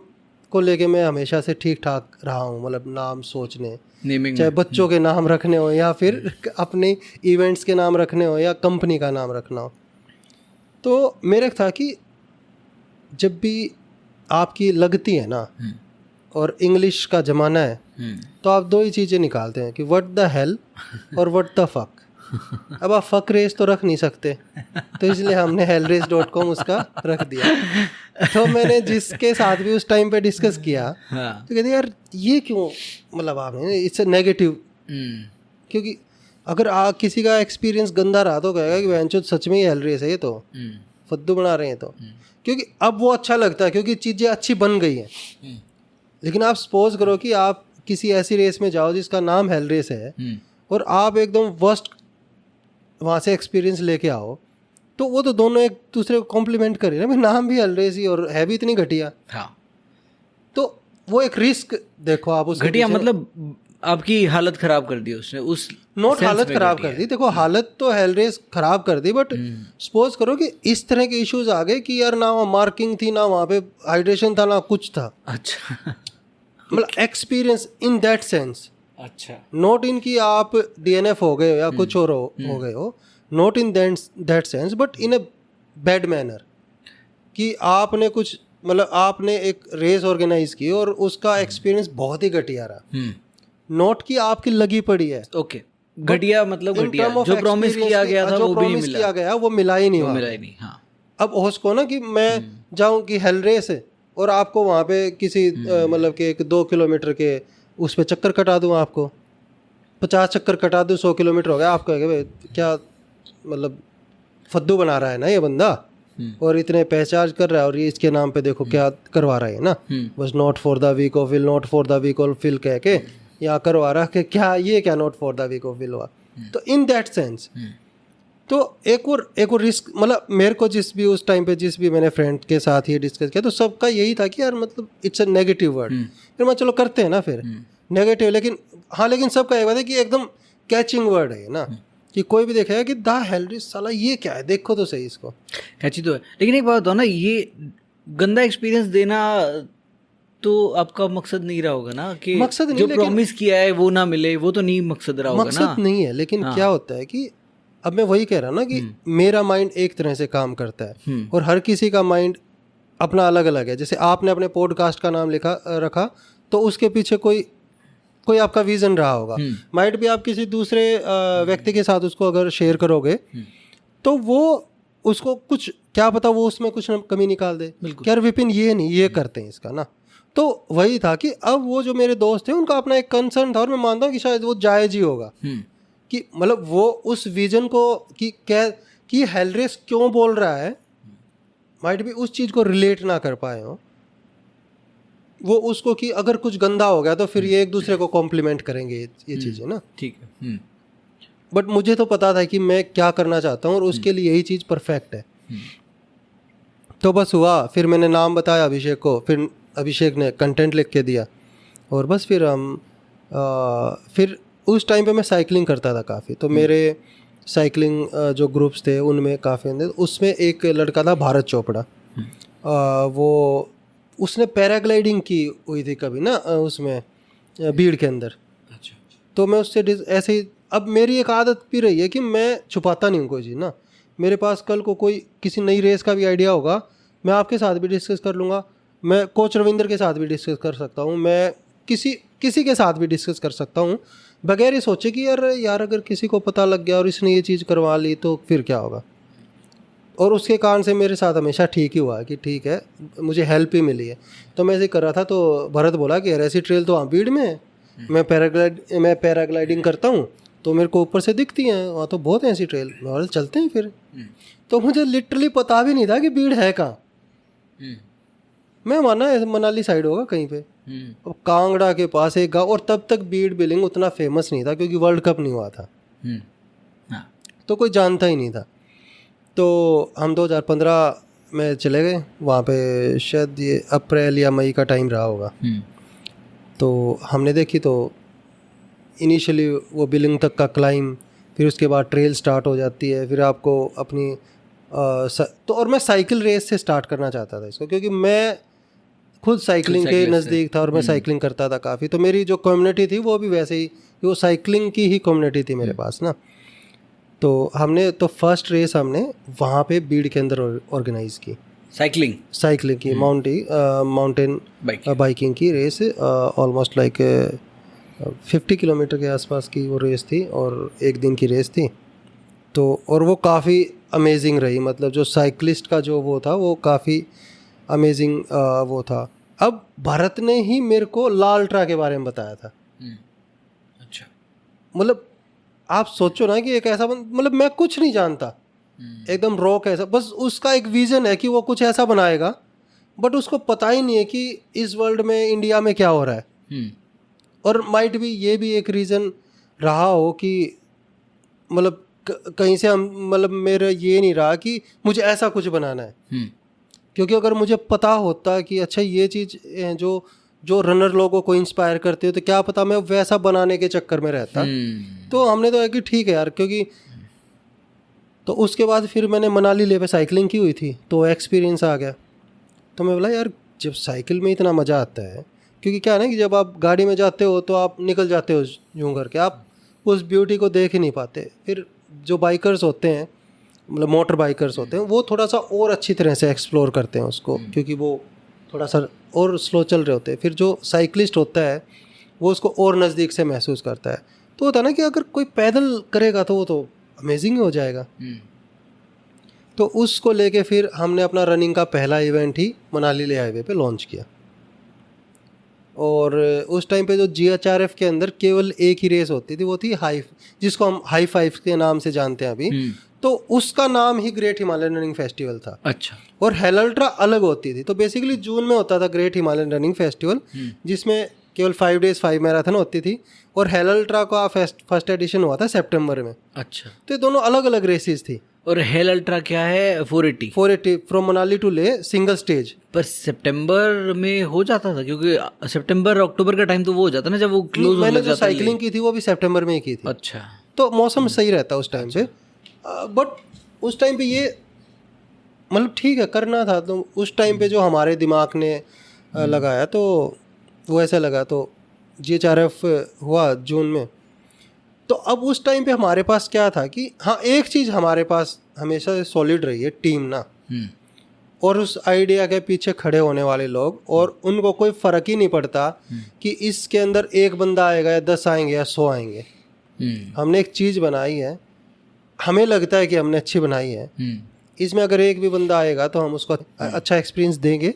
को लेके मैं हमेशा से ठीक ठाक रहा हूँ, मतलब नाम सोचने, चाहे बच्चों के नाम रखने हो या फिर अपने इवेंट्स के नाम रखने हो या कंपनी का नाम रखना हो। तो मेरे था कि जब भी आपकी लगती है ना और इंग्लिश का ज़माना है तो आप दो ही चीज़ें निकालते हैं कि व्हाट द हेल और व्हाट द फक। अब आप फक रेस तो रख नहीं सकते, तो इसलिए हमने hellrace.com उसका रख दिया। तो मैंने जिसके साथ भी उस टाइम पे डिस्कस किया तो कहते यार ये क्यों, मतलब आपने इट्स नेगेटिव, क्योंकि अगर किसी का एक्सपीरियंस गंदा रहा तो कहेगा कि बहनचोद सच में ही hellrace है, ये तो फद्दू बना रहे हैं। तो क्योंकि अब वो अच्छा लगता है क्योंकि चीज़ें अच्छी बन गई हैं। लेकिन आप सपोज करो कि आप किसी ऐसी रेस में जाओ जिसका नाम hellrace है और आप एकदम वर्स्ट वहाँ से एक्सपीरियंस लेके आओ, तो वो तो दोनों एक दूसरे को कॉम्प्लीमेंट कर रहे हैं। नाम भी hellrace ही और है भी इतनी घटिया। हाँ, तो वो एक रिस्क देखो आप उस घटिया मतलब आपकी हालत खराब कर दी उसने, उस नोट हालत खराब कर दी। देखो हालत तो hellrace खराब कर दी, बट सपोज करो कि इस तरह के इश्यूज आ गए कि यार ना वहाँ मार्किंग थी, ना वहाँ पे हाइड्रेशन था, ना कुछ था। अच्छा। मतलब एक्सपीरियंस इन दैट सेंस। अच्छा, नॉट इन कि आप DNF हो गए हो या कुछ और हो गए हो, not in that sense, but in a bad manner कि आपने कुछ मतलब आपने एक रेस ऑर्गेनाइज की और उसका एक्सपीरियंस बहुत ही घटिया रहा। नोट की आपकी लगी पड़ी है। ओके, घटिया मतलब घटिया, जो प्रॉमिस किया गया था वो भी नहीं मिला, किया गया वो मिला ही नहीं, वो मिला ही नहीं। हाँ, अब उसको ना कि मैं जाऊं कि hellrace है और आपको वहाँ पे किसी मतलब कि 2 किलोमीटर के उस पर चक्कर कटा दूँ, आपको 50 चक्कर कटा दूँ, 100 किलोमीटर हो गया, आप कहेंगे भाई क्या मतलब फद्दू बना रहा है ना ये बंदा, और इतने पैसे कर रहा है और ये इसके नाम पे देखो क्या करवा रहा है ना, बस not for the weak of will, not for the weak of will कह के या करवा रहा कि क्या ये क्या not for the weak of will हुआ। तो इन दैट सेंस तो एक और रिस्क, मतलब मेरे को जिस भी उस टाइम पे जिस भी मैंने फ्रेंड के साथ ये डिस्कस किया तो सबका यही था कि यार मतलब इट्स अ नेगेटिव वर्ड। फिर मैं चलो करते हैं ना फिर नेगेटिव, लेकिन हाँ लेकिन सबका एक बात है कि एकदम कैचिंग वर्ड है ना, कि कोई भी देखेगा कि द hellrace साला ये क्या है, देखो तो सही इसको, कैची तो है। लेकिन एक बात बताओ ना, ये गंदा एक्सपीरियंस देना तो आपका मकसद नहीं रहा होगा ना, कि मकसद नहीं, जो प्रॉमिस किया है वो ना मिले, वो तो नहीं मकसद रहा होगा ना। मकसद नहीं है, लेकिन क्या होता है कि अब मैं वही कह रहा हूँ ना कि मेरा माइंड एक तरह से काम करता है और हर किसी का माइंड अपना अलग अलग है। जैसे आपने अपने पॉडकास्ट का नाम रखा तो उसके पीछे कोई आपका विजन रहा होगा, माइट भी आप किसी दूसरे व्यक्ति के साथ उसको अगर शेयर करोगे तो वो उसको कुछ क्या पता वो उसमें कुछ कमी निकाल दे कि यार विपिन ये नहीं, ये करते हैं इसका ना। तो वही था कि अब वो जो मेरे दोस्त थे उनका अपना एक कंसर्न था और मैं मानता हूँ कि शायद वो जायज़ ही होगा कि मतलब वो उस विजन को कि hellrace क्यों बोल रहा है, माइट भी उस चीज़ को रिलेट ना कर पाए हो वो उसको, कि अगर कुछ गंदा हो गया तो फिर ये एक दूसरे को कॉम्प्लीमेंट करेंगे ये चीज़ें ना। ठीक है, बट मुझे तो पता था कि मैं क्या करना चाहता हूँ और उसके लिए यही चीज़ परफेक्ट है। तो बस हुआ, फिर मैंने नाम बताया अभिषेक को, फिर अभिषेक ने कंटेंट लिख के दिया और बस फिर हम फिर उस टाइम पे मैं साइकिलिंग करता था काफ़ी, तो मेरे साइकिलिंग जो ग्रुप्स थे उनमें काफ़ी, उसमें एक लड़का था भारत चोपड़ा, वो उसने पैराग्लाइडिंग की हुई थी कभी ना उसमें भीड़ के अंदर। अच्छा, तो मैं उससे ऐसे ही, अब मेरी एक आदत भी रही है कि मैं छुपाता नहीं हूँ कोई चीज़ ना। मेरे पास कल को कोई किसी नई रेस का भी आइडिया होगा, मैं आपके साथ भी डिस्कस कर लूँगा, मैं कोच रविंदर के साथ भी डिस्कस कर सकता हूँ, मैं किसी के साथ भी डिस्कस कर सकता हूँ बगैर ये सोचे कि यार अगर किसी को पता लग गया और इसने ये चीज़ करवा ली तो फिर क्या होगा। और उसके कारण से मेरे साथ हमेशा ठीक ही हुआ कि ठीक है, मुझे हेल्प ही मिली है। तो मैं ऐसे कर रहा था तो भरत बोला कि यार ऐसी ट्रेल तो वहाँ भीड़ में है, मैं पैराग्लाइडिंग करता हूँ तो मेरे को ऊपर से दिखती हैं, वहाँ तो बहुत है ऐसी ट्रेल, मैं बोला चलते हैं फिर। तो मुझे लिटरली पता भी नहीं था कि भीड़ है कहाँ। मैं माना मनाली साइड होगा कहीं पे, अब कांगड़ा के पास एक गाँव, और तब तक बीड़ बिलिंग उतना फेमस नहीं था क्योंकि वर्ल्ड कप नहीं हुआ था, तो कोई जानता ही नहीं था। तो हम 2015 में चले गए वहाँ पे, शायद ये अप्रैल या मई का टाइम रहा होगा। तो हमने देखी तो इनिशियली वो बिलिंग तक का क्लाइम, फिर उसके बाद ट्रेल स्टार्ट हो जाती है, फिर आपको अपनी तो और मैं साइकिल रेस से स्टार्ट करना चाहता था इसको, क्योंकि मैं खुद साइकिलिंग के नज़दीक था और मैं साइकिलिंग करता था काफ़ी। तो मेरी जो कम्युनिटी थी वो भी वैसे ही, वो साइकिलिंग की ही कम्युनिटी थी मेरे पास ना। तो हमने तो फर्स्ट रेस हमने वहाँ पे बीड़ के अंदर ऑर्गेनाइज की, साइकिलिंग की, माउंटेन बाइकिंग की रेस, ऑलमोस्ट लाइक 50 किलोमीटर के आसपास की वो रेस थी और एक दिन की रेस थी। तो और वो काफ़ी अमेजिंग रही, मतलब जो साइकिलिस्ट का जो वो था वो काफ़ी अमेजिंग वो था। अब भारत ने ही मेरे को लाल ट्रा के बारे में बताया था। अच्छा, मतलब आप सोचो ना कि एक ऐसा मतलब मैं कुछ नहीं जानता, एकदम रॉक ऐसा, बस उसका एक विजन है कि वो कुछ ऐसा बनाएगा, बट उसको पता ही नहीं है कि इस वर्ल्ड में, इंडिया में क्या हो रहा है। और माइट भी ये भी एक रीज़न रहा हो कि मतलब कहीं से हम, मतलब मेरा ये नहीं रहा कि मुझे ऐसा कुछ बनाना है, क्योंकि अगर मुझे पता होता कि अच्छा ये चीज़ जो रनर लोगों को इंस्पायर करते हो, तो क्या पता मैं वैसा बनाने के चक्कर में रहता। तो हमने तो है कि ठीक है यार, क्योंकि तो उसके बाद फिर मैंने मनाली ले पे साइकिलिंग की हुई थी, तो एक्सपीरियंस आ गया। तो मैं बोला यार जब साइकिल में इतना मज़ा आता है, क्योंकि क्या है ना कि जब आप गाड़ी में जाते हो तो आप निकल जाते हो यूँ करके, आप उस ब्यूटी को देख ही नहीं पाते। फिर जो बाइकर्स होते हैं, मतलब मोटर बाइकर्स होते हैं, वो थोड़ा सा और अच्छी तरह से एक्सप्लोर करते हैं उसको, क्योंकि वो थोड़ा सा और स्लो चल रहे होते हैं। फिर जो साइकिलिस्ट होता है वो उसको और नज़दीक से महसूस करता है। तो होता है ना कि अगर कोई पैदल करेगा तो वो तो अमेजिंग हो जाएगा। तो उसको लेके फिर हमने अपना रनिंग का पहला इवेंट ही मनाली ले हाईवे पे लॉन्च किया। और उस टाइम पे जो GHRF के अंदर केवल एक ही रेस होती थी, वो थी जिसको हम हाई फाइव के नाम से जानते हैं अभी। तो उसका नाम ही ग्रेट हिमालयन रनिंग फेस्टिवल था। अच्छा। और हेल अल्ट्रा अलग होती थी। तो बेसिकली जून में होता था ग्रेट हिमालयन रनिंग फेस्टिवल, जिसमें केवल 5 days 5 मैराथन होती थी, और हेल अल्ट्रा का फर्स्ट एडिशन हुआ था सितंबर में। अच्छा। तो ये दोनों अलग अलग रेसेस थी। और हेल अल्ट्रा क्या है? 480 फ्रॉम मनाली टू ले, सिंगल स्टेज। पर सितंबर में हो जाता था, क्योंकि सितंबर अक्टूबर का टाइम तो वो हो जाता ना जब वो क्लोज मैंने जो साइकिलिंग की थी वो भी सितंबर में ही की थी। अच्छा। तो मौसम सही रहता उस टाइम पे, बट उस टाइम पे ये मतलब ठीक है करना था। तो उस टाइम पे जो हमारे दिमाग ने लगाया तो वो ऐसा लगा। तो GHRF हुआ जून में। तो अब उस टाइम पे हमारे पास क्या था कि हाँ, एक चीज़ हमारे पास हमेशा सॉलिड रही है, टीम ना, और उस आइडिया के पीछे खड़े होने वाले लोग, और उनको कोई फ़र्क ही नहीं पड़ता कि इसके अंदर एक बंदा आएगा या 10 आएंगे या 100 आएंगे। हमने एक चीज़ बनाई है, हमें लगता है कि हमने अच्छी बनाई है, इसमें अगर एक भी बंदा आएगा तो हम उसको अच्छा एक्सपीरियंस देंगे,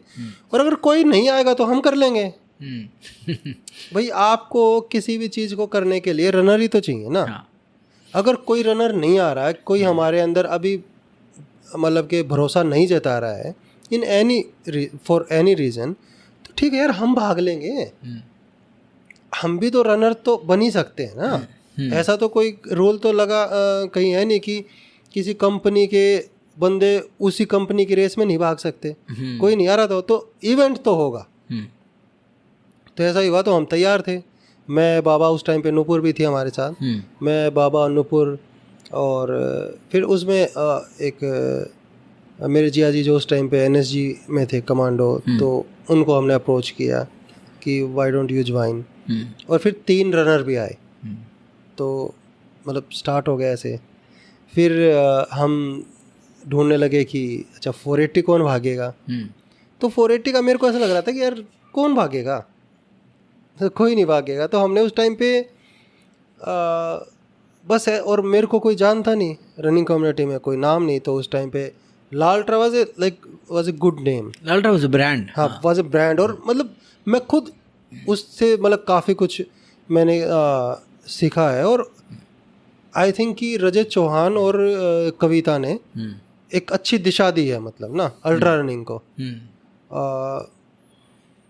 और अगर कोई नहीं आएगा तो हम कर लेंगे। भाई आपको किसी भी चीज़ को करने के लिए रनर ही तो चाहिए ना। अगर कोई रनर नहीं आ रहा है, कोई हमारे अंदर अभी मतलब कि भरोसा नहीं जता रहा है फॉर एनी रीज़न, तो ठीक है यार, हम भाग लेंगे। हम भी तो रनर तो बन ही सकते हैं ना। ऐसा तो कोई रूल तो लगा कहीं है नहीं कि किसी कंपनी के बंदे उसी कंपनी की रेस में नहीं भाग सकते। कोई नहीं आ रहा तो इवेंट तो होगा। तो ऐसा ही हुआ, तो हम तैयार थे। मैं, बाबा, उस टाइम पे नूपुर भी थी हमारे साथ। मैं, बाबा, नूपुर, और फिर उसमें एक मेरे जिया जी जो उस टाइम पे NSG में थे कमांडो, तो उनको हमने अप्रोच किया कि वाई डोंट यू ज्वाइन। और फिर 3 रनर भी आए। तो मतलब स्टार्ट हो गया ऐसे। फिर हम ढूंढने लगे कि अच्छा 480 कौन भागेगा। तो 480 का मेरे को ऐसा लग रहा था कि यार कौन भागेगा, तो कोई नहीं भागेगा। तो हमने उस टाइम पे बस है, और मेरे को कोई जानता नहीं रनिंग कम्युनिटी में, कोई नाम नहीं। तो उस टाइम पे लाल्ट्रा वाज ए गुड नेम। लाल्ट्रा वाज अ ब्रांड। हाँ, वाज ए ब्रांड। और मतलब मैं खुद उससे मतलब काफ़ी कुछ मैंने सीखा है। और आई थिंक कि रजत चौहान और कविता ने एक अच्छी दिशा दी है, मतलब ना अल्ट्रा रनिंग को।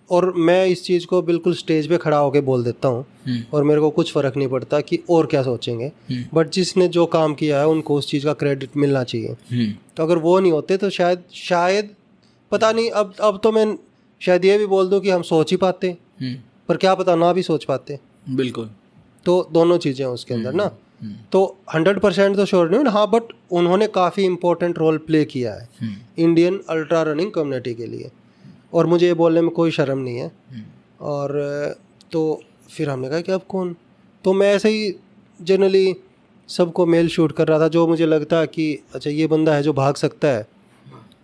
और मैं इस चीज़ को बिल्कुल स्टेज पे खड़ा होके बोल देता हूँ, और मेरे को कुछ फ़र्क नहीं पड़ता कि और क्या सोचेंगे। बट जिसने जो काम किया है उनको उस चीज़ का क्रेडिट मिलना चाहिए। तो अगर वो नहीं होते तो शायद पता नहीं, अब तो मैं शायद ये भी बोल दूँ कि हम सोच ही पाते, पर क्या पता ना भी सोच पाते। बिल्कुल। तो दोनों चीज़ें हैं उसके अंदर ना। तो 100% तो श्योर नहीं, हाँ, बट उन्होंने काफ़ी इम्पोर्टेंट रोल प्ले किया है इंडियन अल्ट्रा रनिंग कम्युनिटी के लिए, और मुझे ये बोलने में कोई शर्म नहीं है। और तो फिर हमने कहा कि अब कौन, तो मैं ऐसे ही जनरली सबको मेल शूट कर रहा था जो मुझे लगता कि अच्छा ये बंदा है जो भाग सकता है,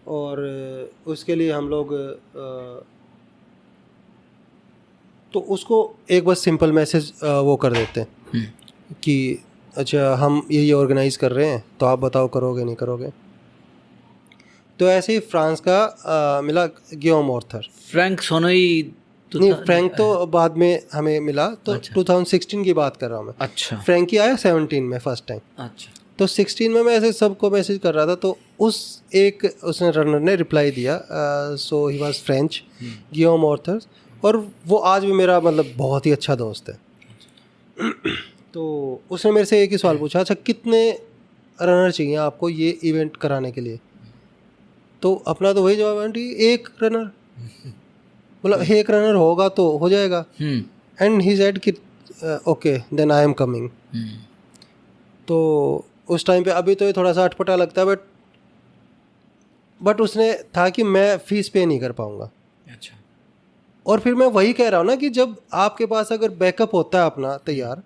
और उसके लिए हम लोग तो उसको एक बस सिंपल मैसेज वो कर देते हैं कि अच्छा हम ये ऑर्गेनाइज़ कर रहे हैं, तो आप बताओ करोगे नहीं करोगे। तो ऐसे ही फ्रांस का मिला गियोम ऑर्थर। फ्रैंक सोनोई तो नहीं, फ्रैंक तो बाद में हमें मिला, तो अच्छा। 2016 की बात कर रहा हूँ मैं। अच्छा। फ्रैंकी आया 17 में फर्स्ट टाइम। अच्छा। तो 16 में मैं ऐसे सबको मैसेज कर रहा था, तो उसने रनर ने रिप्लाई दिया, सो ही वाज फ्रेंच, गियोम ऑर्थर, और वो आज भी मेरा मतलब बहुत ही अच्छा दोस्त है। तो उसने मेरे से एक ही सवाल पूछा, अच्छा कितने रनर चाहिए आपको ये इवेंट कराने के लिए? तो अपना तो वही जवाब है, एक रनर, मतलब एक रनर होगा तो हो जाएगा। एंड ही सेड कि okay then I am coming. तो उस टाइम पे अभी तो ये थोड़ा सा अटपटा लगता है, बट उसने था कि मैं फीस पे नहीं कर पाऊँगा। अच्छा। और फिर मैं वही कह रहा हूँ ना कि जब आपके पास अगर बैकअप होता है अपना तैयार,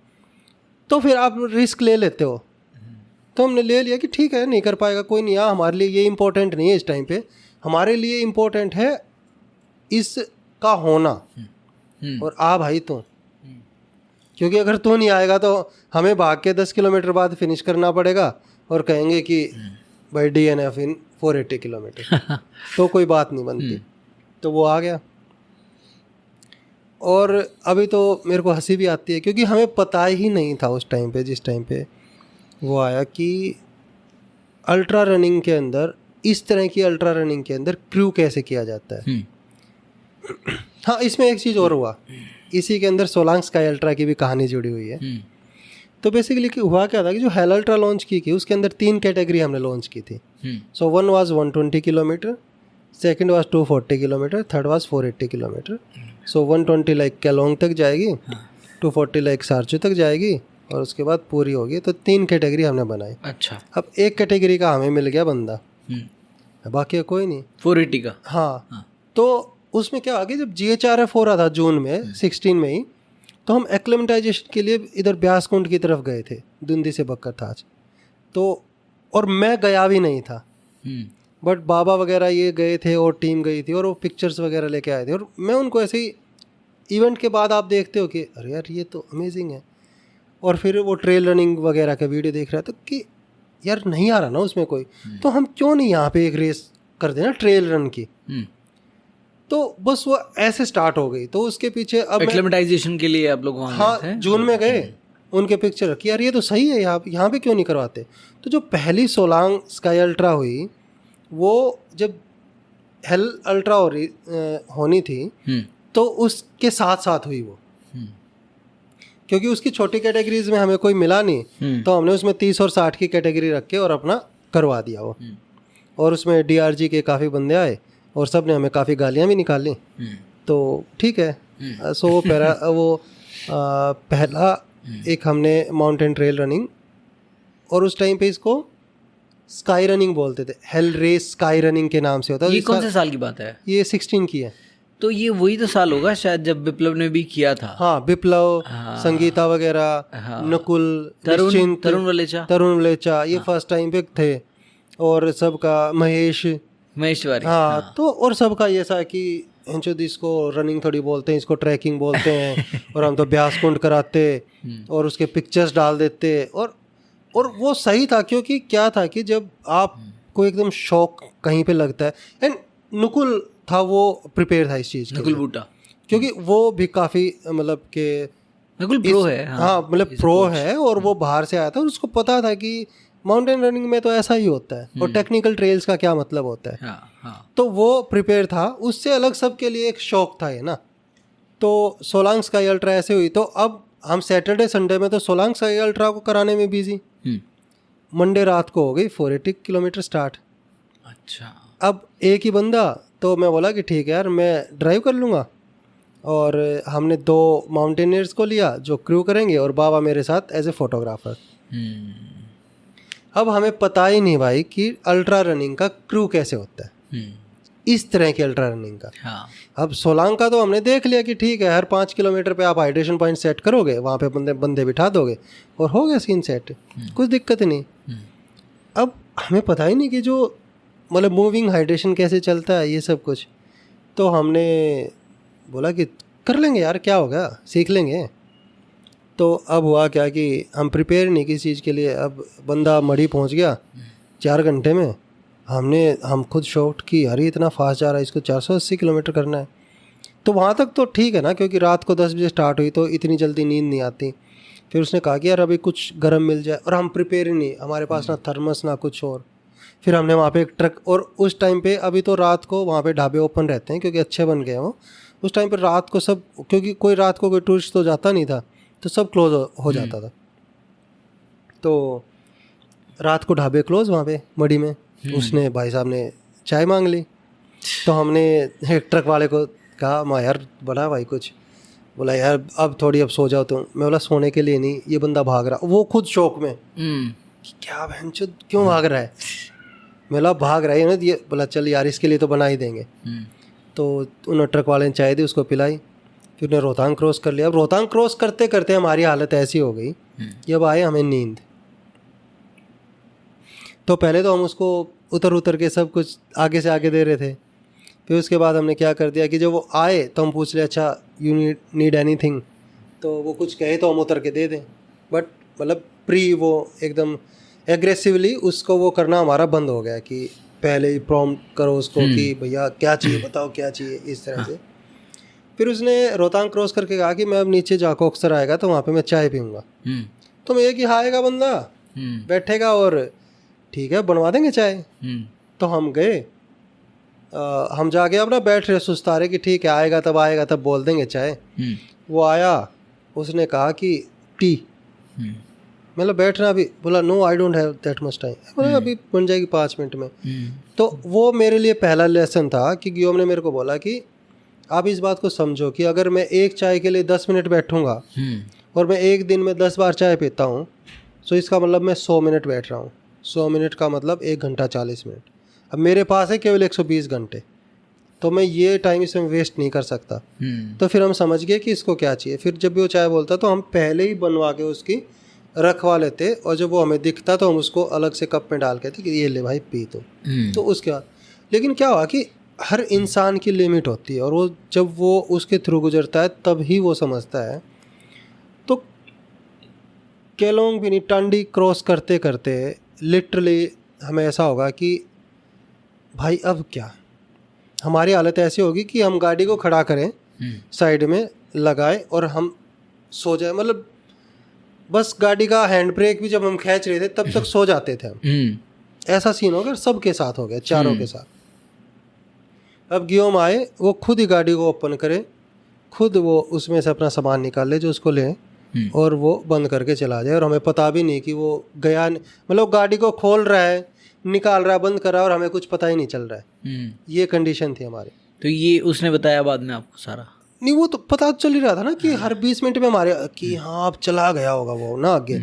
तो फिर आप रिस्क ले लेते हो। तो हमने ले लिया कि ठीक है नहीं कर पाएगा कोई नहीं, हमारे लिए ये इम्पोर्टेंट नहीं है इस टाइम पे, हमारे लिए इम्पोर्टेंट है इसका होना। और भाई तू, क्योंकि अगर तू नहीं आएगा तो हमें भाग के 10 किलोमीटर बाद फिनिश करना पड़ेगा और कहेंगे कि भाई DNF इन 480 किलोमीटर। तो कोई बात नहीं बनती। तो वो आ गया, और अभी तो मेरे को हंसी भी आती है क्योंकि हमें पता ही नहीं था उस टाइम पे, जिस टाइम पे वो आया, कि अल्ट्रा रनिंग के अंदर, इस तरह की अल्ट्रा रनिंग के अंदर क्रू कैसे किया जाता है। हाँ, इसमें एक चीज़ और हुआ, इसी के अंदर सोलांग स्काई अल्ट्रा की भी कहानी जुड़ी हुई है। तो बेसिकली हुआ क्या था कि जो हेल अल्ट्रा लॉन्च की उसके अंदर 3 कैटेगरी हमने लॉन्च की थी। So 1 was 120 kilometre, second was 240 kilometre, third was 480 kilometre. So 120 like Keylong तक जाएगी, 240 लाइक सारचू तक जाएगी, और उसके बाद पूरी होगी। तो 3 कैटेगरी हमने बनाई। अच्छा। अब एक कैटेगरी का हमें मिल गया बंदा, बाकी कोई नहीं, 480 का। हाँ। तो उसमें क्या आगे जब GHRF हो रहा था जून में 16 में ही, तो हम एक्लेमेटाइजेशन के लिए इधर ब्यासकुंड की तरफ गए थे, दुंदी से बक्कर थाच। तो और मैं गया भी नहीं था, बट बाबा वगैरह ये गए थे और टीम गई थी, और वो पिक्चर्स वगैरह लेके आए थे। और मैं उनको ऐसे ही इवेंट के बाद आप देखते हो कि अरे यार ये तो अमेजिंग है। और फिर वो ट्रेल रनिंग वगैरह का वीडियो देख रहा था कि यार नहीं आ रहा ना उसमें कोई, तो हम क्यों नहीं यहाँ पे एक रेस कर देना ट्रेल रन की। तो बस वो ऐसे स्टार्ट हो गई। तो उसके पीछे अब एक्लेमेटाइजेशन के लिए आप लोग वहाँ हाँ गए थे? जून में गए, उनके पिक्चर रखी, यार ये तो सही है, यहाँ पे क्यों नहीं करवाते। तो जो पहली सोलांग स्काई अल्ट्रा हुई, वो जब हेल अल्ट्रा होनी थी, तो उसके साथ साथ हुई वो, क्योंकि उसकी छोटी कैटेगरीज में हमें कोई मिला नहीं, तो हमने उसमें 30 और 60 की कैटेगरी रख के और अपना करवा दिया वो। और उसमें DRG के काफ़ी बंदे आए और सब ने हमें काफ़ी गालियाँ भी निकाली। तो ठीक है। सो वो पहला एक हमने माउंटेन ट्रेल रनिंग, और उस टाइम पे इसको स्काई रनिंग बोलते थे, हेल रेस स्काई रनिंग के नाम से होता है। ये कौन से साल की बात है? ये 16 की है। तो ये वही तो साल होगा शायद जब विप्लव ने भी किया था। हाँ, विप्लव, संगीता वगैरह, नकुल, तरुण वलेचा, ये फर्स्ट टाइम पे थे। और सबका महेश तिवारी। हाँ, तो और सबका ये सा कि जो इसको रनिंग थोड़ी बोलते हैं, इसको ट्रैकिंग बोलते हैं और हम तो ब्यास कुंड कराते और उसके पिक्चर्स डाल देते। और वो सही था, क्योंकि क्या था कि जब आपको एकदम शौक कहीं पे लगता है, एंड नुकुल था वो प्रिपेयर था इस चीज़ के नकुल लिए, बूटा, क्योंकि वो भी काफ़ी मतलब के नकुल प्रो है। हाँ मतलब प्रो है, और वो बाहर से आया था और उसको पता था कि माउंटेन रनिंग में तो ऐसा ही होता है और टेक्निकल ट्रेल्स का क्या मतलब होता है। हाँ। तो वो प्रिपेयर था, उससे अलग सबके लिए एक शौक था ये ना। तो सोलांग स्काई अल्ट्रा ऐसे हुई, तो अब हम सैटरडे संडे में तो सोलांग स्काई अल्ट्रा को कराने में बिजी। मंडे रात को हो गई 480 किलोमीटर स्टार्ट। अच्छा। अब एक ही बंदा, तो मैं बोला कि ठीक है यार मैं ड्राइव कर लूँगा, और हमने 2 माउंटेनियर्स को लिया जो क्रू करेंगे और बाबा मेरे साथ एज ए फोटोग्राफर। अब हमें पता ही नहीं भाई कि अल्ट्रा रनिंग का क्रू कैसे होता है, इस तरह की अल्ट्रा रनिंग का। हाँ। अब सोलांग का तो हमने देख लिया कि ठीक है, हर 5 किलोमीटर पे आप हाइड्रेशन पॉइंट सेट करोगे, वहाँ पे बंदे बिठा दोगे और हो गया सीन सेट, कुछ दिक्कत नहीं। अब हमें पता ही नहीं कि जो मतलब मूविंग हाइड्रेशन कैसे चलता है, ये सब कुछ। तो हमने बोला कि कर लेंगे यार, क्या होगा, सीख लेंगे। तो अब हुआ क्या कि हम प्रिपेयर नहीं किसी चीज़ के लिए। अब बंदा मढ़ी पहुंच गया 4 घंटे में। हम खुद शॉक्ड कि यार इतना फास्ट जा रहा है, इसको 480 किलोमीटर करना है। तो वहाँ तक तो ठीक है ना, क्योंकि रात को 10 बजे स्टार्ट हुई तो इतनी जल्दी नींद नहीं आती। फिर उसने कहा कि यार अभी कुछ गर्म मिल जाए, और हम प्रिपेयर ही नहीं, हमारे पास ना थर्मस ना कुछ और। फिर हमने वहाँ पे एक ट्रक, और उस टाइम पे अभी तो रात को वहाँ पे ढाबे ओपन रहते हैं क्योंकि अच्छे बन गए हैं वो। उस टाइम पे रात को सब, क्योंकि कोई रात को कोई टूरिस्ट तो जाता नहीं था, तो सब क्लोज हो जाता था। तो रात को ढाबे क्लोज वहाँ पे मढ़ी में। उसने भाई साहब ने चाय मांग ली, तो हमने एक ट्रक वाले को कहा मैं यार बना भाई कुछ। बोला यार अब थोड़ी अब सो जाओ तुम। मैं बोला सोने के लिए नहीं, ये बंदा भाग रहा, वो खुद शौक में कि क्या बहनचोद क्यों भाग रहा है। मैं बोला भाग रहा है ना, ये बोला चल यार इसके लिए तो बना ही देंगे। तो उन्होंने ट्रक वाले ने चाय दी, उसको पिलाई। फिर उन्हें रोहतांग क्रॉस कर लिया। अब रोहतांग क्रॉस करते करते हमारी हालत ऐसी हो गई कि अब आए हमें नींद। तो पहले तो हम उसको उतर के सब कुछ आगे से आगे दे रहे थे। फिर उसके बाद हमने क्या कर दिया कि जब वो आए तो हम पूछ लिया अच्छा यू नीड एनीथिंग, तो वो कुछ कहे तो हम उतर के दे दें। बट मतलब वो एकदम एग्रेसिवली उसको वो करना हमारा बंद हो गया कि पहले ही प्रॉम्प्ट करो उसको कि भैया क्या चाहिए बताओ क्या चाहिए, इस तरह से। फिर उसने रोहतांग क्रॉस करके कहा कि मैं अब नीचे जाको अक्सर आएगा तो वहाँ पे मैं चाय पीऊँगा। तो मैं एक ही आएगा बंदा बैठेगा और ठीक है बनवा देंगे चाय। तो हम गए, हम जाके अब ना बैठ रहे सुस्ता रहे कि ठीक है आएगा तब बोल देंगे चाय। वो आया, उसने कहा कि टी। मतलब बैठना अभी, बोला no I don't have that much time. बोला अभी बन जाएगी 5 मिनट में। तो वो मेरे लिए पहला लेसन था कि गियोम ने मेरे को बोला कि आप इस बात को समझो कि अगर मैं एक चाय के लिए 10 मिनट बैठूंगा और मैं एक दिन में 10 बार चाय पीता हूँ, तो इसका मतलब मैं 100 मिनट बैठ रहा हूँ। 100 मिनट का मतलब 1 घंटा 40 मिनट। अब मेरे पास है केवल 120 घंटे, तो मैं ये टाइम इसमें वेस्ट नहीं कर सकता। तो फिर हम समझ गए कि इसको क्या चाहिए। फिर जब भी वो चाय बोलता तो हम पहले ही बनवा के उसकी रखवा लेते, और जब वो हमें दिखता तो हम उसको अलग से कप में डाल के थे कि ये ले भाई पी। तो उसके बाद लेकिन क्या हुआ कि हर इंसान की लिमिट होती है, और वो जब वो उसके थ्रू गुजरता है तब ही वो समझता है। तो केलोंग भी टांडी क्रॉस करते करते लिटरली हमें ऐसा होगा कि भाई अब क्या, हमारी हालत ऐसी होगी कि हम गाड़ी को खड़ा करें साइड में लगाए और हम सो जाए। मतलब बस गाड़ी का हैंड ब्रेक भी जब हम खींच रहे थे तब तक सो जाते थे हम। ऐसा सीन हो गया, सबके साथ हो गया, चारों के साथ। अब गियोम आए, वो खुद ही गाड़ी को ओपन करे, खुद वो उसमें से अपना सामान निकाल ले जो उसको ले, और वो बंद करके चला जाए। और हमें पता भी नहीं कि वो गया, मतलब गाड़ी को खोल रहा है, निकाल रहा है, बंद कर रहा है, और हमें कुछ पता ही नहीं चल रहा है। ये कंडीशन थी हमारी। तो ये उसने बताया बाद में आपको सारा? नहीं, वो तो पता चल ही रहा था ना कि हर 20 मिनट में हमारे कि हाँ अब चला गया होगा वो ना आगे।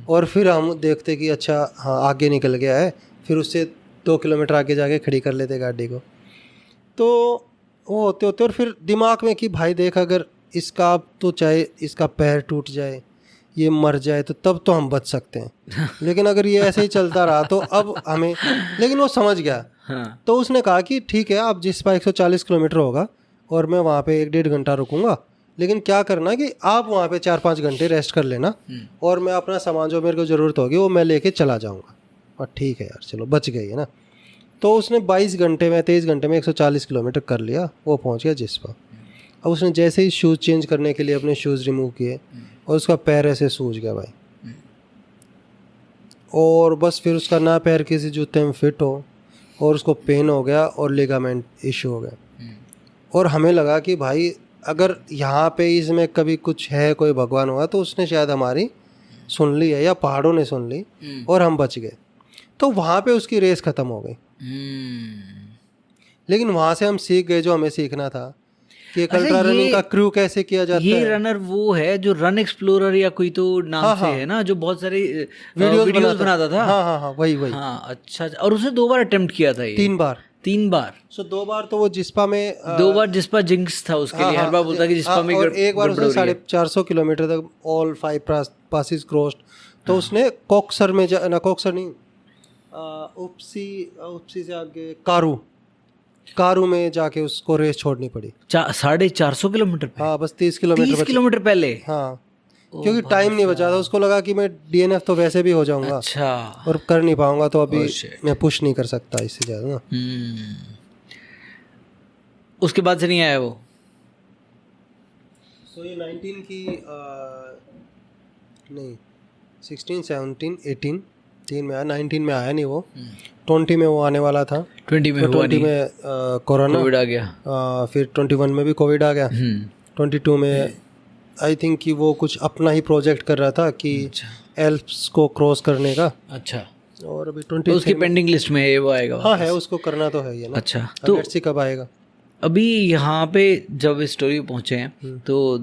और फिर हम देखते कि अच्छा हाँ आगे निकल गया है, फिर उससे 2 किलोमीटर आगे जाके खड़ी कर लेते गाड़ी को। तो वो होते होते और फिर दिमाग में कि भाई देख अगर इसका तो चाहे इसका पैर टूट जाए, ये मर जाए, तो तब तो हम बच सकते हैं, लेकिन अगर ये ऐसे ही चलता रहा तो अब हमें। लेकिन वो समझ गया। तो उसने कहा कि ठीक है आप जिस पर 140 किलोमीटर होगा और मैं वहाँ पे 1-1.5 घंटा रुकूंगा, लेकिन क्या करना कि आप वहाँ पे 4-5 घंटे रेस्ट कर लेना और मैं अपना सामान जो मेरे को ज़रूरत होगी वो मैं लेके चला जाऊँगा। और ठीक है यार, चलो बच गई है ना। तो उसने 22 घंटे में 23 घंटे में 140 किलोमीटर कर लिया, वो पहुँच गया जिस्पा। अब उसने जैसे ही शूज़ चेंज करने के लिए अपने शूज़ रिमूव किए और उसका पैर ऐसे सूज गया भाई, और बस फिर उसका ना पैर किसी जूते में फिट हो और उसको पेन हो गया और लिगामेंट इशू हो गया। और हमें लगा कि भाई अगर यहाँ पे इसमें कभी कुछ है, कोई भगवान हुआ तो उसने शायद हमारी सुन ली है या पहाड़ों ने सुन ली और हम बच गए। तो वहाँ पे उसकी रेस ख़त्म हो गई। लेकिन वहाँ से हम सीख गए जो हमें सीखना था कि एक अल्ट्रा रनिंग का क्रू कैसे किया जाता है। ये रनर वो है जो रन एक्सप्लोरर या कोई तो नाम से है ना, जो बहुत सारे वीडियोस बनाता था। हाँ, वही। हाँ, अच्छा। और उसने 2 बार अटेम्प्ट किया था ये? 3 बार। 3 बार। सो 2 बार तो वो जिस्पा में 2 बार जिस्पा जिंक्स था उसके लिए। हर बार बोलता कि जिस्पा में और एक बार उसने 450 किलोमीटर तक ऑल 5 पासिस क्रॉस्ड। तो उसने कॉक्सर में कॉक्सर नहीं, उपसी से आगे कारू में जाके उसको रेस छोड़नी पड़ी 450 किलोमीटर पे। हाँ, बस 30 किलोमीटर पहले। हाँ, क्योंकि टाइम नहीं बचा था। उसको लगा कि मैं DNF तो वैसे भी हो जाऊंगा, अच्छा, और कर नहीं पाऊंगा, तो अभी मैं पुश नहीं कर सकता इससे ज़्यादा ना। उसके बाद से नहीं आया वो। तो ये 19 की नहीं 16, 17, 18 3 में आया, 19 में आया नहीं वो। 20 में वो आने वाला था। 20 में हुआ नहीं, 20 में कोरोना कोविड आ गया। फिर 21 में भी कोविड आ गया। 22 में आई थिंक कि वो कुछ अपना ही प्रोजेक्ट कर रहा था कि एल्प्स को क्रॉस करने का। अच्छा। और अभी तो उसकी पेंडिंग लिस्ट में है, वो आएगा। हाँ है, उसको करना तो है ये ना। अच्छा, तो लेट्स सी कब आएगा। अभी यहाँ पे जब इस स्टोरी पे पहुँचे हैं तो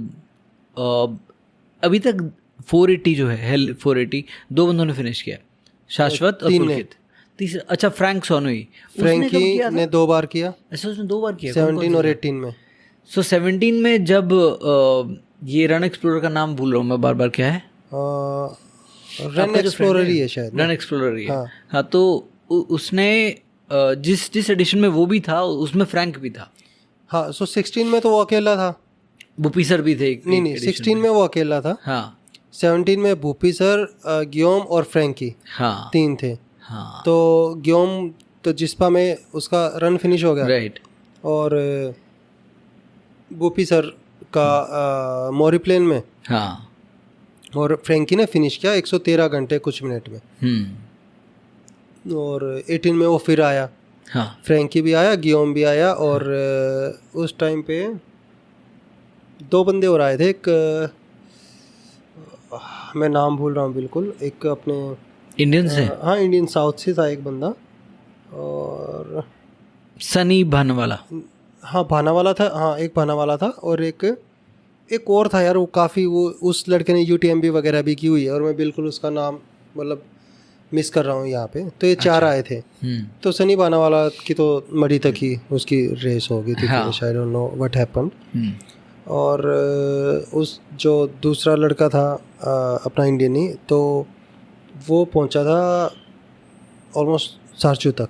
अभी तक 480 जो है 480 2 बंदों ने फिनिश किया, शाश्वत और पुलकित। तीसरा, अच्छा, फ्रैंक सोनोई, फ्रैंकी ने 2 बार किया। अच्छा, उसने 2 बार किया, 17 और 18 में। सो 17 में जब ये रन एक्सप्लोरर का नाम भूल रहा हूँ मैं बार बार, क्या है? रन एक्सप्लोरर ही है शायद। रन एक्सप्लोरर ही है। हाँ, तो उसने जिस एडिशन में वो भी था उसमें फ्रैंक भी था। हाँ, सो 16 में तो वो अकेला था। भूपी सर भी थे। नहीं, 16 में वो अकेला था। हाँ। 17 में भूपी सर, गियोम और फ्रैंकी, हाँ, 3 थे। हाँ। तो गियोम तो जिस्पा में उसका रन फिनिश हो गया, राइट। और भूपी सर का मोरी प्लेन में। हाँ। और फ्रैंकी ने फिनिश किया 113 घंटे कुछ मिनट में। और 18 में वो फिर आया। हाँ। फ्रैंकी भी आया, गियोम भी आया, और उस टाइम पे 2 बंदे और आए थे। एक मैं नाम भूल रहा हूँ बिल्कुल, एक अपने इंडियन से। हाँ, इंडियन साउथ से था एक बंदा, और सनी भानवाला। हाँ, भानावाला था। हाँ, एक भानावाला था, और एक और था यार, वो काफ़ी, वो उस लड़के ने UTMB वगैरह भी की हुई है, और मैं बिल्कुल उसका नाम मतलब मिस कर रहा हूँ यहाँ पे। तो ये 4 आए थे। तो सनी भानावाला की तो मड़ी तक ही उसकी रेस हो गई थी। I don't know what happened. और उस जो दूसरा लड़का था अपना इंडियन ही, तो वो पहुंचा था ऑलमोस्ट सारचू तक।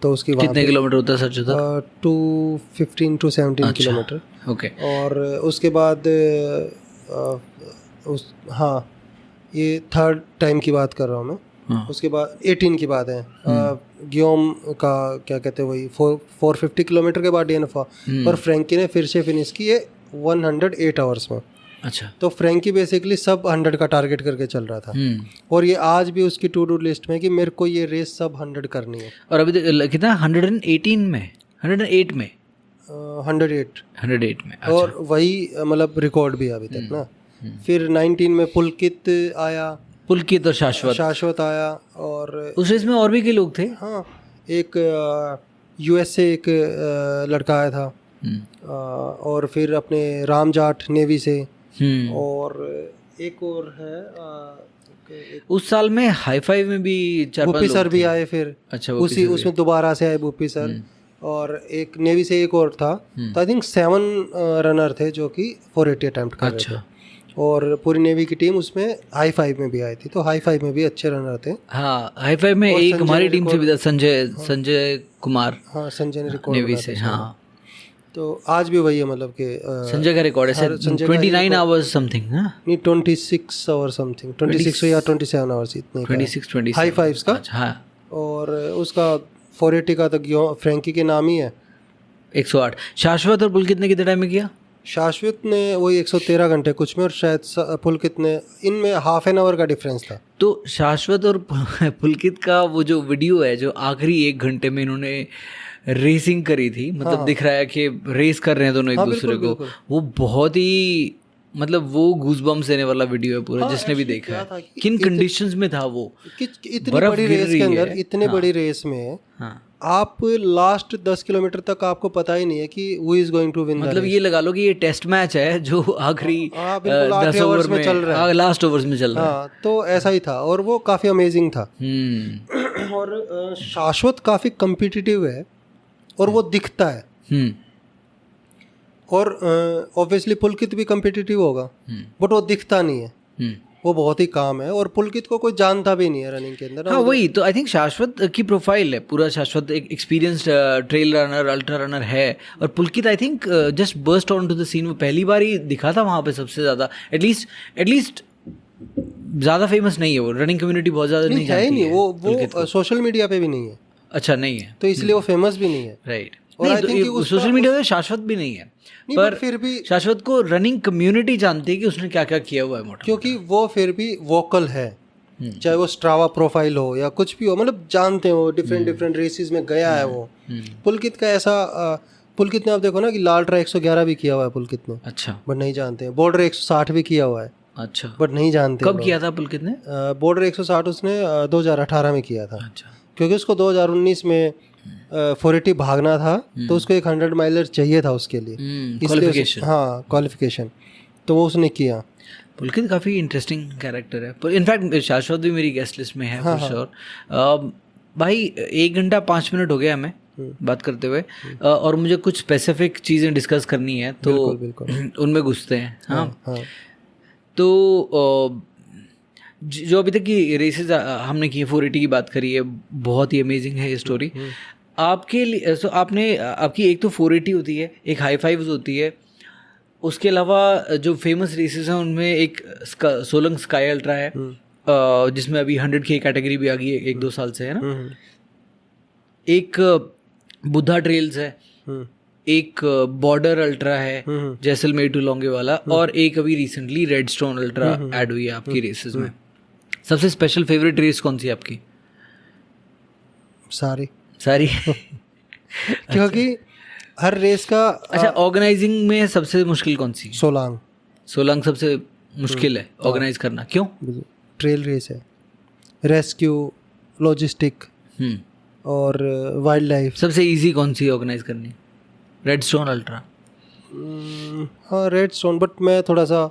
तो उसकी कितने किलोमीटर होता है सारचू तक? 215 to 17 किलोमीटर। ओके। और उसके बाद हाँ, ये 3rd टाइम की बात कर रहा हूँ मैं। उसके बाद 18 की बात है। गियोम का क्या कहते हैं, वही 450 किलोमीटर के बाद DNF हुआ, पर फ्रैंकी ने फिर से फिनिश की है 108 आवर्स में। अच्छा। तो फ्रैंकी बेसिकली सब 100 का टारगेट करके चल रहा था, और ये आज भी उसकी टू डू लिस्ट में कि मेरे को ये रेस सब 100 करनी है। और अभी कितना 118 में 108 में 108 में। और वही मतलब रिकॉर्ड भी अभी तक ना। फिर 19 में पुलकित आया, पुलकित और शाश्वत आया, और उस रेस में और भी कई लोग थे। हाँ, एक US से एक लड़का आया था, और फिर अपने राम जाट नेवी से, और एक और है उस साल में हाई फाइव में भी 4-5 भूपी सर भी आए फिर। अच्छा, उसमें दोबारा से आए भूपी सर, और एक नेवी से एक और था। तो आई थिंक 7 रनर थे जो कि 480 अटेम्प्ट कर रहे थे, और पूरी नेवी की टीम उसमें हाई फाइव में भी आई थी। तो हाई फाइव में भी अच्छे रनर थे। हाँ, हाई फाइव में एक हमारी टीम से भी था, संजय कुमार। हाँ, संजय ने रिकॉर्ड नेवी से। हाँ, तो आज भी वही है, मतलब कि संजय का रिकॉर्ड है सर, संजय का 29 आवर्स समथिंग ना, नहीं 26 आवर समथिंग, 26 या 27 आवर्स इतने का है। 26 27 हाई फाइव्स का। अच्छा हाँ, और उसका 480 का तो फ्रैंकी के नाम ही है। 108। शाश्वत और पुलकित ने कितने टाइम में किया? शाश्वत ने वही 113 घंटे कुछ में, और शायद पुलकित ने, इनमें हाफ एन आवर का डिफरेंस था। तो शाश्वत और पुलकित का वो जो वीडियो है जो आखिरी 1 घंटे में इन्होंने रेसिंग करी थी, मतलब दिख रहा है कि रेस कर रहे हैं दोनों एक दूसरे को, वो बहुत ही मतलब वो गूज़बम्स देने वाला वीडियो है पूरा, जिसने भी देखा है। किन कंडीशंस में था वो, इतनी बर्फ बड़ी गिर रेस रही के अंदर, है। इतने बड़ी रेस में हाँ, आप लास्ट 10 किलोमीटर तक आपको पता ही नहीं है कि who is going to win the मतलब ये लगा लो कि ये टेस्ट मैच है जो आखिरी बिल्कुल 10 आखिरी ओवर ओवर्स में चल रहा है। लास्ट ओवर्स में चल रहा है। हाँ, तो ऐसा ही था और वो काफ़ी अमेजिंग था। और शाश्वत काफ़ी कम्पिटिटिव है और वो दिखता है, और ऑब्वियसली पुलकित भी कम्पिटिटिव होगा, बट वो दिखता नहीं है, वो बहुत ही काम है, और पुलकित को कोई जानता भी नहीं है रनिंग के अंदर। हाँ वही तो, आई थिंक शाश्वत की प्रोफाइल है पूरा, शाश्वत एक experienced trail runner, ultra runner है, और Pulkit I think just burst on to the scene, वो पहली बार ही दिखा था वहाँ पे सबसे ज़्यादा, एटलीस्ट ज़्यादा फेमस नहीं है वो, रनिंग कम्युनिटी बहुत ज़्यादा नहीं है ही जानती नहीं, वो सोशल मीडिया पे भी नहीं है, अच्छा नहीं है, तो इसलिए वो फेमस भी नहीं है। राइट। और नहीं I think कि तो सोशल मीडिया पे शाश्वत भी नहीं है, पर फिर भी शाश्वत को रनिंग कम्युनिटी जानती है कि उसने क्या क्या किया हुआ है मोटा, क्योंकि वो फिर भी वोकल है, चाहे वो स्ट्रावा प्रोफाइल हो या कुछ भी हो, मतलब जानते हो डिफरेंट रेसेस में गया है वो। पुलकित का ऐसा पुलकित ने आप देखो ना कि लाल ट्रैक 111 भी किया हुआ है पुलकित ने, अच्छा बट नहीं जानते हैं। बॉर्डर 160 भी किया हुआ है, अच्छा, बट नहीं जानते। कब किया था पुलकित ने? बॉर्डर 160 उसने 2018 में किया था, अच्छा, क्योंकि उसको 2019 में 480 भागना था, तो उसको एक 100 माइलर चाहिए था उसके लिए, क्वालिफिकेशन। हाँ क्वालिफिकेशन, तो वो उसने किया। पुलकित काफ़ी इंटरेस्टिंग कैरेक्टर है, इनफैक्ट शाश्वत भी मेरी गेस्ट लिस्ट में है फॉर श्योर। भाई 1 घंटा 5 मिनट हो गया हमें बात करते हुए, और मुझे कुछ स्पेसिफिक चीज़ें डिस्कस करनी है, तो बिल्कुल। उनमें घुसते हैं। हाँ। तो जो अभी तक की रेसेस हमने की, 480 की बात करी है, बहुत ही अमेजिंग है ये स्टोरी आपके लिए। सो आपने आपकी एक तो 480 होती है, एक हाई फाइव्स होती है, उसके अलावा जो फेमस रेसेस हैं उनमें एक सोलंग स्काई अल्ट्रा है, जिसमें अभी 100K कैटेगरी भी आ गई है 1-2 साल से, है ना। एक बुद्धा ट्रेल्स है, एक बॉर्डर अल्ट्रा है जैसलमेर टू लोंगेवाला, और एक अभी recently red stone ultra add हुई है आपकी रेसेस में। सबसे स्पेशल फेवरेट रेस कौन सी है आपकी? सारी क्योंकि हर रेस का अच्छा, ऑर्गेनाइजिंग में सबसे मुश्किल कौन सी? सोलांग सबसे मुश्किल है ऑर्गेनाइज करना, क्यों? ट्रेल रेस है, रेस्क्यू, लॉजिस्टिक और वाइल्ड लाइफ। सबसे इजी कौन सी ऑर्गेनाइज करनी? Red stone ultra. हाँ रेड स्टोन, बट मैं थोड़ा सा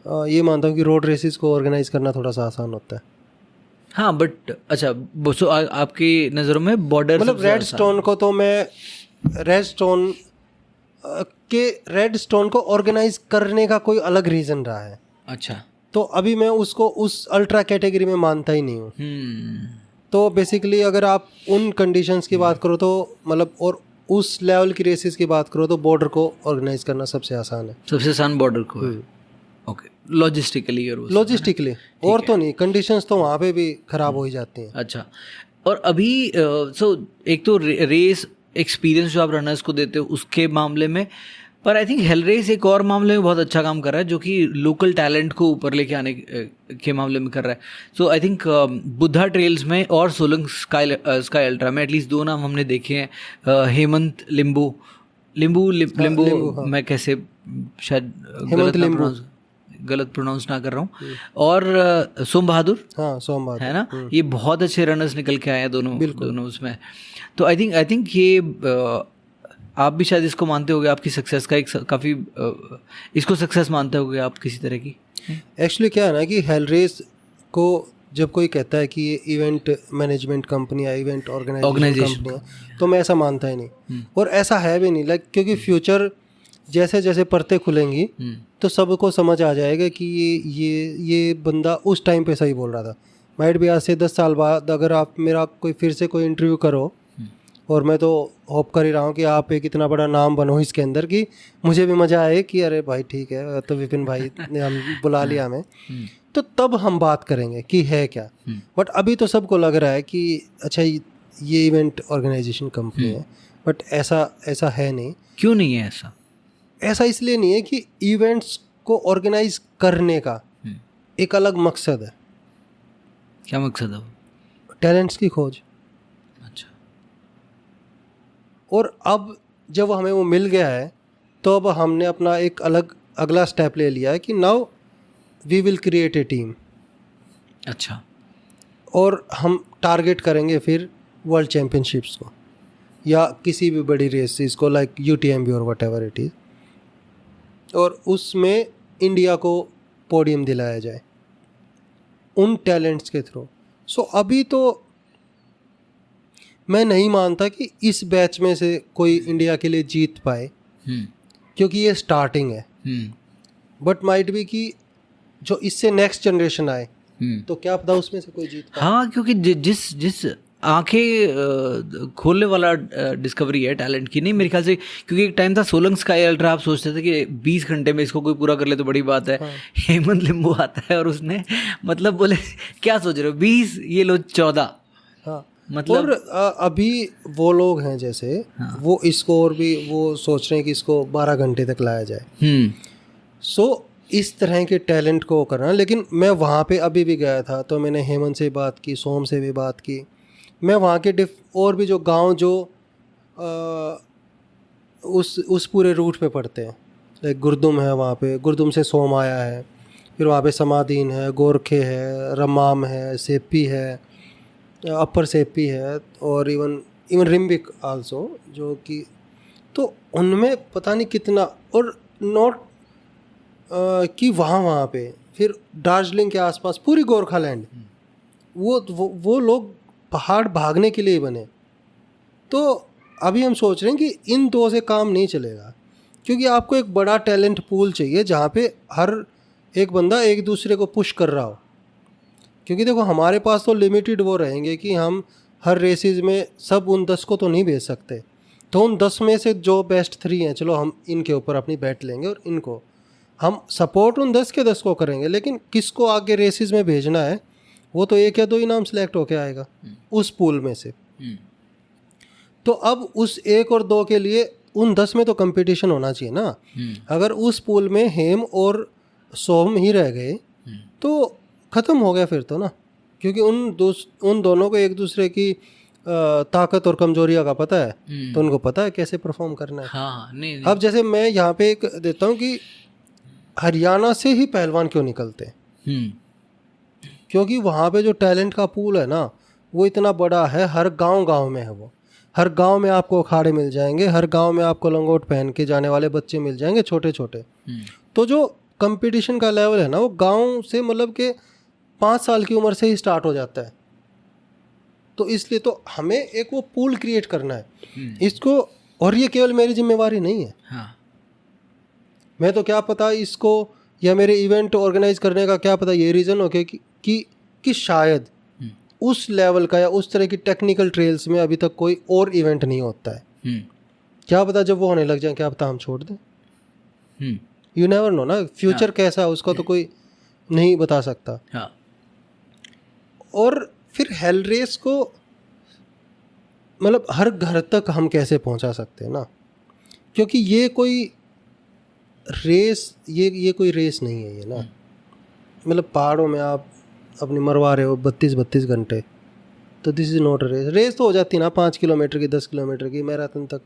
ये मानता हूँ कि रोड रेसेस को ऑर्गेनाइज करना थोड़ा सा आसान होता है। हाँ बट अच्छा, सो आपकी नज़रों में बॉर्डर, मतलब रेड स्टोन को तो मैं रेड स्टोन को ऑर्गेनाइज करने का कोई अलग रीज़न रहा है। अच्छा, तो अभी मैं उसको उस अल्ट्रा कैटेगरी में मानता ही नहीं हूँ। तो बेसिकली अगर आप उन कंडीशंस की बात करो तो मतलब, और उस लेवल की रेसेस की बात करो तो बॉर्डर को ऑर्गेनाइज करना सबसे आसान है। सबसे आसान बॉर्डर को है। ओके, लॉजिस्टिकली और तो नहीं, कंडीशंस तो वहाँ पे भी ख़राब हो ही जाती हैं। अच्छा, और अभी सो एक तो रेस एक्सपीरियंस जो आप रनर्स को देते हो उसके मामले में, पर आई थिंक हेल रेस एक और मामले में बहुत अच्छा काम कर रहा है, जो कि लोकल टैलेंट को ऊपर लेके आने के मामले में कर रहा है। सो आई थिंक बुद्धा ट्रेल्स में और सोलंग स्काई अल्ट्रा में एटलीस्ट 2 नाम हमने देखे हैं, हेमंत लिम्बू, मैं कैसे शायद गलत प्रोनाउंस ना कर रहा हूँ, और सोम बहादुर, है ना, ये बहुत अच्छे रनर्स निकल के आए हैं दोनों उसमें। तो आई थिंक ये आप भी शायद इसको मानते होगे आपकी सक्सेस का एक काफ़ी, इसको सक्सेस मानते होगे आप किसी तरह की। एक्चुअली क्या है ना कि हेल रेस को जब कोई कहता है कि ये इवेंट मैनेजमेंट कंपनी या इवेंट ऑर्गेनाइजेशन कंपनी है, तो मैं ऐसा मानता ही नहीं, और ऐसा है भी नहीं। लाइक क्योंकि फ्यूचर जैसे जैसे परतें खुलेंगी तो सबको समझ आ जाएगा कि ये बंदा उस टाइम पे सही बोल रहा था। माइट भी आज से 10 साल बाद अगर आप मेरा फिर से कोई इंटरव्यू करो और मैं तो होप कर ही रहा हूँ कि आप एक इतना बड़ा नाम बनो इसके अंदर कि मुझे भी मज़ा आए कि अरे भाई ठीक है, तो विपिन भाई ने हम बुला लिया हमें, तो तब हम बात करेंगे कि है क्या। बट अभी तो सबको लग रहा है कि अच्छा ये इवेंट ऑर्गेनाइजेशन कंपनी है, बट ऐसा है नहीं। क्यों नहीं है ऐसा? ऐसा इसलिए नहीं है कि इवेंट्स को ऑर्गेनाइज करने का एक अलग मकसद है। क्या मकसद है वो? टैलेंट्स की खोज। अच्छा। और अब जब हमें वो मिल गया है तो अब हमने अपना एक अगला स्टेप ले लिया है कि now we will create a team. अच्छा। और हम टारगेट करेंगे फिर वर्ल्ड चैम्पियनशिप्स को या किसी भी बड़ी रेसेस को, लाइक UTMB और वट एवर इट इज़, और उसमें इंडिया को पोडियम दिलाया जाए उन टैलेंट्स के थ्रू। सो अभी तो मैं नहीं मानता कि इस बैच में से कोई इंडिया के लिए जीत पाए, क्योंकि ये स्टार्टिंग है। बट माइट बी कि जो इससे नेक्स्ट जनरेशन आए तो क्या पता उसमें से कोई जीत पाए। हाँ, क्योंकि जिस आंखें खोलने वाला डिस्कवरी है टैलेंट की। नहीं, मेरे ख्याल से क्योंकि एक टाइम था सोलंग स्काई अल्ट्रा, आप सोचते थे कि 20 घंटे में इसको कोई पूरा कर ले तो बड़ी बात है। हाँ। हेमंत लिंबू आता है और उसने मतलब बोले क्या सोच रहे हो 20, ये लो 14। हाँ, मतलब और अभी वो लोग हैं जैसे वो इसको और भी वो सोच रहे हैं कि इसको 12 घंटे तक लाया जाए। सो इस तरह के टैलेंट को करना। लेकिन मैं वहाँ पे अभी भी गया था तो मैंने हेमंत से बात की, सोम से भी बात की। मैं वहाँ के और भी जो गांव जो उस पूरे रूट पे पड़ते हैं, लाइक गुरदुम है, वहाँ पे गुरदुम से सोम आया है, फिर वहाँ पे समादीन है, गोरखे है, रमाम है, सेप्पी है, अपर सेप्पी है, और इवन रिम्बिक आल्सो, जो कि तो उनमें पता नहीं कितना। और नॉट कि वहाँ पे फिर दार्जिलिंग के आसपास पूरी गोरखालैंड, वो लोग पहाड़ भागने के लिए बने। तो अभी हम सोच रहे हैं कि इन दो से काम नहीं चलेगा, क्योंकि आपको एक बड़ा टैलेंट पूल चाहिए जहाँ पे हर एक बंदा एक दूसरे को पुश कर रहा हो। क्योंकि देखो हमारे पास तो लिमिटेड वो रहेंगे कि हम हर रेसेस में सब उन 10 को तो नहीं भेज सकते, तो उन 10 में से जो बेस्ट 3 हैं, चलो हम इनके ऊपर अपनी बैट लेंगे और इनको हम सपोर्ट उन 10 के 10 को करेंगे। लेकिन किसको आगे रेसेस में भेजना है वो तो 1 या 2 ही नाम सेलेक्ट होके आएगा उस पूल में से। तो अब उस 1 और 2 के लिए उन 10 में तो कंपटीशन होना चाहिए ना। अगर उस पूल में हेम और सोम ही रह गए तो ख़त्म हो गया फिर तो ना, क्योंकि उन दोनों को एक दूसरे की ताकत और कमजोरियाँ का पता है, तो उनको पता है कैसे परफॉर्म करना है। हाँ, नहीं। अब जैसे मैं यहाँ पे एक देता हूँ कि हरियाणा से ही पहलवान क्यों निकलते हैं, क्योंकि वहाँ पे जो टैलेंट का पूल है ना वो इतना बड़ा है, हर गांव में है वो। हर गांव में आपको अखाड़े मिल जाएंगे, हर गांव में आपको लंगोट पहन के जाने वाले बच्चे मिल जाएंगे छोटे छोटे। तो जो कंपटीशन का लेवल है ना वो गांव से मतलब के 5 साल की उम्र से ही स्टार्ट हो जाता है। तो इसलिए तो हमें एक वो पूल क्रिएट करना है इसको, और ये केवल मेरी जिम्मेवारी नहीं है। हाँ। मैं तो क्या पता इसको या मेरे इवेंट ऑर्गेनाइज करने का क्या पता ये रीज़न हो कि शायद उस लेवल का या उस तरह की टेक्निकल ट्रेल्स में अभी तक कोई और इवेंट नहीं होता है। क्या पता जब वो होने लग जाए क्या पता हम छोड़ दें। यू नेवर नो ना, फ्यूचर कैसा है उसका तो कोई नहीं बता सकता। हाँ। और फिर हेल रेस को मतलब हर घर तक हम कैसे पहुंचा सकते हैं ना, क्योंकि ये कोई रेस ये कोई रेस नहीं है ये ना। मतलब पहाड़ों में आप अपनी मरवा रहे हो 32 घंटे, तो this is not a race तो हो जाती ना 5 किलोमीटर की, 10 किलोमीटर की, मैराथन तक।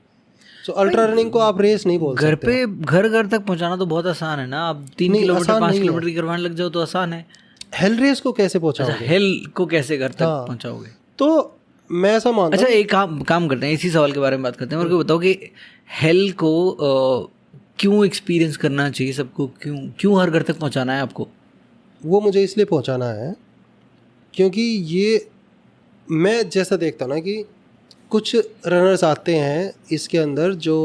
सो अल्ट्रा रनिंग को आप रेस नहीं बोल सकते। घर तक पहुंचाना तो बहुत आसान है ना। आप 3 किलोमीटर 5 किलोमीटर की करवाने लग जाओ तो आसान है। हेल रेस को कैसे पहुंचाओगे? हेल को कैसे घर तक पहुंचाओगे? तो मैं ऐसा मानता हूं। अच्छा, एक काम करते हैं, इसी सवाल के बारे में बात करते हैं। और को बताओ कि हेल को क्यों एक्सपीरियंस करना चाहिए सबको, क्यों हर घर तक पहुंचाना है आपको? वो मुझे इसलिए पहुंचाना है क्योंकि ये मैं जैसा देखता हूं ना कि कुछ रनर्स आते हैं इसके अंदर जो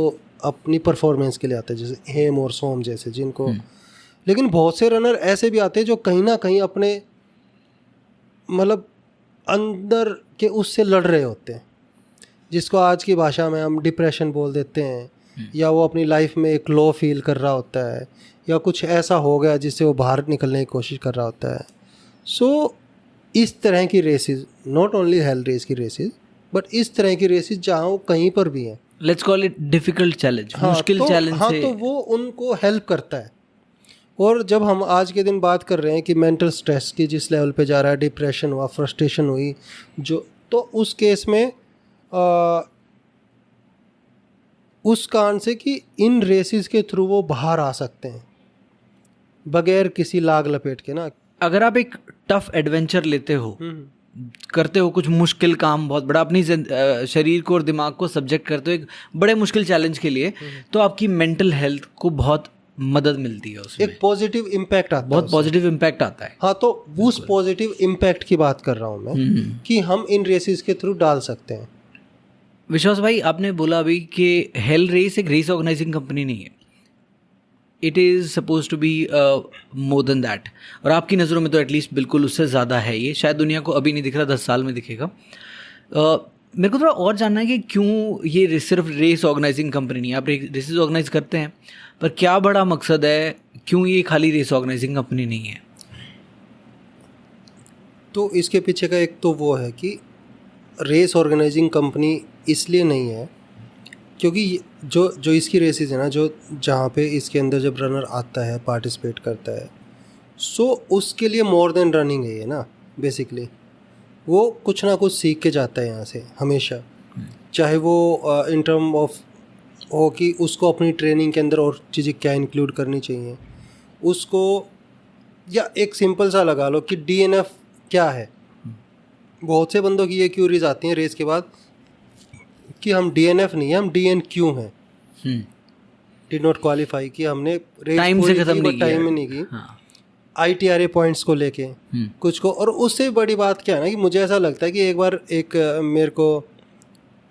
अपनी परफॉर्मेंस के लिए आते हैं, जैसे हेम और सोम जैसे जिनको, लेकिन बहुत से रनर ऐसे भी आते हैं जो कहीं ना कहीं अपने मतलब अंदर के उससे लड़ रहे होते हैं। जिसको आज की भाषा में हम डिप्रेशन बोल देते हैं, या वो अपनी लाइफ में एक लो फील कर रहा होता है, या कुछ ऐसा हो गया जिससे वो बाहर निकलने की कोशिश कर रहा होता है। सो इस तरह की races, not only hell race की रेसेस, बट इस तरह की रेसेस जहाँ वो कहीं पर भी हैं, let's call it difficult challenge, मुश्किल चैलेंज हाँ, से तो वो उनको हेल्प करता है। और जब हम आज के दिन बात कर रहे हैं कि मेंटल स्ट्रेस की जिस लेवल पे जा रहा है, डिप्रेशन हुआ, फ्रस्ट्रेशन हुई, जो तो उस केस में उस कारण से कि इन रेसेस के थ्रू वो बाहर आ सकते हैं बगैर किसी लाग लपेट के ना। अगर आप एक टफ एडवेंचर लेते हो, करते हो कुछ मुश्किल काम, बहुत बड़ा अपनी शरीर को और दिमाग को सब्जेक्ट करते हो एक बड़े मुश्किल चैलेंज के लिए, तो आपकी मेंटल हेल्थ को बहुत मदद मिलती है, उसमें एक पॉजिटिव इम्पैक्ट आता है, बहुत पॉजिटिव इम्पैक्ट आता है। हाँ, तो उस पॉजिटिव इम्पैक्ट की बात कर रहा हूँ मैं कि हम इन रेसेस के थ्रू डाल सकते हैं। विश्वास भाई, आपने बोला अभी कि हेल रेस एक रेस ऑर्गेनाइजिंग कंपनी नहीं है, it is suppose to be more than that, और आपकी नज़रों में तो एटलीस्ट बिल्कुल उससे ज़्यादा है ये। शायद दुनिया को अभी नहीं दिख रहा, 10 साल में दिखेगा। मेरे को थोड़ा और जानना है कि क्यों ये सिर्फ रेस ऑर्गेनाइजिंग कंपनी नहीं है। आप रेसेस ऑर्गेनाइज करते हैं, पर क्या बड़ा मकसद है, क्यों ये खाली रेस ऑर्गेनाइजिंग कंपनी नहीं है? तो इसके पीछे का एक तो वो है कि रेस ऑर्गेनाइजिंग कंपनी इसलिए नहीं है क्योंकि जो इसकी रेसेस है ना, जो जहाँ पे इसके अंदर जब रनर आता है, पार्टिसिपेट करता है, सो उसके लिए मोर देन रनिंग है ये ना। बेसिकली वो कुछ ना कुछ सीख के जाता है यहाँ से हमेशा, चाहे वो इन टर्म ऑफ हो कि उसको अपनी ट्रेनिंग के अंदर और चीज़ें क्या इंक्लूड करनी चाहिए उसको, या एक सिंपल सा लगा लो कि DNF क्या है। बहुत से बंदों की ये क्यूरीज आती हैं रेस के बाद कि हम DNF नहीं है, हम DNQ हैं, डिड नॉट क्वालिफाई, कि हमने रेस टाइम से खत्म नहीं किया, टाइम में नहीं की। हाँ। ITRA पॉइंट्स को लेके कुछ को, और उससे बड़ी बात क्या है ना कि मुझे ऐसा लगता है कि एक बार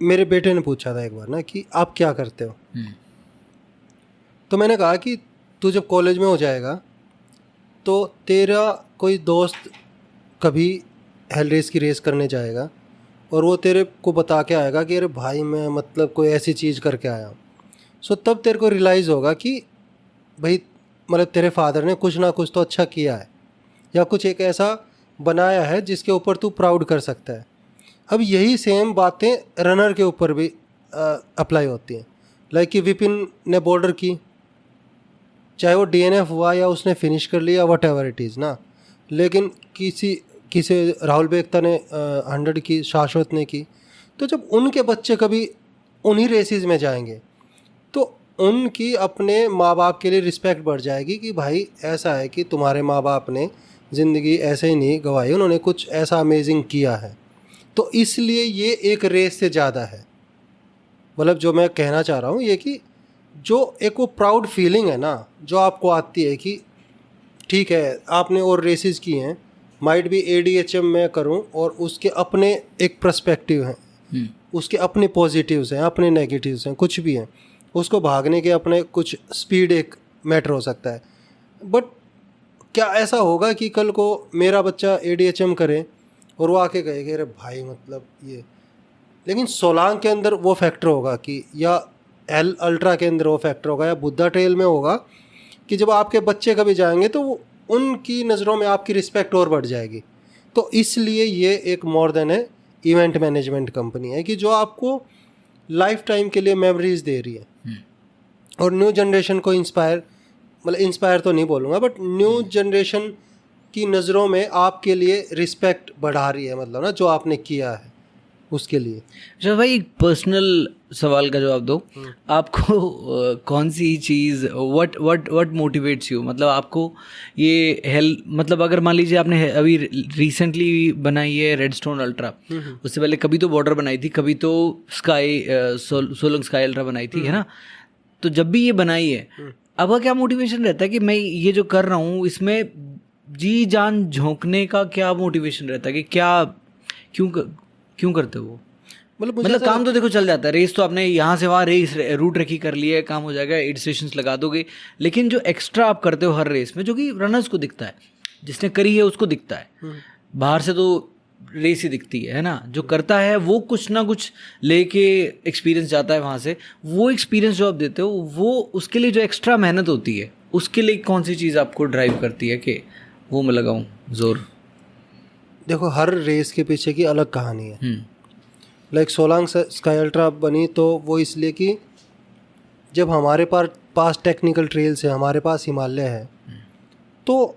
मेरे बेटे ने पूछा था एक बार ना कि आप क्या करते हो, तो मैंने कहा कि तू जब कॉलेज में हो जाएगा तो तेरा कोई दोस्त कभी हेल रेस की रेस करने जाएगा और वो तेरे को बता के आएगा कि अरे भाई मैं मतलब कोई ऐसी चीज़ करके आया हूँ। सो तब तेरे को रियलाइज़ होगा कि भाई मतलब तेरे फादर ने कुछ ना कुछ तो अच्छा किया है, या कुछ एक ऐसा बनाया है जिसके ऊपर तू प्राउड कर सकता है। अब यही सेम बातें रनर के ऊपर भी अप्लाई होती हैं। लाइक कि विपिन ने बॉर्डर की, चाहे वो DNF हुआ या उसने फिनिश कर लिया, वट एवर इट इज़ ना, लेकिन किसी राहुल बेगता ने 100 की, शाश्वत ने की। तो जब उनके बच्चे कभी उन्हीं रेसेस में जाएंगे तो उनकी अपने माँ बाप के लिए रिस्पेक्ट बढ़ जाएगी कि भाई ऐसा है कि तुम्हारे माँ बाप ने ज़िंदगी ऐसे ही नहीं गंवाई, उन्होंने कुछ ऐसा अमेजिंग किया है। तो इसलिए ये एक रेस से ज़्यादा है। मतलब जो मैं कहना चाह रहा हूँ ये कि जो एक वो प्राउड फीलिंग है ना जो आपको आती है कि ठीक है आपने और रेसेस की हैं, माइट भी ADHM में करूं और उसके अपने एक पर्सपेक्टिव हैं, उसके अपने पॉजिटिव्स हैं, अपने नेगेटिव्स हैं, कुछ भी हैं, उसको भागने के अपने कुछ स्पीड एक मैटर हो सकता है। बट क्या ऐसा होगा कि कल को मेरा बच्चा ADHM करे और वो आके कहे कि अरे भाई मतलब ये, लेकिन सोलांग के अंदर वो फैक्टर होगा कि, या एल अल्ट्रा के अंदर वो फैक्टर होगा, या बुद्धा ट्रेल में होगा कि जब आपके बच्चे कभी जाएंगे तो उनकी नज़रों में आपकी रिस्पेक्ट और बढ़ जाएगी। तो इसलिए ये एक मोर देन है इवेंट मैनेजमेंट कंपनी है कि जो आपको लाइफ टाइम के लिए मेमोरीज दे रही है और न्यू जनरेशन को इंस्पायर तो नहीं बोलूँगा, बट न्यू जनरेशन की नज़रों में आपके लिए रिस्पेक्ट बढ़ा रही है, मतलब ना जो आपने किया है उसके लिए। अच्छा भाई, एक पर्सनल सवाल का जवाब दो। आपको कौन सी चीज़ व्हाट मोटिवेट्स यू, मतलब आपको ये हेल्थ, मतलब अगर मान लीजिए आपने अभी रिसेंटली बनाई है रेडस्टोन अल्ट्रा, उससे पहले कभी तो बॉर्डर बनाई थी, कभी तो सोलंग स्काई अल्ट्रा बनाई थी, है ना। तो जब भी ये बनाई है, अब क्या मोटिवेशन रहता है कि मैं ये जो कर रहा हूँ इसमें जी जान झोंकने का क्या मोटिवेशन रहता है कि क्या क्यों करते हो? मतलब काम तो देखो चल जाता है, रेस तो आपने यहाँ से वहाँ रेस रूट रखी कर लिया है, काम हो जाएगा, 8 स्टेशंस लगा दोगे, लेकिन जो एक्स्ट्रा आप करते हो हर रेस में, जो कि रनर्स को दिखता है, जिसने करी है उसको दिखता है, बाहर से तो रेस ही दिखती है ना। जो करता है वो कुछ ना कुछ लेके एक्सपीरियंस जाता है वहाँ से। वो एक्सपीरियंस जो आप देते हो वो उसके लिए जो एक्स्ट्रा मेहनत होती है उसके लिए कौन सी चीज़ आपको ड्राइव करती है कि वो मैं लगाऊं जोर? देखो, हर रेस के पीछे की अलग कहानी है। लाइक सोलांग स्काई अल्ट्रा बनी तो वो इसलिए कि जब हमारे पास टेक्निकल ट्रेल्स है, हमारे पास हिमालय है, तो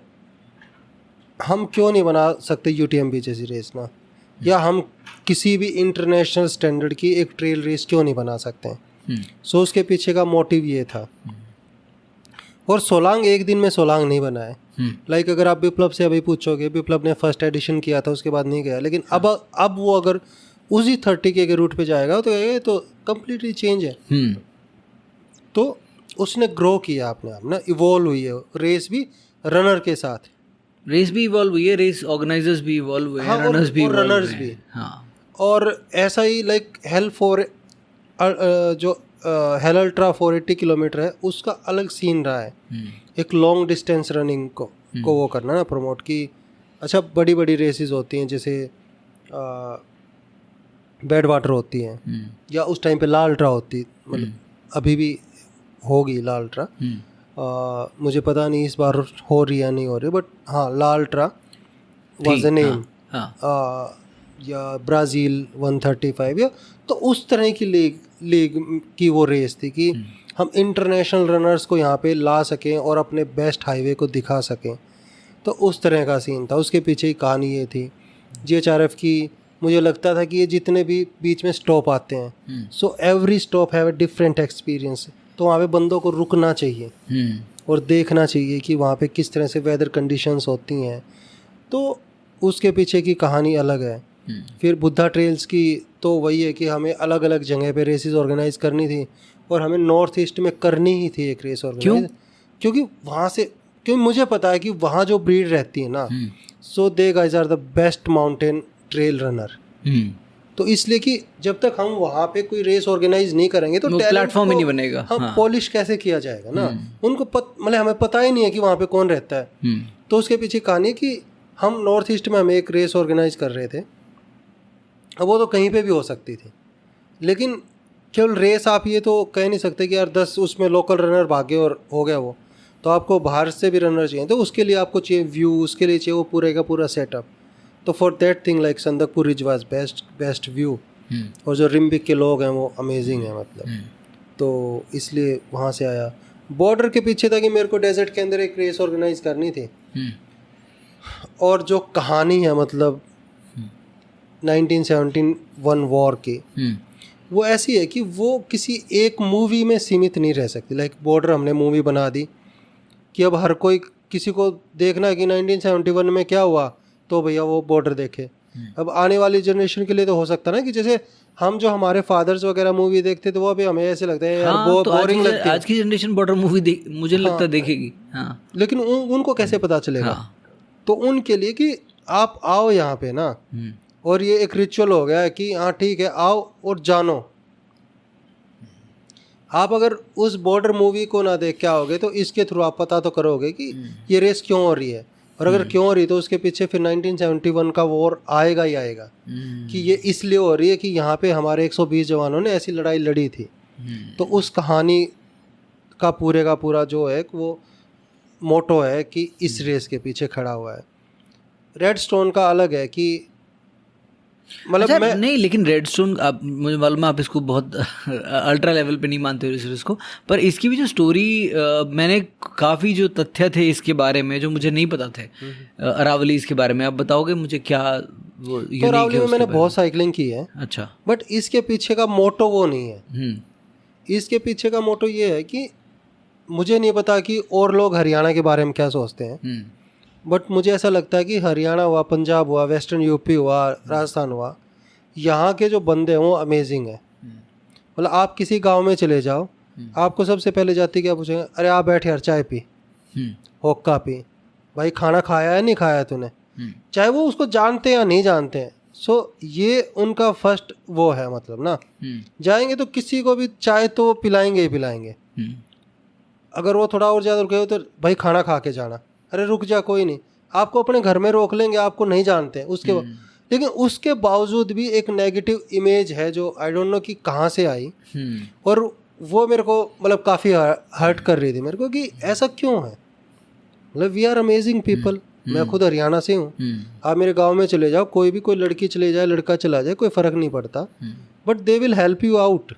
हम क्यों नहीं बना सकते यूटीएमबी जैसी रेस ना, या हम किसी भी इंटरनेशनल स्टैंडर्ड की एक ट्रेल रेस क्यों नहीं बना सकते हैं। सो उसके पीछे का मोटिव ये था। और सोलांग एक दिन में सोलांग नहीं बना है। लाइक अगर आप विप्लव से अभी पूछोगे, विप्लव ने फर्स्ट एडिशन किया था, उसके बाद नहीं गया, लेकिन अब वो अगर उसी 30K के रूट पे जाएगा तो ये तो कम्प्लीटली चेंज है। तो उसने ग्रो किया अपने आप ना, इवॉल्व हुई है रेस भी रनर के साथ। रेस भी इवॉल्व हुई है, रेस ऑर्गेनाइजर्स भी इवॉल्व हुए हैं, हाँ, रनर्स भी और इवॉल्व रनर्स हुए भी। हैं। हाँ। और ऐसा ही लाइक जो हेल अल्ट्रा 480 किलोमीटर है, उसका अलग सीन रहा है। एक लॉन्ग डिस्टेंस रनिंग को वो करना ना, प्रमोट की। अच्छा, बड़ी बड़ी रेसेस होती हैं जैसे बैड वाटर होती हैं, या उस टाइम पे ला अल्ट्रा होती, मतलब अभी भी होगी ला अल्ट्रा। मुझे पता नहीं इस बार हो रही है नहीं हो रही, बट हाँ, ला अल्ट्रा वाज द नेम। या ब्राज़ील 135, या तो उस तरह की लीग की वो रेस थी कि हम इंटरनेशनल रनर्स को यहाँ पे ला सकें और अपने बेस्ट हाईवे को दिखा सकें। तो उस तरह का सीन था। उसके पीछे ही कहानी ये थी। GHRF की मुझे लगता था कि ये जितने भी बीच में स्टॉप आते हैं, so every stop have a different experience. तो वहाँ पे बंदों को रुकना चाहिए और देखना चाहिए कि वहाँ पे किस तरह से वेदर कंडीशंस होती हैं। तो उसके पीछे की कहानी अलग है। फिर बुद्धा ट्रेल्स की तो वही है कि हमें अलग अलग जगह पे रेसेस ऑर्गेनाइज करनी थी, और हमें नॉर्थ ईस्ट में करनी ही थी एक रेस ऑर्गेनाइज। क्योंकि वहाँ से, क्योंकि मुझे पता है कि वहाँ जो ब्रीड रहती है ना, so they guys are the best mountain trail runner. तो इसलिए कि जब तक हम वहाँ पे कोई रेस ऑर्गेनाइज नहीं करेंगे तो प्लेटफॉर्म ही नहीं बनेगा। हम पॉलिश कैसे किया जाएगा ना। उनको मतलब हमें पता ही नहीं है कि वहाँ पे कौन रहता है। तो उसके पीछे कहानी है कि हम नॉर्थ ईस्ट में हमें एक रेस ऑर्गेनाइज कर रहे थे। अब वो तो कहीं पे भी हो सकती थी, लेकिन केवल रेस आप ये तो कह नहीं सकते कि यार 10 उसमें लोकल रनर भागे और हो गया वो। तो आपको बाहर से भी रनर चाहिए, तो उसके लिए आपको चाहिए व्यू, उसके लिए चाहिए वो पूरे का पूरा सेटअप। तो for that thing like Sandakphu ridge was best view. और जो रिम्बिक के लोग हैं वो अमेजिंग है मतलब। तो इसलिए वहाँ से आया। बॉर्डर के पीछे था कि मेरे को डेजर्ट के अंदर एक रेस ऑर्गेनाइज करनी थी। और जो कहानी है मतलब 1971 वॉर की, वो ऐसी है कि वो किसी एक मूवी में सीमित नहीं रह सकती। लाइक बॉर्डर हमने मूवी बना दी कि अब हर कोई किसी को देखना है कि 1971 में क्या हुआ, तो भैया वो बॉर्डर देखे। अब आने वाली जनरेशन के लिए तो हो सकता है ना कि जैसे हम जो हमारे फादर्स वगैरह मूवी देखते तो वो अभी हमें ऐसे लगता है यार बहुत बोरिंग लगती है। आज की जनरेशन बॉर्डर मूवी मुझे लगता है देखेगी। हाँ। लेकिन उनको कैसे पता चलेगा। तो उनके लिए कि आप आओ यहाँ पे ना, और ये एक रिचुअल हो गया है कि हाँ ठीक है, आओ और जानो। आप अगर उस बॉर्डर मूवी को ना देख के आओगे तो इसके थ्रू आप पता तो करोगे कि ये रेस क्यों हो रही है, और अगर क्यों हो रही तो उसके पीछे फिर 1971 का वॉर आएगा ही आएगा कि ये इसलिए हो रही है कि यहाँ पे हमारे 120 जवानों ने ऐसी लड़ाई लड़ी थी। तो उस कहानी का पूरा जो है वो मोटो है कि इस रेस के पीछे खड़ा हुआ है। रेड स्टोन का अलग है कि मतलब अच्छा, नहीं, लेकिन रेडस्टोन आप मुझे मालूम है आप इसको बहुत अल्ट्रा लेवल पे नहीं मानते हो इस को, पर इसकी भी जो स्टोरी मैंने काफ़ी जो तथ्य थे इसके बारे में जो मुझे नहीं पता थे अरावली इसके बारे में, आप बताओगे मुझे क्या वो तो अरावली में मैंने बहुत साइकिलिंग की है। अच्छा। बट इसके पीछे का मोटो वो नहीं है। इसके पीछे का मोटो ये है कि मुझे नहीं पता कि और लोग हरियाणा के बारे में क्या सोचते हैं, बट मुझे ऐसा लगता है कि हरियाणा हुआ, पंजाब हुआ, वेस्टर्न यूपी हुआ, राजस्थान हुआ, यहाँ के जो बंदे हैं वो अमेजिंग है। मतलब आप किसी गांव में चले जाओ, आपको सबसे पहले जाती क्या पूछेंगे, अरे आप बैठ यार चाय पी, होक्का पी, भाई खाना खाया है नहीं खाया तूने, चाहे वो उसको जानते हैं या नहीं जानते हैं। सो ये उनका फर्स्ट वो है मतलब ना, जाएंगे तो किसी को भी चाय तो पिलाएंगे ही पिलाएंगे। अगर वो थोड़ा और ज़्यादा रुके हो तो भाई खाना खा के जाना, अरे रुक जा कोई नहीं, आपको अपने घर में रोक लेंगे, आपको नहीं जानते हैं उसके लेकिन उसके बावजूद भी एक नेगेटिव इमेज है जो आई डोंट नो कि कहाँ से आई, और वो मेरे को मतलब काफ़ी हर्ट कर रही थी मेरे को कि ऐसा क्यों है। मतलब वी आर अमेजिंग पीपल। मैं खुद हरियाणा से हूँ, आप मेरे गांव में चले जाओ, कोई भी कोई लड़की चले जाए, लड़का चला जाए, कोई फ़र्क नहीं पड़ता, but they will help you out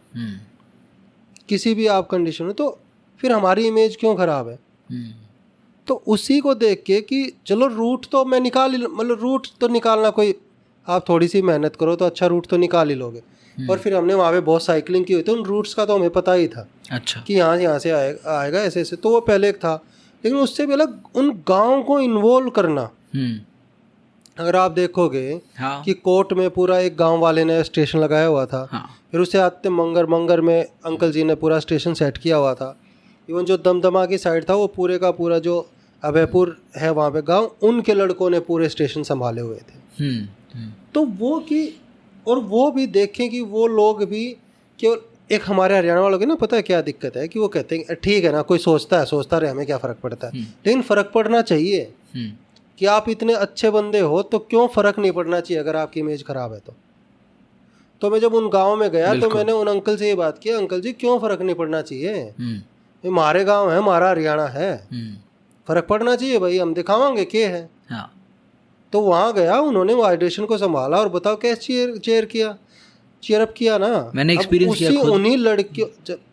किसी भी आप कंडीशन में। तो फिर हमारी इमेज क्यों ख़राब है? तो उसी को देख के कि चलो रूट तो मैं निकाल ही, मतलब रूट तो निकालना कोई, आप थोड़ी सी मेहनत करो तो अच्छा रूट तो निकाल ही लोगे। और फिर हमने वहाँ पे बहुत साइकिलिंग की हुई थी, उन रूट्स का तो हमें पता ही था अच्छा कि यहाँ से आएगा ऐसे ऐसे, तो वो पहले एक था। लेकिन उससे भी अलग उन गाँव को इन्वॉल्व करना। अगर आप देखोगे हाँ। कि कोट में पूरा एक गांव वाले ने स्टेशन लगाया हुआ था, हाँ। फिर उससे आते मंगर में अंकल जी ने पूरा स्टेशन सेट किया हुआ था। इवन जो दमदमा की साइड था वो पूरे का पूरा जो अभयपुर है वहाँ पे गांव, उनके लड़कों ने पूरे स्टेशन संभाले हुए थे। तो वो कि, और वो भी देखें कि वो लोग भी केवल एक हमारे हरियाणा वालों की ना, पता है क्या दिक्कत है कि वो कहते हैं ठीक है ना, कोई सोचता रहे, हमें क्या फ़र्क पड़ता है। लेकिन फ़र्क पड़ना चाहिए कि आप इतने अच्छे बंदे हो तो क्यों फ़र्क नहीं पड़ना चाहिए अगर आपकी इमेज ख़राब है तो मैं जब उन गाँव में गया तो मैंने उन अंकल से ये बात की, अंकल जी क्यों फ़र्क नहीं पड़ना चाहिए, ये हमारे गाँव है, हमारा हरियाणा है, फ़र्क पड़ना चाहिए भाई, हम दिखावांगे क्या है। हाँ। तो वहाँ गया, उन्होंने वाइब्रेशन को संभाला और बताओ कैसे चेयरअप किया ना। मैंने एक्सपीरियंस किया खुद। उन्हीं लड़कियों,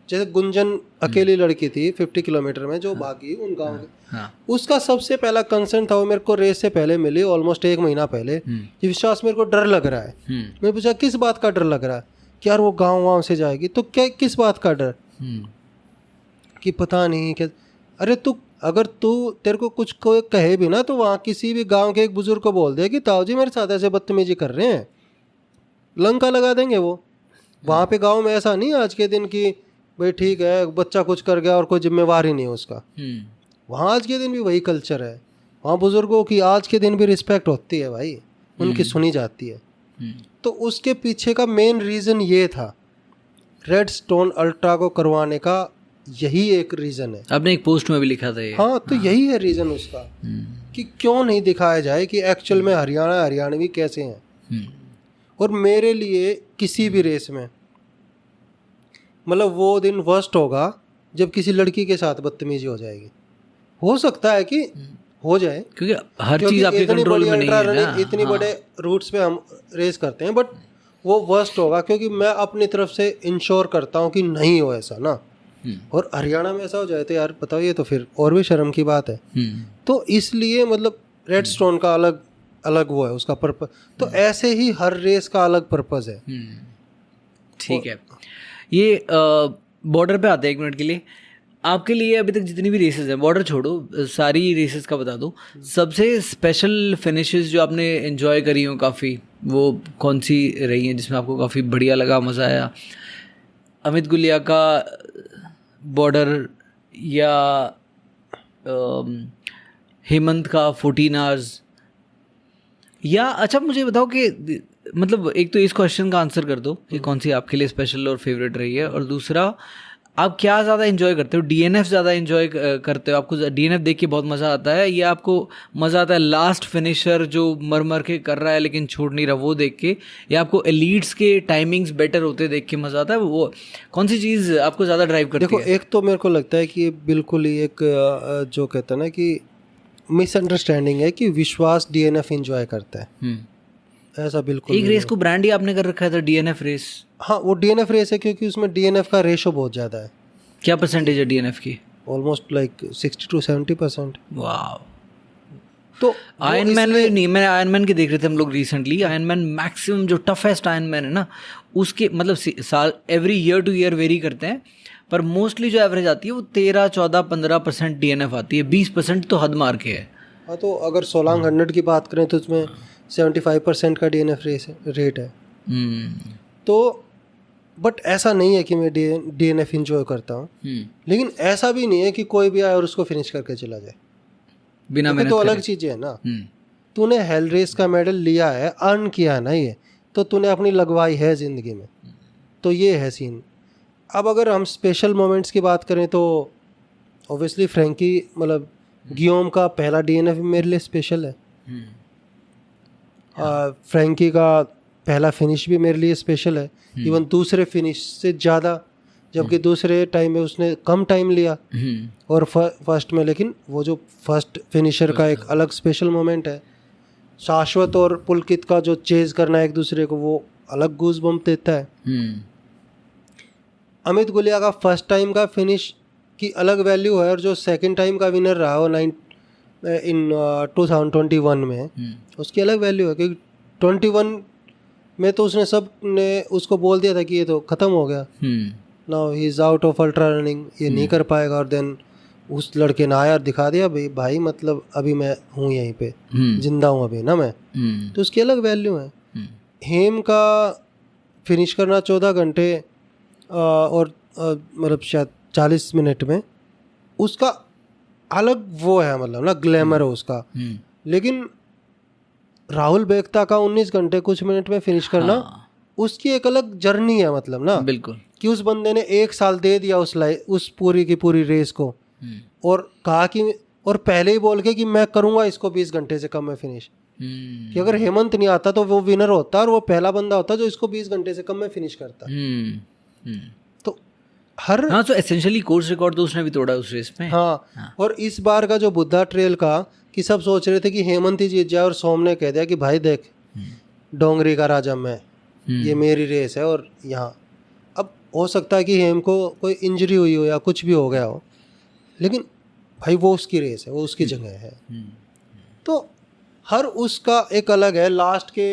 जैसे गुंजन अकेली लड़की थी 50 किलोमीटर में जो भागी उन गाँव के, उसका सबसे पहला कंसर्न था, वो मेरे को रेस से पहले मिली, ऑलमोस्ट 1 महीना पहले। ये विश्वास, मेरे को डर लग रहा है। मैं पूछा किस बात का डर लग रहा है कि यार वो गाँव से जाएगी, तो क्या किस बात का डर कि पता नहीं क्या। अरे अगर तेरे को कुछ कोई कहे भी ना, तो वहाँ किसी भी गांव के एक बुजुर्ग को बोल दे कि ताऊ जी मेरे साथ ऐसे बदतमीजी कर रहे हैं, लंका लगा देंगे वो। वहाँ पे गांव में ऐसा नहीं आज के दिन की भाई ठीक है बच्चा कुछ कर गया और कोई जिम्मेवार ही नहीं उसका। वहाँ आज के दिन भी वही कल्चर है, वहाँ बुजुर्गों की आज के दिन भी रिस्पेक्ट होती है भाई, उनकी सुनी जाती है। तो उसके पीछे का मेन रीज़न ये था, रेड स्टोन अल्ट्रा को करवाने का यही एक रीज़न है। आपने एक पोस्ट में भी लिखा था ये। हाँ, तो यही है रीज़न उसका कि क्यों नहीं दिखाया जाए कि एक्चुअल में हरियाणवी कैसे हैं। और मेरे लिए किसी भी रेस में मतलब वो दिन वर्स्ट होगा जब किसी लड़की के साथ बदतमीजी हो जाएगी। हो सकता है कि हो जाए, क्योंकि हर चीज़ आपके कंट्रोल में नहीं है ना। इतनी बड़े रूट्स पे हम रेस करते हैं, बट वो वर्स्ट होगा क्योंकि मैं अपनी तरफ से इंश्योर करता हूँ कि नहीं हो ऐसा ना। और हरियाणा में ऐसा हो जाए तो यार बताओ, ये तो फिर और भी शर्म की बात है। तो इसलिए मतलब रेड स्टोन का अलग वो है उसका पर्पस। तो ऐसे ही हर रेस का अलग पर्पस है। ठीक है, ये बॉर्डर पे आते हैं 1 मिनट के लिए। आपके लिए अभी तक जितनी भी रेसेस हैं, बॉर्डर छोड़ो सारी रेसेस का बता दो, सबसे स्पेशल फिनिशेस जो आपने एंजॉय करी हो काफ़ी, वो कौन सी रही हैं जिसमें आपको काफ़ी बढ़िया लगा, मज़ा आया? अमित गुलिया का बॉर्डर या हेमंत का 14 आवर्स, या अच्छा मुझे बताओ कि मतलब एक तो इस क्वेश्चन का आंसर कर दो कि कौन सी आपके लिए स्पेशल और फेवरेट रही है, और दूसरा आप क्या ज़्यादा एंजॉय करते हो? डीएनएफ ज़्यादा एंजॉय करते हो? आपको डीएनएफ देख के बहुत मज़ा आता है, या आपको मज़ा आता है लास्ट फिनिशर जो मर के कर रहा है लेकिन छोड़ नहीं रहा वो देख के, या आपको एलीट्स के टाइमिंग्स बेटर होते देख के मज़ा आता है? वो कौन सी चीज़ आपको ज़्यादा ड्राइव करती है? देखो, एक तो मेरे को लगता है कि बिल्कुल ही एक जो कहते हैं ना कि मिसअंडरस्टैंडिंग है कि विश्वास डीएनएफ एंजॉय करता है। ऐसा बिल्कुल एक रेस को ब्रांड ही आपने कर रखा था डीएनएफ रेस। हाँ, वो डीएनएफ रेस है क्योंकि उसमें डीएनएफ का रेशो बहुत ज़्यादा है। क्या परसेंटेज है डीएनएफ की? Almost like 60 to 70%। वाह। तो आयरन मैन में नहीं, मैंने आयरन मैन के देख रहे थे हम लोग रिसेंटली। आयरन मैन मैक्सिमम जो टफेस्ट आयरन मैन है ना, उसके मतलब साल every year two year very करते हैं, पर मोस्टली जो एवरेज आती है वो 13, 14, 15% डीएनएफ आती है। 20% तो हद मार के है। हाँ, तो अगर सोलांग 100 की बात करें तो उसमें 75% का डीएनएफ रेट है। तो बट ऐसा नहीं है कि मैं डीएनएफ इंजॉय करता हूँ, लेकिन ऐसा भी नहीं है कि कोई भी आए और उसको फिनिश करके चला जाए बिना मेहनत। तो अलग चीज़ें है ना। तूने हेल रेस का मेडल लिया है, अर्न किया है ना, ये तो तूने अपनी लगवाई है ज़िंदगी में। तो ये है सीन। अब अगर हम स्पेशल मोमेंट्स की बात करें तो ऑब्वियसली फ्रैंकी मतलब गियोम का पहला डीएनएफ मेरे लिए स्पेशल है। फ्रैंकी का पहला फिनिश भी मेरे लिए स्पेशल है, इवन दूसरे फिनिश से ज़्यादा, जबकि दूसरे टाइम में उसने कम टाइम लिया और फर्स्ट में, लेकिन वो जो फर्स्ट फिनिशर का एक अलग स्पेशल मोमेंट है। शाश्वत और पुलकित का जो चेज करना एक दूसरे को, वो अलग गूज बम्प देता है। अमित गुलिया का फर्स्ट टाइम का फिनिश की अलग वैल्यू है, और जो सेकंड टाइम का विनर रहा वो 2021 में, उसकी अलग वैल्यू है, क्योंकि 21 में तो उसने सब ने उसको बोल दिया था कि ये तो ख़त्म हो गया, now he is out of ultra running, ये नहीं कर पाएगा। और देन उस लड़के ने आया और दिखा दिया भाई मतलब अभी मैं हूँ यहीं पे, जिंदा हूँ अभी ना मैं, तो उसकी अलग वैल्यू है। हेम का फिनिश करना 14 घंटे और मतलब शायद 40 मिनट में, उसका अलग वो है, मतलब ना ग्लैमर है उसका। लेकिन राहुल बेगता का 19 घंटे कुछ मिनट में फिनिश करना, उसकी एक अलग जर्नी है, मतलब ना, बिल्कुल, कि उस बंदे ने 1 साल दे दिया उस पूरी की पूरी रेस को, और कहा कि, और पहले ही बोल के कि मैं करूँगा इसको 20 घंटे से कम में फिनिश, कि अगर हेमंत नहीं आता तो वो विनर होता और वो पहला बंदा होता जो इसको 20 घंटे से कम में फिनिश करता। तो हर हाँ, तो एसेंशियली कोर्स रिकॉर्ड तो उसने भी तोड़ा उस रेस में। हाँ, और इस बार का जो बुद्धा ट्रेल का, कि सब सोच रहे थे कि हेमंत ही जीत जाए, और सोम ने कह दिया कि भाई देख, डोंगरी का राजा मैं, ये मेरी रेस है। और यहाँ अब हो सकता है कि हेम को कोई इंजरी हुई हो या कुछ भी हो गया हो, लेकिन भाई वो उसकी रेस है, वो उसकी जगह है, तो हर उसका एक अलग है। लास्ट के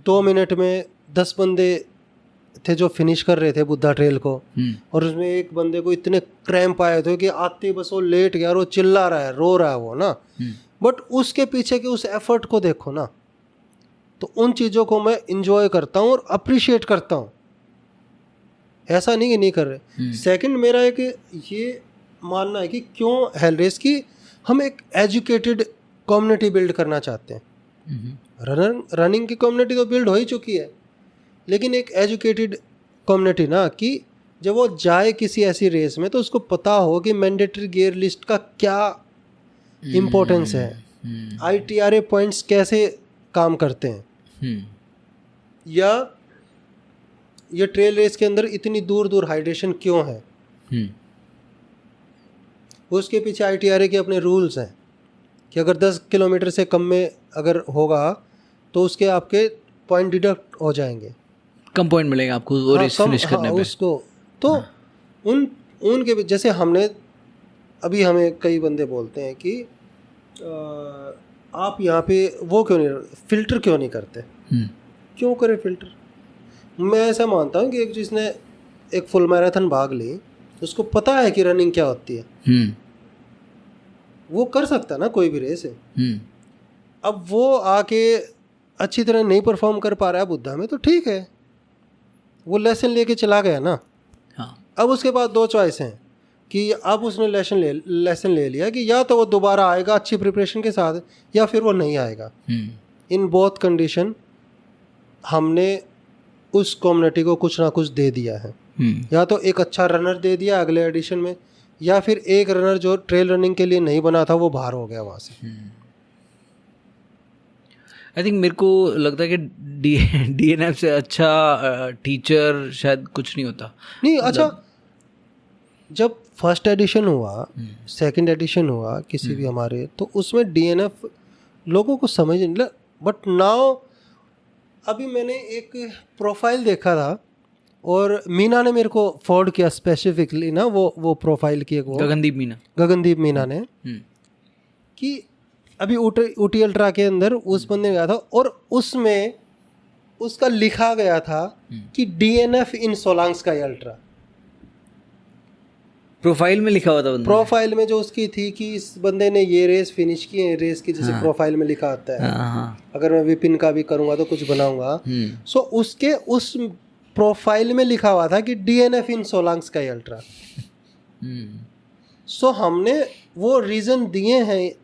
2 मिनट में 10 बंदे थे जो फिनिश कर रहे थे बुद्धा ट्रेल को, और उसमें एक बंदे को इतने क्रैम्प आए थे कि आते ही बस वो लेट गया, और वो चिल्ला रहा है, रो रहा है वो ना, बट उसके पीछे के उस एफर्ट को देखो ना, तो उन चीज़ों को मैं इंजॉय करता हूँ और अप्रिशिएट करता हूँ, ऐसा नहीं कि नहीं कर रहे। सेकंड मेरा एक ये मानना है कि क्यों हेल रेस की हम एक एजुकेटेड कम्युनिटी बिल्ड करना चाहते हैं। रनिंग की कम्युनिटी तो बिल्ड हो ही चुकी है, लेकिन एक एजुकेटेड कम्युनिटी ना, कि जब वो जाए किसी ऐसी रेस में तो उसको पता हो कि मैंडेटरी गियर लिस्ट का क्या इम्पोर्टेंस है, ITRA पॉइंट्स कैसे काम करते हैं, या ये ट्रेल रेस के अंदर इतनी दूर दूर हाइड्रेशन क्यों है, उसके पीछे ITRA के अपने रूल्स हैं कि अगर 10 किलोमीटर से कम में अगर होगा तो उसके आपके पॉइंट डिडक्ट हो जाएंगे, कम पॉइंट मिलेंगे आपको वो रेस फिनिश करने पे उसको। तो उनके जैसे हमने अभी, हमें कई बंदे बोलते हैं कि आप यहाँ पे वो क्यों नहीं, फिल्टर क्यों नहीं करते, क्यों करें फिल्टर। मैं ऐसा मानता हूँ कि एक जिसने एक फुल मैराथन भाग ली, उसको पता है कि रनिंग क्या होती है, वो कर सकता है ना कोई भी रेस है। अब वो आके अच्छी तरह नहीं परफॉर्म कर पा रहा है बुद्धा में, तो ठीक है, वो लेसन लेके चला गया ना। अब उसके बाद 2 चॉइस हैं कि अब उसने लेसन ले लिया कि या तो वो दोबारा आएगा अच्छी प्रिपरेशन के साथ, या फिर वो नहीं आएगा। इन बोथ कंडीशन हमने उस कम्युनिटी को कुछ ना कुछ दे दिया है, या तो एक अच्छा रनर दे दिया अगले एडिशन में, या फिर एक रनर जो ट्रेल रनिंग के लिए नहीं बना था वो बाहर हो गया वहाँ से। आई थिंक मेरे को लगता है कि DNF से अच्छा टीचर शायद कुछ नहीं होता। नहीं, अच्छा, जब फर्स्ट एडिशन हुआ, सेकंड एडिशन हुआ किसी भी हमारे, तो उसमें DNF लोगों को समझ नहीं लगा, बट नाउ अभी मैंने एक प्रोफाइल देखा था, और मीना ने मेरे को फॉरवर्ड किया स्पेसिफिकली ना, वो प्रोफाइल की, एक वो गगनदीप मीना ने, कि अभी ऊटी अल्ट्रा के अंदर उस बंदे गया था, और उसमें उसका लिखा गया था कि DNF इन सोलांग्स का अल्ट्रा, प्रोफाइल में लिखा हुआ था, प्रोफाइल में जो उसकी थी कि इस बंदे ने ये रेस फिनिश की है, रेस की जैसे प्रोफाइल में लिखा आता है। अगर मैं विपिन का भी करूंगा तो कुछ बनाऊंगा, सो उसके उस प्रोफाइल में लिखा हुआ था कि DNF इन सोलांग्स का अल्ट्रा। सो हमने वो रीजन दिए हैं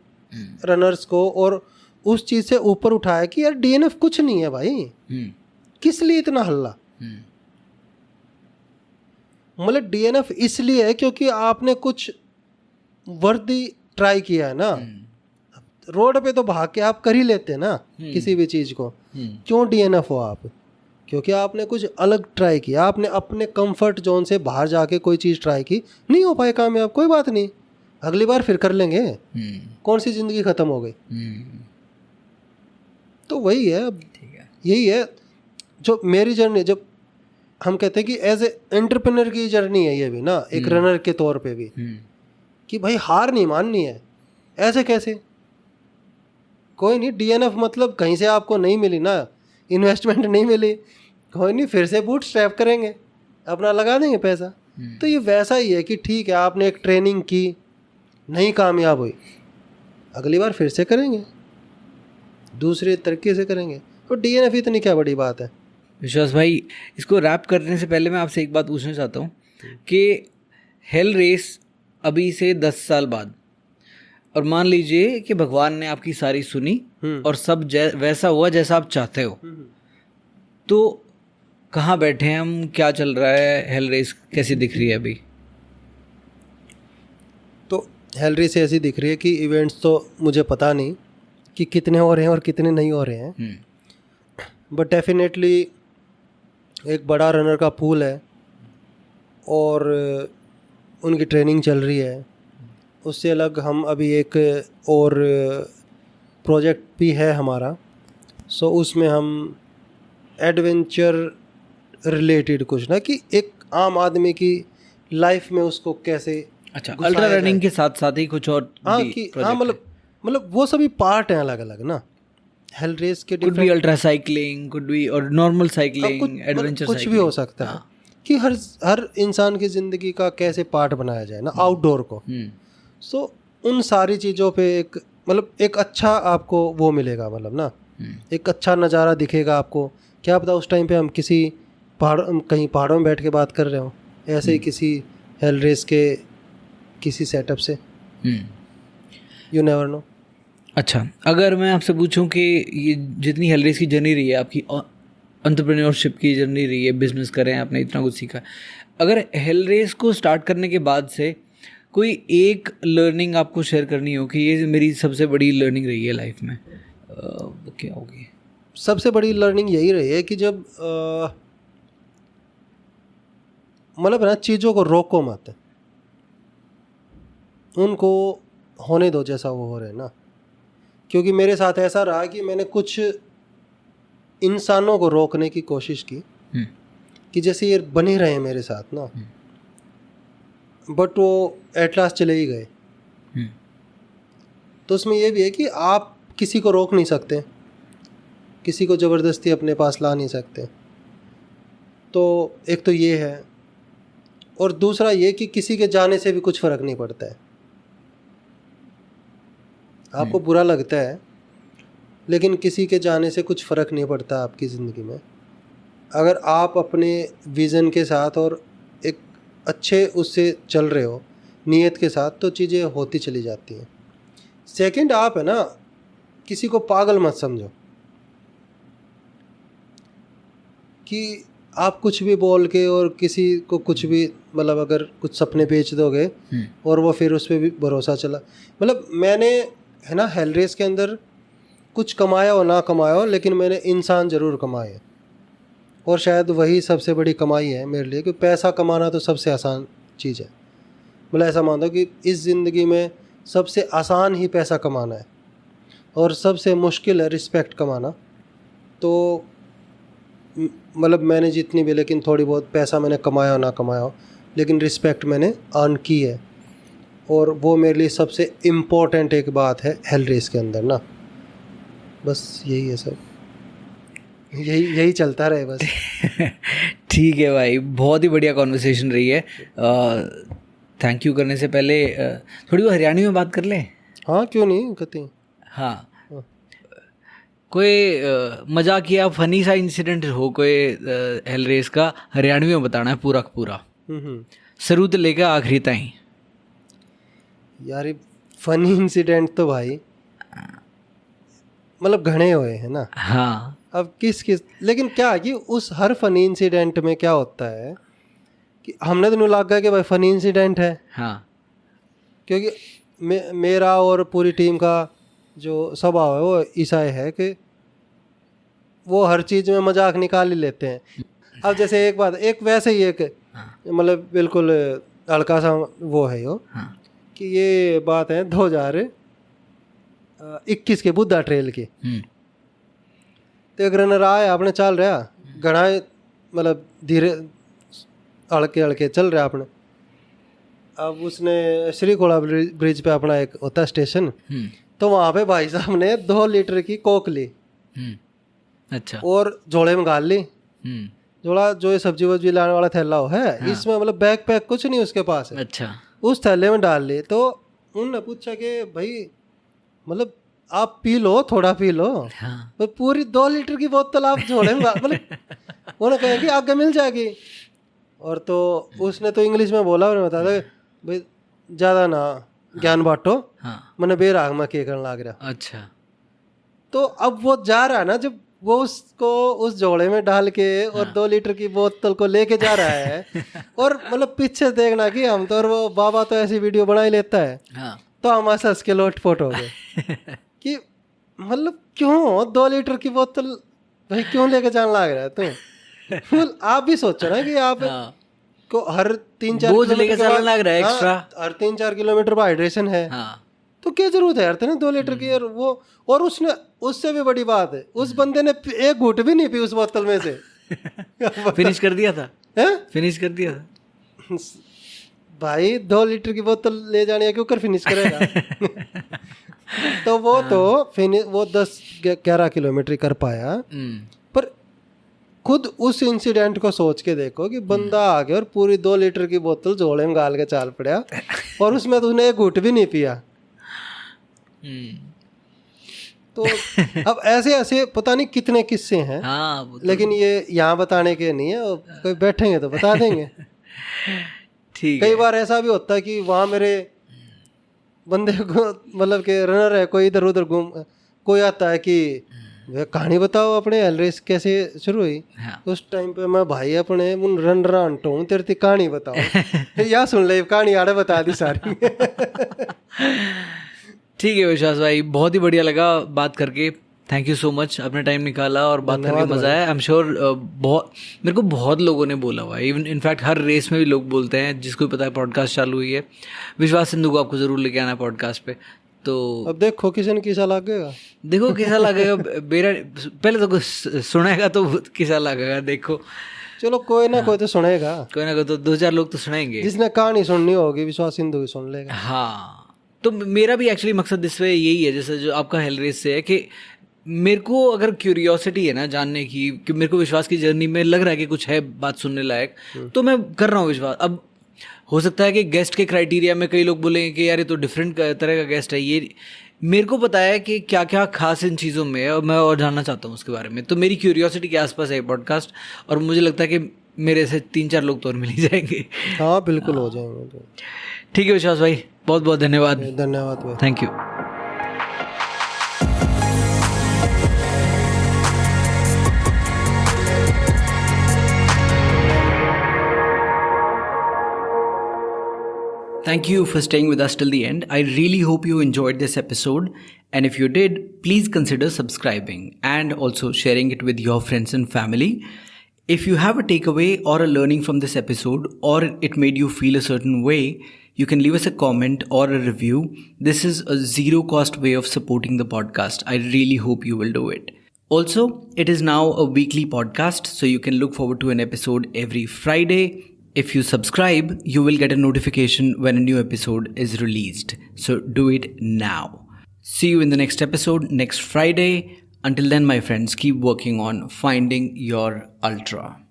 रनर्स को, और उस चीज से ऊपर उठाया कि यार DNF कुछ नहीं है भाई, किस लिए इतना हल्ला। मतलब DNF इसलिए है क्योंकि आपने कुछ वर्दी ट्राई किया है ना। रोड पे तो भाग के आप कर ही लेते हैं ना किसी भी चीज़ को। क्यों DNF हो आप? क्योंकि आपने कुछ अलग ट्राई किया, आपने अपने कंफर्ट जोन से बाहर जाके कोई चीज़ ट्राई की, नहीं हो पाए कामयाब, कोई बात नहीं, अगली बार फिर कर लेंगे। कौन सी ज़िंदगी ख़त्म हो गई? तो वही है, यही है जो मेरी जर्नी, जब हम कहते हैं कि एज ए एंटरप्रेन्योर की जर्नी है ये भी ना, एक रनर के तौर पे भी, कि भाई हार नहीं माननी है। ऐसे कैसे? कोई नहीं, DNF मतलब कहीं से आपको नहीं मिली ना, इन्वेस्टमेंट नहीं मिली, कोई नहीं, फिर से बूट स्ट्रैप करेंगे, अपना लगा देंगे पैसा। तो ये वैसा ही है कि ठीक है, आपने एक ट्रेनिंग की, नहीं कामयाब हुई, अगली बार फिर से करेंगे, दूसरे तरीके से करेंगे। तो DNF इतनी क्या बड़ी बात है। विश्वास भाई, इसको रैप करने से पहले मैं आपसे एक बात पूछना चाहता हूँ कि हेल रेस अभी से 10 साल बाद, और मान लीजिए कि भगवान ने आपकी सारी सुनी और सब वैसा हुआ जैसा आप चाहते हो, तो कहाँ बैठे हैं हम, क्या चल रहा है, हेल रेस कैसी दिख रही है अभी? तो हेल रेस ऐसी दिख रही है कि इवेंट्स तो मुझे पता नहीं कि कितने हो रहे हैं और कितने नहीं हो रहे हैं, बट डेफिनेटली एक बड़ा रनर का पूल है और उनकी ट्रेनिंग चल रही है। उससे अलग हम अभी एक और प्रोजेक्ट भी है हमारा, सो उसमें हम एडवेंचर रिलेटेड कुछ ना, कि एक आम आदमी की लाइफ में उसको कैसे, अच्छा, अल्ट्रा रनिंग के साथ साथ ही कुछ और हाँ कि हाँ, मतलब वो सभी पार्ट हैं अलग अलग ना हेल रेस के। Could be ultra cycling, could be और नॉर्मल साइकिलिंग, एडवेंचर कुछ भी हो सकता है कि हर इंसान की ज़िंदगी का कैसे पार्ट बनाया जाए ना आउटडोर को। सो उन सारी चीज़ों पे एक मतलब एक अच्छा आपको वो मिलेगा, मतलब ना एक अच्छा नज़ारा दिखेगा आपको। क्या पता उस टाइम पे हम किसी कहीं पहाड़ों में बैठ के बात कर रहे हो, ऐसे ही किसी हेल रेस के किसी सेटअप से, यू नेवर नो। अच्छा, अगर मैं आपसे पूछूं कि ये जितनी हेल रेस की जर्नी रही है, आपकी एंटरप्रेन्योरशिप की जर्नी रही है, बिजनेस करें, आपने इतना कुछ सीखा, अगर हेल रेस को स्टार्ट करने के बाद से कोई एक लर्निंग आपको शेयर करनी हो कि ये मेरी सबसे बड़ी लर्निंग रही है लाइफ में, वो क्या होगी? सबसे बड़ी लर्निंग यही रही है कि जब मतलब ना चीज़ों को रोको मत, उनको होने दो जैसा वो हो रहे हैं ना। क्योंकि मेरे साथ ऐसा रहा कि मैंने कुछ इंसानों को रोकने की कोशिश की कि जैसे ये बने रहे मेरे साथ ना, बट वो एट लास्ट चले ही गए। तो उसमें ये भी है कि आप किसी को रोक नहीं सकते, किसी को ज़बरदस्ती अपने पास ला नहीं सकते। तो एक तो ये है, और दूसरा ये कि किसी के जाने से भी कुछ फ़र्क नहीं पड़ता है। आपको बुरा लगता है लेकिन किसी के जाने से कुछ फ़र्क नहीं पड़ता आपकी ज़िंदगी में, अगर आप अपने विज़न के साथ और एक अच्छे उससे चल रहे हो नीयत के साथ, तो चीज़ें होती चली जाती हैं। सेकंड, आप है ना किसी को पागल मत समझो कि आप कुछ भी बोल के और किसी को कुछ भी मतलब अगर कुछ सपने बेच दोगे और वो फिर उस पर भी भरोसा चला। मतलब मैंने है ना हेल रेस के अंदर कुछ कमाया हो ना कमाया हो, लेकिन मैंने इंसान ज़रूर कमाए, और शायद वही सबसे बड़ी कमाई है मेरे लिए। कि पैसा कमाना तो सबसे आसान चीज़ है, मतलब ऐसा मान दो कि इस ज़िंदगी में सबसे आसान ही पैसा कमाना है और सबसे मुश्किल है रिस्पेक्ट कमाना। तो मतलब मैंने जितनी भी, लेकिन थोड़ी बहुत पैसा मैंने कमाया हो ना कमाया हो, लेकिन रिस्पेक्ट मैंने अर्न की है, और वो मेरे लिए सबसे इम्पोर्टेंट एक बात है हेल रेस के अंदर ना। बस यही है सब, यही चलता रहे बस। ठीक है भाई, बहुत ही बढ़िया कॉन्वर्सेशन रही है। थैंक यू करने से पहले थोड़ी वो हरियाणवी में बात कर लें? हाँ क्यों नहीं, कहते। हाँ, कोई मजाकिया फनी सा इंसिडेंट हो कोई हेल रेस का, हरियाणवी में बताना है पूरा का पूरा, शुरू तो लेकर आखिरी ताईं। यार फनी इंसिडेंट तो भाई मतलब घने हुए हैं ना। हाँ, अब किस लेकिन क्या है कि उस हर फनी इंसिडेंट में क्या होता है कि हमने तो नहीं लगा कि भाई फनी इंसिडेंट है। हाँ, क्योंकि मेरा और पूरी टीम का जो स्वभाव है वो ईसाई है कि वो हर चीज़ में मजाक निकाल ही लेते हैं। अब जैसे एक बात, एक वैसे ही एक मतलब बिल्कुल हल्का सा वो है यो कि ये बात है 2021 के बुद्धा ट्रेल की। तो एक रनर आया, आपने चल रहा घना मतलब धीरे हल्के हल्के चल रहा आपने। अब उसने श्रीखोला ब्रिज पे अपना एक होता है स्टेशन, तो वहाँ पे भाई साहब ने 2 लीटर की कोक ली। अच्छा। और झोले में गाल ली। झोला जो ये सब्जी वब्जी लाने वाला थैला हो है, हाँ। इसमें मतलब बैग पैक कुछ नहीं उसके पास है। अच्छा। उस थैले में डाल ली। तो उन्होंने पूछा कि भाई मतलब आप पी लो, थोड़ा पी लो। हाँ। तो पूरी 2 लीटर की बोतल आप झोले में मतलब उन्होंने कहा कि आगे मिल जाएगी। और तो उसने तो इंग्लिश में बोला, उन्होंने बताया भाई ज़्यादा ना ज्ञान बांटो। हाँ। मैंने बेराग में के करने लग रहा। अच्छा। तो अब वो जा रहा है ना, जब वो उसको उस झोले में डाल के और 2 लीटर की बोतल को लेके जा रहा है और मतलब पीछे देखना कि हम तो, और वो बाबा तो ऐसी वीडियो बना ही लेता है। हाँ। तो हम हंस के लोटपोट हो गए कि मतलब क्यों 2 लीटर की बोतल भाई क्यों लेके जाने लग रहा है तुम? आप भी सोचो ना कि आप को हर 3-4 किलोमीटर चलने लग रहा है एक्स्ट्रा, हर 3-4 किलोमीटर पर हाइड्रेशन है। हाँ। तो क्या जरूरत है यार तेने 2 लीटर की? और वो, और उसने उससे भी बड़ी बात है, उस बंदे ने एक घूंट भी नहीं पी उस बोतल में से। फिनिश कर दिया था। फिनिश कर दिया था भाई। 2 लीटर की बोतल ले जाने क्यों कर फिनिश करेगा? तो वो तो फिनिश वो 10-11 किलोमीटर कर पाया। पर खुद उस इंसिडेंट को सोच के देखो कि बंदा आ गया और पूरी 2 लीटर की बोतल झोले में गाल के चाल पड़ा और उसमें तो उसने एक घूंट भी नहीं पिया। तो अब ऐसे ऐसे पता नहीं कितने किस्से हैं। हाँ, लेकिन ये यहाँ बताने के नहीं है, कोई बैठेंगे तो बता देंगे। ठीक। कई बार ऐसा भी होता है कि वहाँ मेरे बंदे को मतलब के रनर है, कोई इधर उधर घूम, कोई आता है कि कहानी बताओ अपने हेल रेस कैसे शुरू हुई। हाँ। उस टाइम पे मैं भाई अपने उन रनर अंटो हूँ, तेरी कहानी बताओ। या सुन ले कहानी आड़े बता दी सारी। ठीक है विश्वास भाई, बहुत ही बढ़िया लगा बात करके। थैंक यू सो मच, अपना टाइम निकाला और बात करके मज़ा आया। आई एम श्योर बहुत मेरे को बहुत लोगों ने बोला हुआ है, इवन इनफैक्ट हर रेस में भी लोग बोलते हैं, जिसको भी पता है पॉडकास्ट चालू हुई है, विश्वास सिंधु को आपको ज़रूर लेके आना है पॉडकास्ट पे। तो अब देखो किसी ने कैसा लगेगा, देखो कैसा लगेगा। मेरा पहले तो कुछ सुनेगा तो कैसा लगेगा देखो। चलो कोई ना कोई तो सुनेगा, कोई ना कोई तो 2-4 लोग तो सुनेंगे। जिसने कहानी सुननी होगी विश्वास सिंधु की सुन लेगा। हाँ, तो मेरा भी एक्चुअली मकसद इस वे यही है, जैसे जो आपका हेल रेस से है, कि मेरे को अगर क्यूरियोसिटी है ना जानने की, कि मेरे को विश्वास की जर्नी में लग रहा है कि कुछ है बात सुनने लायक, तो मैं कर रहा हूँ विश्वास। अब हो सकता है कि गेस्ट के क्राइटेरिया में कई लोग बोलेंगे कि यार ये तो डिफरेंट तरह का गेस्ट है, ये मेरे को पता है कि क्या क्या खास इन चीज़ों में है और मैं और जानना चाहता हूँ उसके बारे में। तो मेरी क्यूरियोसिटी के आसपास है पॉडकास्ट, और मुझे लगता है कि मेरे से 3-4 लोग तो और मिल ही जाएंगे। हाँ बिल्कुल हो जाएंगे। ठीक है विश्वास भाई, बहुत बहुत धन्यवाद। धन्यवाद भाई, thank you. Thank you for staying with us till the end. I really hope you enjoyed this episode. And if you did, please consider subscribing and also sharing it with your friends and family. If you have a takeaway or a learning from this episode, or it made you feel a certain way, you can leave us a comment or a review. This is a zero-cost way of supporting the podcast. I really hope you will do it. Also, it is now a weekly podcast, so you can look forward to an episode every Friday. If you subscribe, you will get a notification when a new episode is released. So do it now. See you in the next episode next Friday. Until then, my friends, keep working on finding your ultra.